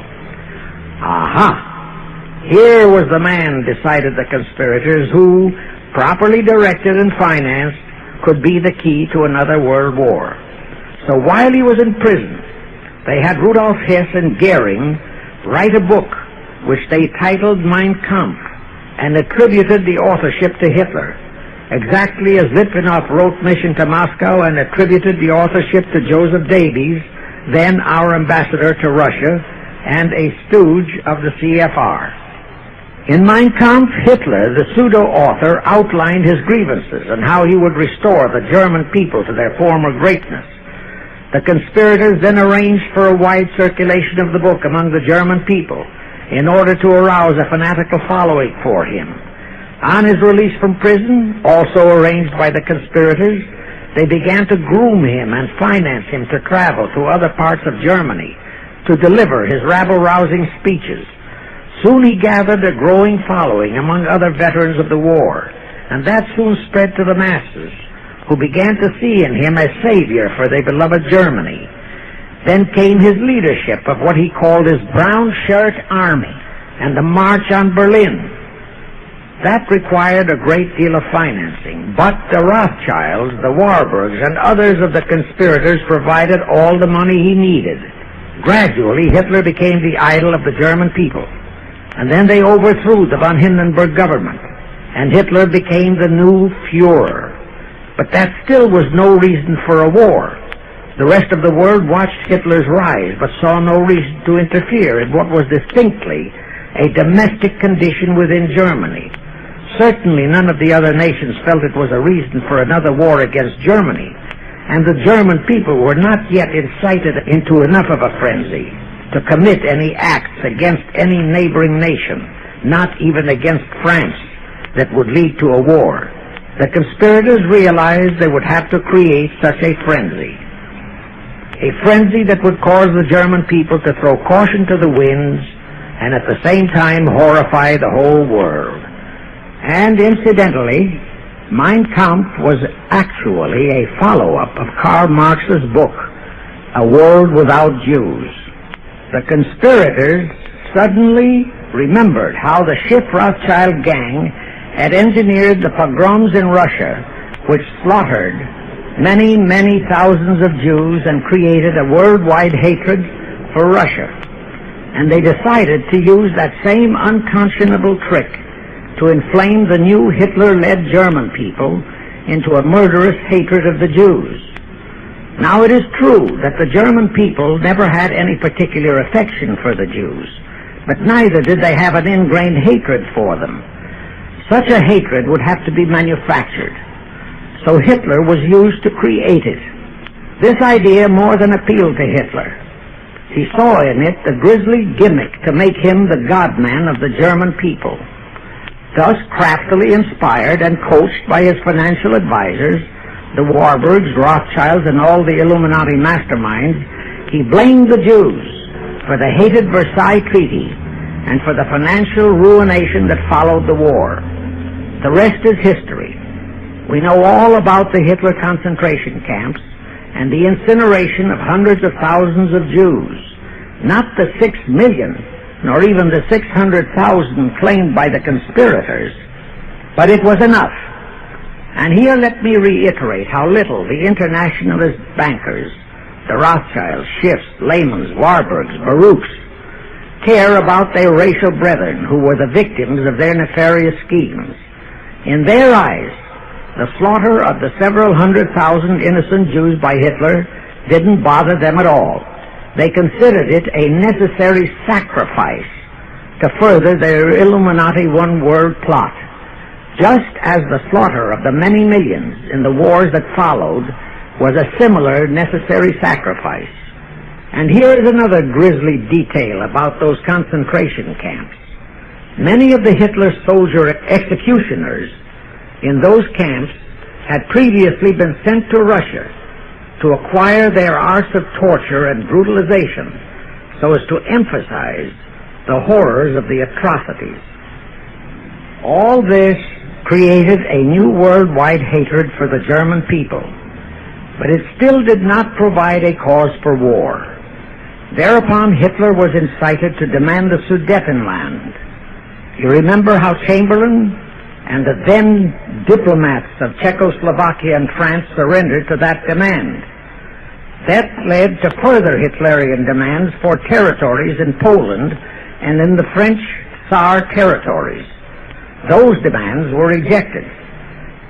Aha! Here was the man, decided the conspirators, who, properly directed and financed, could be the key to another world war. So while he was in prison, they had Rudolf Hess and Goering write a book which they titled Mein Kampf and attributed the authorship to Hitler, exactly as Litvinov wrote Mission to Moscow and attributed the authorship to Joseph Davies, then our ambassador to Russia and a stooge of the CFR. In Mein Kampf, Hitler, the pseudo-author, outlined his grievances and how he would restore the German people to their former greatness. The conspirators then arranged for a wide circulation of the book among the German people in order to arouse a fanatical following for him. On his release from prison, also arranged by the conspirators, they began to groom him and finance him to travel to other parts of Germany to deliver his rabble-rousing speeches. Soon he gathered a growing following among other veterans of the war, and that soon spread to the masses, who began to see in him a savior for their beloved Germany. Then came his leadership of what he called his Brown Shirt Army and the March on Berlin. That required a great deal of financing, but the Rothschilds, the Warburgs, and others of the conspirators provided all the money he needed. Gradually, Hitler became the idol of the German people, and then they overthrew the von Hindenburg government, and Hitler became the new Führer. But that still was no reason for a war. The rest of the world watched Hitler's rise, but saw no reason to interfere in what was distinctly a domestic condition within Germany. Certainly none of the other nations felt it was a reason for another war against Germany, and the German people were not yet incited into enough of a frenzy to commit any acts against any neighboring nation, not even against France, that would lead to a war. The conspirators realized they would have to create such a frenzy that would cause the German people to throw caution to the winds and at the same time horrify the whole world. And incidentally, Mein Kampf was actually a follow-up of Karl Marx's book, A World Without Jews. The conspirators suddenly remembered how the Schiff Rothschild gang had engineered the pogroms in Russia, which slaughtered many, many thousands of Jews and created a worldwide hatred for Russia. And they decided to use that same unconscionable trick to inflame the new Hitler-led German people into a murderous hatred of the Jews. Now, it is true that the German people never had any particular affection for the Jews, but neither did they have an ingrained hatred for them. Such a hatred would have to be manufactured, so Hitler was used to create it. This idea more than appealed to Hitler. He saw in it the grisly gimmick to make him the God-man of the German people. Thus, craftily inspired and coached by his financial advisors, the Warburgs, Rothschilds, and all the Illuminati masterminds, he blamed the Jews for the hated Versailles Treaty and for the financial ruination that followed the war. The rest is history. We know all about the Hitler concentration camps and the incineration of hundreds of thousands of Jews, not the 6 million, nor even the 600,000 claimed by the conspirators, but it was enough. And here let me reiterate how little the internationalist bankers, the Rothschilds, Schiffs, Lehmans, Warburgs, Baruchs, care about their racial brethren who were the victims of their nefarious schemes. In their eyes, the slaughter of the several 100,000 innocent Jews by Hitler didn't bother them at all. They considered it a necessary sacrifice to further their Illuminati one-world plot, just as the slaughter of the many millions in the wars that followed was a similar necessary sacrifice. And here is another grisly detail about those concentration camps. Many of the Hitler soldier executioners in those camps had previously been sent to Russia to acquire their arts of torture and brutalization so as to emphasize the horrors of the atrocities. All this created a new worldwide hatred for the German people, but it still did not provide a cause for war. Thereupon Hitler was incited to demand the Sudetenland. You remember how Chamberlain and the then diplomats of Czechoslovakia and France surrendered to that demand. That led to further Hitlerian demands for territories in Poland and in the French Tsar territories. Those demands were rejected.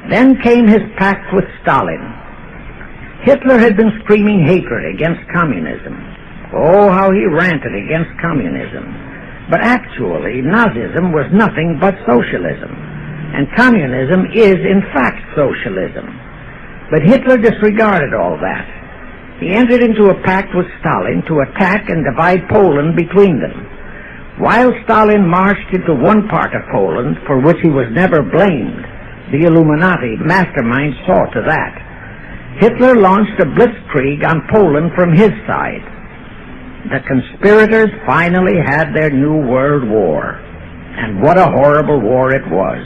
Then came his pact with Stalin. Hitler had been screaming hatred against communism. Oh, how he ranted against communism. But actually, Nazism was nothing but socialism. And communism is, in fact, socialism. But Hitler disregarded all that. He entered into a pact with Stalin to attack and divide Poland between them. While Stalin marched into one part of Poland, for which he was never blamed, the Illuminati mastermind saw to that. Hitler launched a blitzkrieg on Poland from his side. The conspirators finally had their new world war. And what a horrible war it was.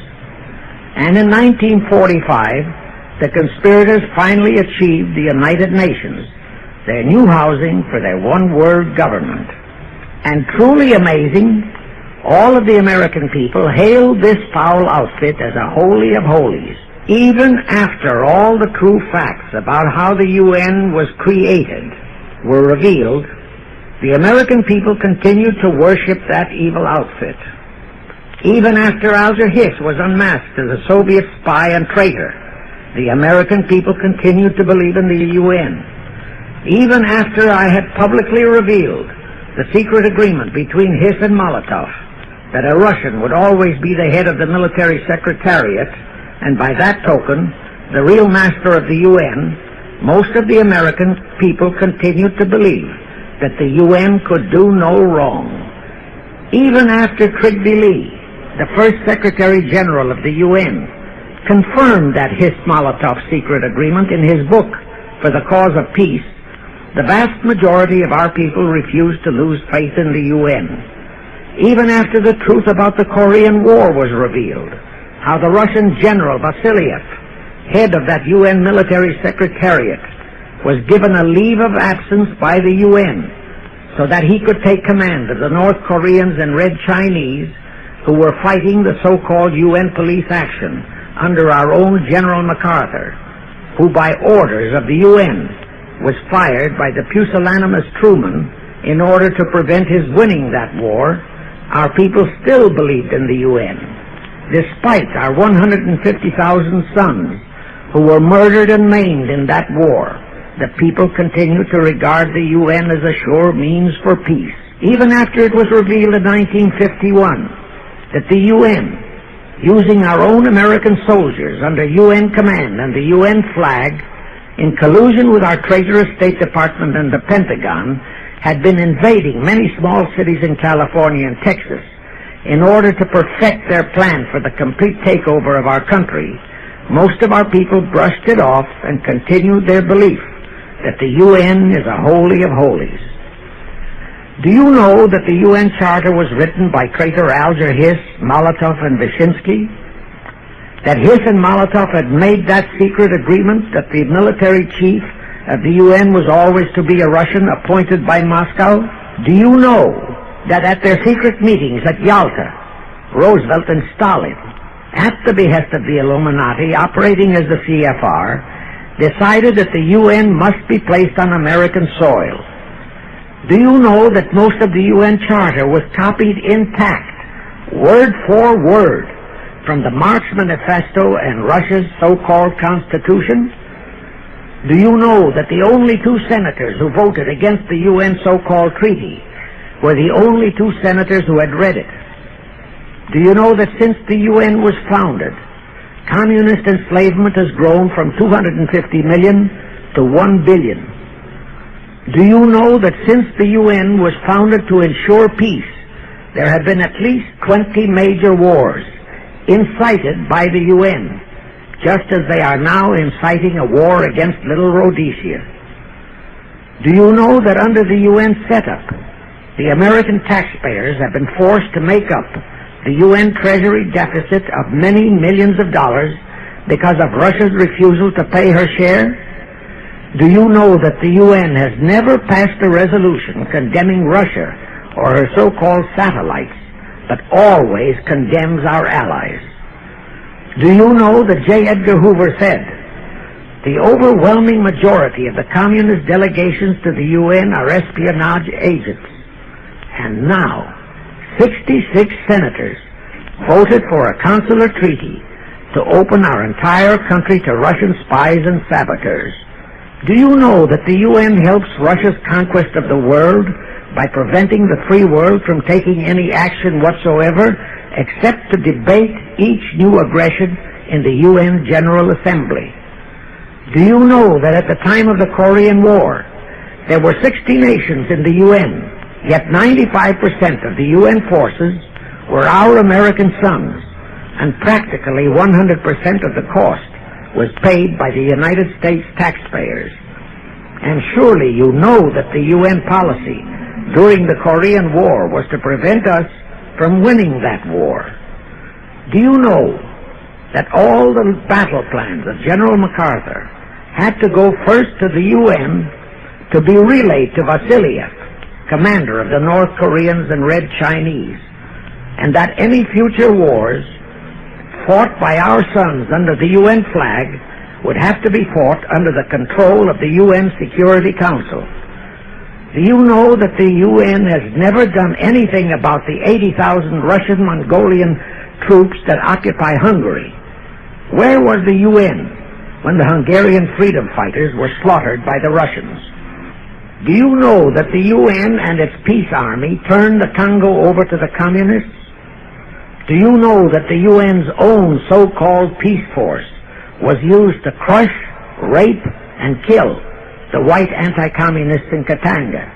And in 1945, the conspirators finally achieved the United Nations, their new housing for their one-world government. And truly amazing, all of the American people hailed this foul outfit as a holy of holies. Even after all the true facts about how the UN was created were revealed, the American people continued to worship that evil outfit. Even after Alger Hiss was unmasked as a Soviet spy and traitor, the American people continued to believe in the UN. Even after I had publicly revealed the secret agreement between Hiss and Molotov, that a Russian would always be the head of the military secretariat, and by that token, the real master of the UN, most of the American people continued to believe that the UN could do no wrong. Even after Trygve Lie, the first Secretary General of the UN, confirmed that Hiss-Molotov secret agreement in his book, For the Cause of Peace, the vast majority of our people refused to lose faith in the UN. Even after the truth about the Korean War was revealed, how the Russian General Vasiliev, head of that UN military secretariat, was given a leave of absence by the UN so that he could take command of the North Koreans and Red Chinese who were fighting the so-called UN police action under our own General MacArthur, who by orders of the UN was fired by the pusillanimous Truman in order to prevent his winning that war. Our people still believed in the UN. Despite our 150,000 sons who were murdered and maimed in that war, the people continued to regard the UN as a sure means for peace. Even after it was revealed in 1951 that the UN, using our own American soldiers under UN command and the UN flag, in collusion with our traitorous State Department and the Pentagon, had been invading many small cities in California and Texas in order to perfect their plan for the complete takeover of our country, most of our people brushed it off and continued their belief that the UN is a holy of holies. Do you know that the UN Charter was written by traitor Alger Hiss, Molotov, and Wyszynski? That Hiss and Molotov had made that secret agreement that the military chief of the UN was always to be a Russian appointed by Moscow? Do you know that at their secret meetings at Yalta, Roosevelt and Stalin, at the behest of the Illuminati operating as the CFR, decided that the UN must be placed on American soil. Do you know that most of the UN Charter was copied intact, word for word, from the Marx Manifesto and Russia's so-called Constitution? Do you know that the only two senators who voted against the UN so-called treaty were the only two senators who had read it? Do you know that since the UN was founded, communist enslavement has grown from 250 million to 1 billion? Do you know that since the UN was founded to ensure peace, there have been at least 20 major wars incited by the UN, just as they are now inciting a war against Little Rhodesia? Do you know that under the UN setup, the American taxpayers have been forced to make up the UN Treasury deficit of many millions of dollars because of Russia's refusal to pay her share? Do you know that the UN has never passed a resolution condemning Russia or her so-called satellites, but always condemns our allies? Do you know that J. Edgar Hoover said, "The overwhelming majority of the communist delegations to the UN are espionage agents"? And now, 66 senators voted for a consular treaty to open our entire country to Russian spies and saboteurs. Do you know that the UN helps Russia's conquest of the world by preventing the free world from taking any action whatsoever except to debate each new aggression in the UN General Assembly? Do you know that at the time of the Korean War, there were 60 nations in the UN, yet 95% of the UN forces were our American sons, and practically 100% of the cost was paid by the United States taxpayers? And surely you know that the UN policy during the Korean War was to prevent us from winning that war. Do you know that all the battle plans of General MacArthur had to go first to the UN to be relayed to Vasiliev, commander of the North Koreans and Red Chinese, and that any future wars fought by our sons under the UN flag would have to be fought under the control of the UN Security Council? Do you know that the UN has never done anything about the 80,000 Russian Mongolian troops that occupy Hungary? Where was the UN when the Hungarian freedom fighters were slaughtered by the Russians? Do you know that the UN and its peace army turned the Congo over to the communists? Do you know that the UN's own so-called peace force was used to crush, rape, and kill the white anti-communists in Katanga?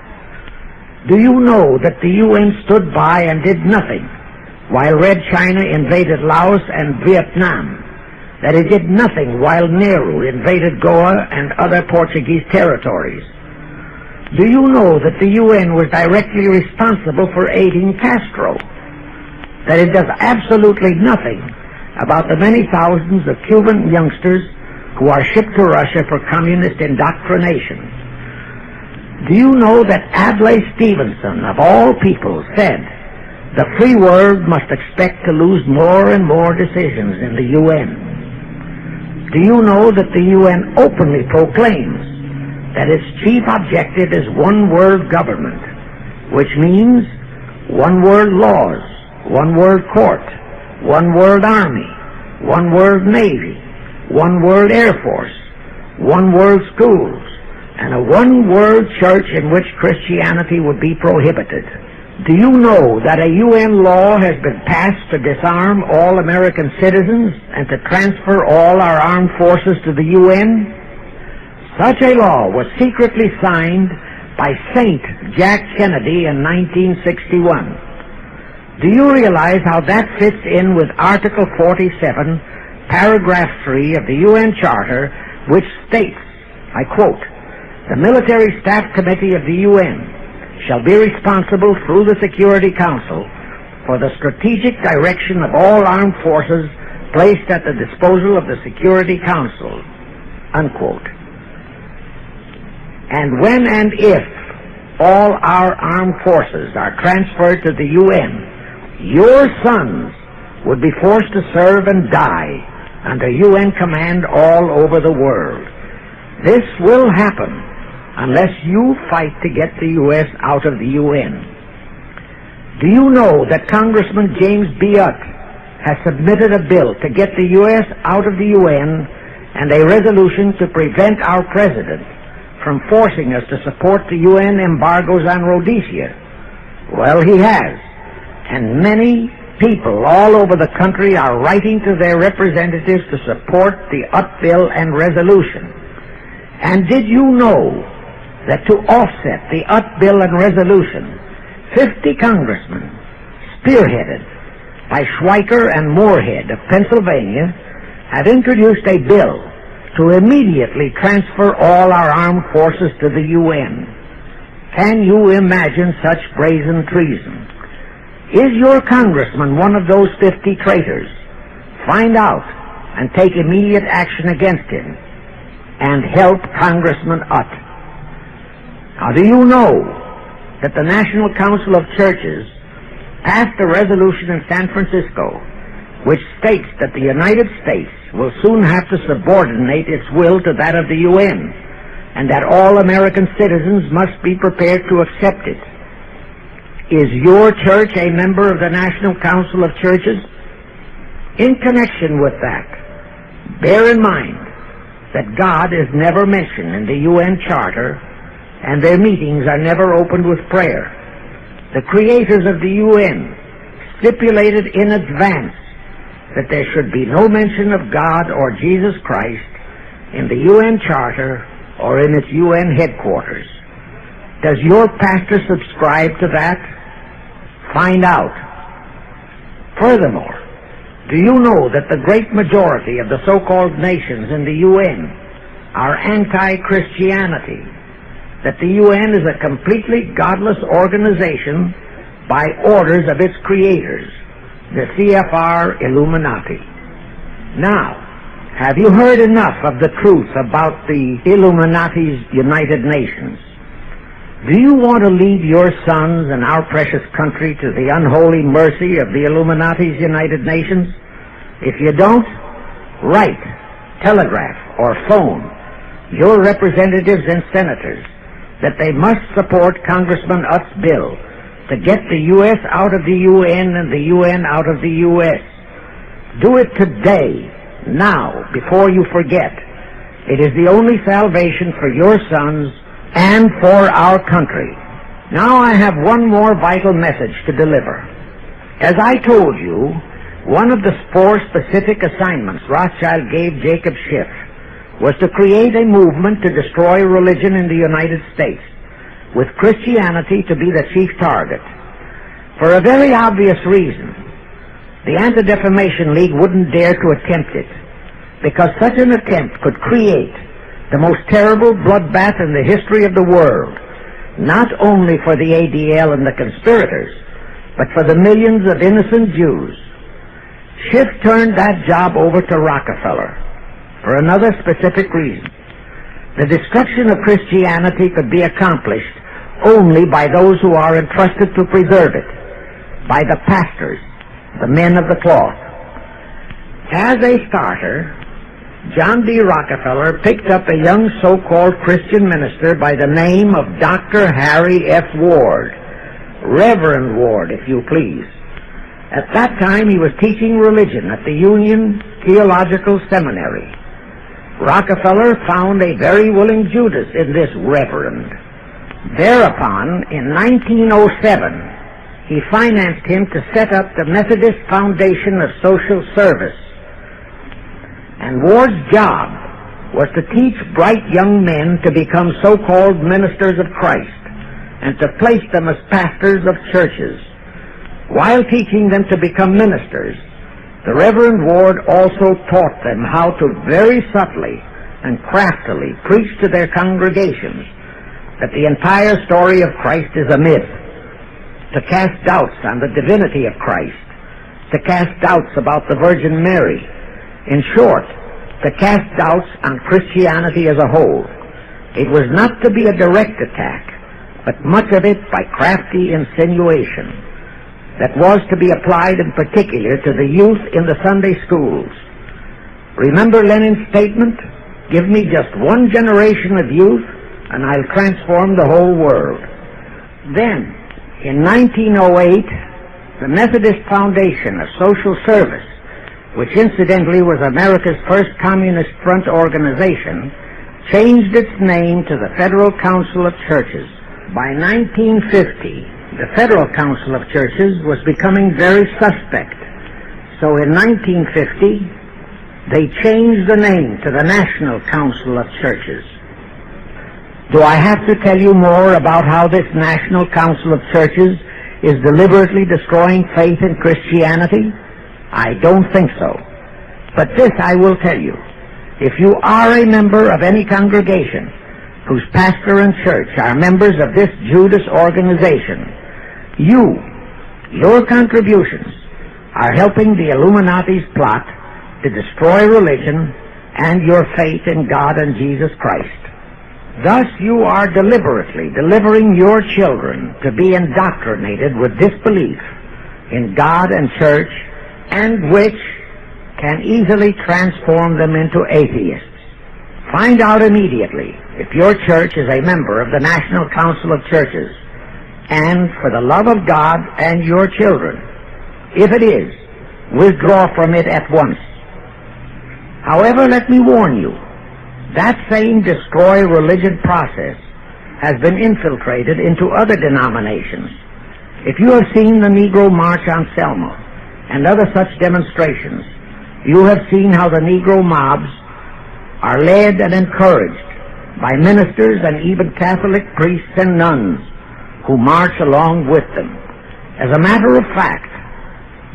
Do you know that the UN stood by and did nothing while Red China invaded Laos and Vietnam? That it did nothing while Nehru invaded Goa and other Portuguese territories? Do you know that the UN was directly responsible for aiding Castro? That it does absolutely nothing about the many thousands of Cuban youngsters who are shipped to Russia for communist indoctrination? Do you know that Adlai Stevenson, of all people, said the free world must expect to lose more and more decisions in the UN? Do you know that the UN openly proclaims that its chief objective is one-world government, which means one-world laws, one-world court, one-world army, one-world navy, one-world air force, one-world schools, and a one-world church in which Christianity would be prohibited? Do you know that a UN law has been passed to disarm all American citizens and to transfer all our armed forces to the UN? Such a law was secretly signed by Saint Jack Kennedy in 1961. Do you realize how that fits in with Article 47, Paragraph 3 of the UN Charter, which states, I quote, "The Military Staff Committee of the UN shall be responsible through the Security Council for the strategic direction of all armed forces placed at the disposal of the Security Council," unquote. And when and if all our armed forces are transferred to the UN, your sons would be forced to serve and die under UN command all over the world. This will happen unless you fight to get the U.S. out of the UN. Do you know that Congressman James B. Utt has submitted a bill to get the U.S. out of the UN and a resolution to prevent our president from forcing us to support the UN embargoes on Rhodesia? Well, he has. And many people all over the country are writing to their representatives to support the Utt bill and resolution. And did you know that to offset the Utt bill and resolution, 50 congressmen, spearheaded by Schweiker and Moorhead of Pennsylvania, have introduced a bill to immediately transfer all our armed forces to the UN. Can you imagine such brazen treason? Is your congressman one of those 50 traitors? Find out and take immediate action against him and help Congressman Utt. Now, do you know that the National Council of Churches passed a resolution in San Francisco which states that the United States will soon have to subordinate its will to that of the UN, and that all American citizens must be prepared to accept it? Is your church a member of the National Council of Churches? In connection with that, bear in mind that God is never mentioned in the UN Charter, and their meetings are never opened with prayer. The creators of the UN stipulated in advance that there should be no mention of God or Jesus Christ in the UN Charter or in its UN headquarters. Does your pastor subscribe to that? Find out. Furthermore, do you know that the great majority of the so-called nations in the UN are anti-Christianity? That the UN is a completely godless organization by orders of its creators, the CFR Illuminati. Now, have you heard enough of the truth about the Illuminati's United Nations? Do you want to leave your sons and our precious country to the unholy mercy of the Illuminati's United Nations? If you don't, write, telegraph, or phone your representatives and senators that they must support Congressman Utt's bill to get the U.S. out of the UN and the UN out of the U.S. Do it today, now, before you forget. It is the only salvation for your sons and for our country. Now I have one more vital message to deliver. As I told you, one of the 4 specific assignments Rothschild gave Jacob Schiff was to create a movement to destroy religion in the United States, with Christianity to be the chief target. For a very obvious reason, the Anti-Defamation League wouldn't dare to attempt it, because such an attempt could create the most terrible bloodbath in the history of the world, not only for the ADL and the conspirators, but for the millions of innocent Jews. Schiff turned that job over to Rockefeller for another specific reason. The destruction of Christianity could be accomplished only by those who are entrusted to preserve it, by the pastors, the men of the cloth. As a starter, John D. Rockefeller picked up a young so-called Christian minister by the name of Dr. Harry F. Ward, Reverend Ward, if you please. At that time, he was teaching religion at the Union Theological Seminary. Rockefeller found a very willing Judas in this reverend. Thereupon, in 1907, he financed him to set up the Methodist Foundation of Social Service. And Ward's job was to teach bright young men to become so-called ministers of Christ and to place them as pastors of churches. While teaching them to become ministers, the Reverend Ward also taught them how to very subtly and craftily preach to their congregations that the entire story of Christ is a myth, to cast doubts on the divinity of Christ, to cast doubts about the Virgin Mary. In short, to cast doubts on Christianity as a whole. It was not to be a direct attack, but much of it by crafty insinuation that was to be applied in particular to the youth in the Sunday schools. Remember Lenin's statement? Give me just one generation of youth, and I'll transform the whole world. Then, in 1908, the Methodist Foundation of Social Service, which incidentally was America's first communist front organization, changed its name to the Federal Council of Churches. By 1950, the Federal Council of Churches was becoming very suspect. So in 1950, they changed the name to the National Council of Churches. Do I have to tell you more about how this National Council of Churches is deliberately destroying faith in Christianity? I don't think so. But this I will tell you. If you are a member of any congregation whose pastor and church are members of this Judas organization, your contributions are helping the Illuminati's plot to destroy religion and your faith in God and Jesus Christ. Thus you are deliberately delivering your children to be indoctrinated with disbelief in God and church, and which can easily transform them into atheists. Find out immediately if your church is a member of the National Council of Churches, and for the love of God and your children, if it is, withdraw from it at once. However, let me warn you, that same destroy religion process has been infiltrated into other denominations. If you have seen the Negro March on Selma and other such demonstrations, you have seen how the Negro mobs are led and encouraged by ministers and even Catholic priests and nuns who march along with them. As a matter of fact,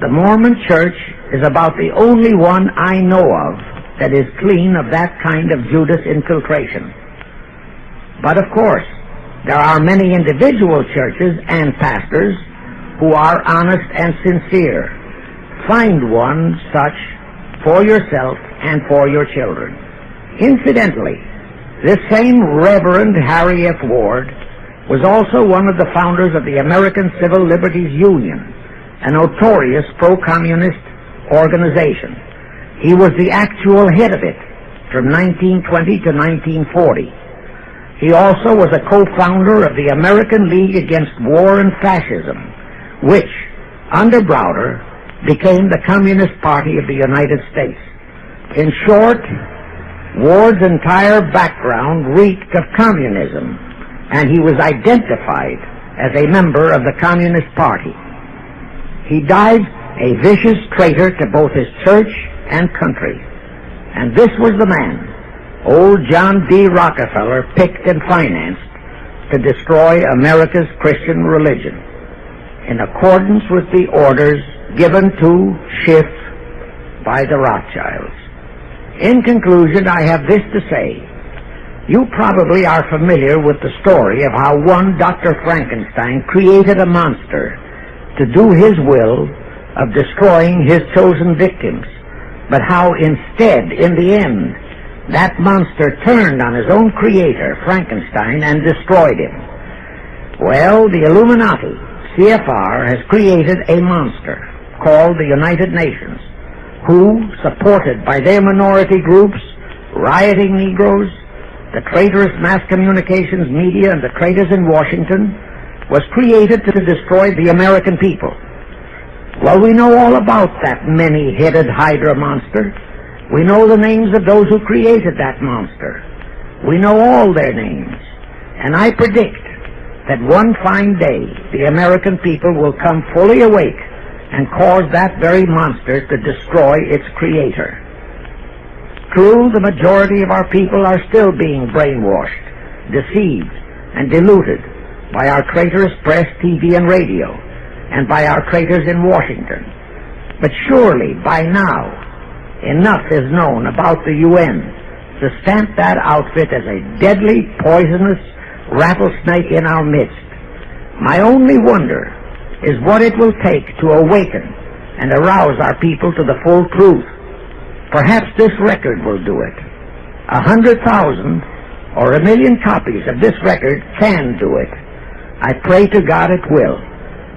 the Mormon Church is about the only one I know of that is clean of that kind of Judas infiltration. But of course, there are many individual churches and pastors who are honest and sincere. Find one such for yourself and for your children. Incidentally, this same Reverend Harry F. Ward was also one of the founders of the American Civil Liberties Union, a notorious pro-communist organization. He was the actual head of it from 1920 to 1940. He also was a co-founder of the American League Against War and Fascism, which, under Browder, became the Communist Party of the United States. In short, Ward's entire background reeked of communism, and he was identified as a member of the Communist Party. He died a vicious traitor to both his church and country. And this was the man old John D. Rockefeller picked and financed to destroy America's Christian religion, in accordance with the orders given to Schiff by the Rothschilds. In conclusion, I have this to say. You probably are familiar with the story of how one Dr. Frankenstein created a monster to do his will of destroying his chosen victims, but how instead, in the end, that monster turned on his own creator, Frankenstein, and destroyed him. Well, the Illuminati, CFR, has created a monster called the United Nations, who, supported by their minority groups, rioting Negroes, the traitorous mass communications media, and the traitors in Washington, was created to destroy the American people. Well, we know all about that many-headed Hydra monster. We know the names of those who created that monster. We know all their names. And I predict that one fine day the American people will come fully awake and cause that very monster to destroy its creator. True, the majority of our people are still being brainwashed, deceived, and deluded by our traitorous press, TV, and radio, and by our traitors in Washington. But surely, by now, enough is known about the UN to stamp that outfit as a deadly, poisonous rattlesnake in our midst. My only wonder is what it will take to awaken and arouse our people to the full truth. Perhaps this record will do it. 100,000 or 1,000,000 copies of this record can do it. I pray to God it will.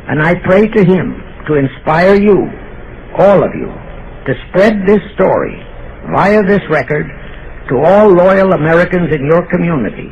And I pray to Him to inspire you, all of you, to spread this story via this record to all loyal Americans in your community,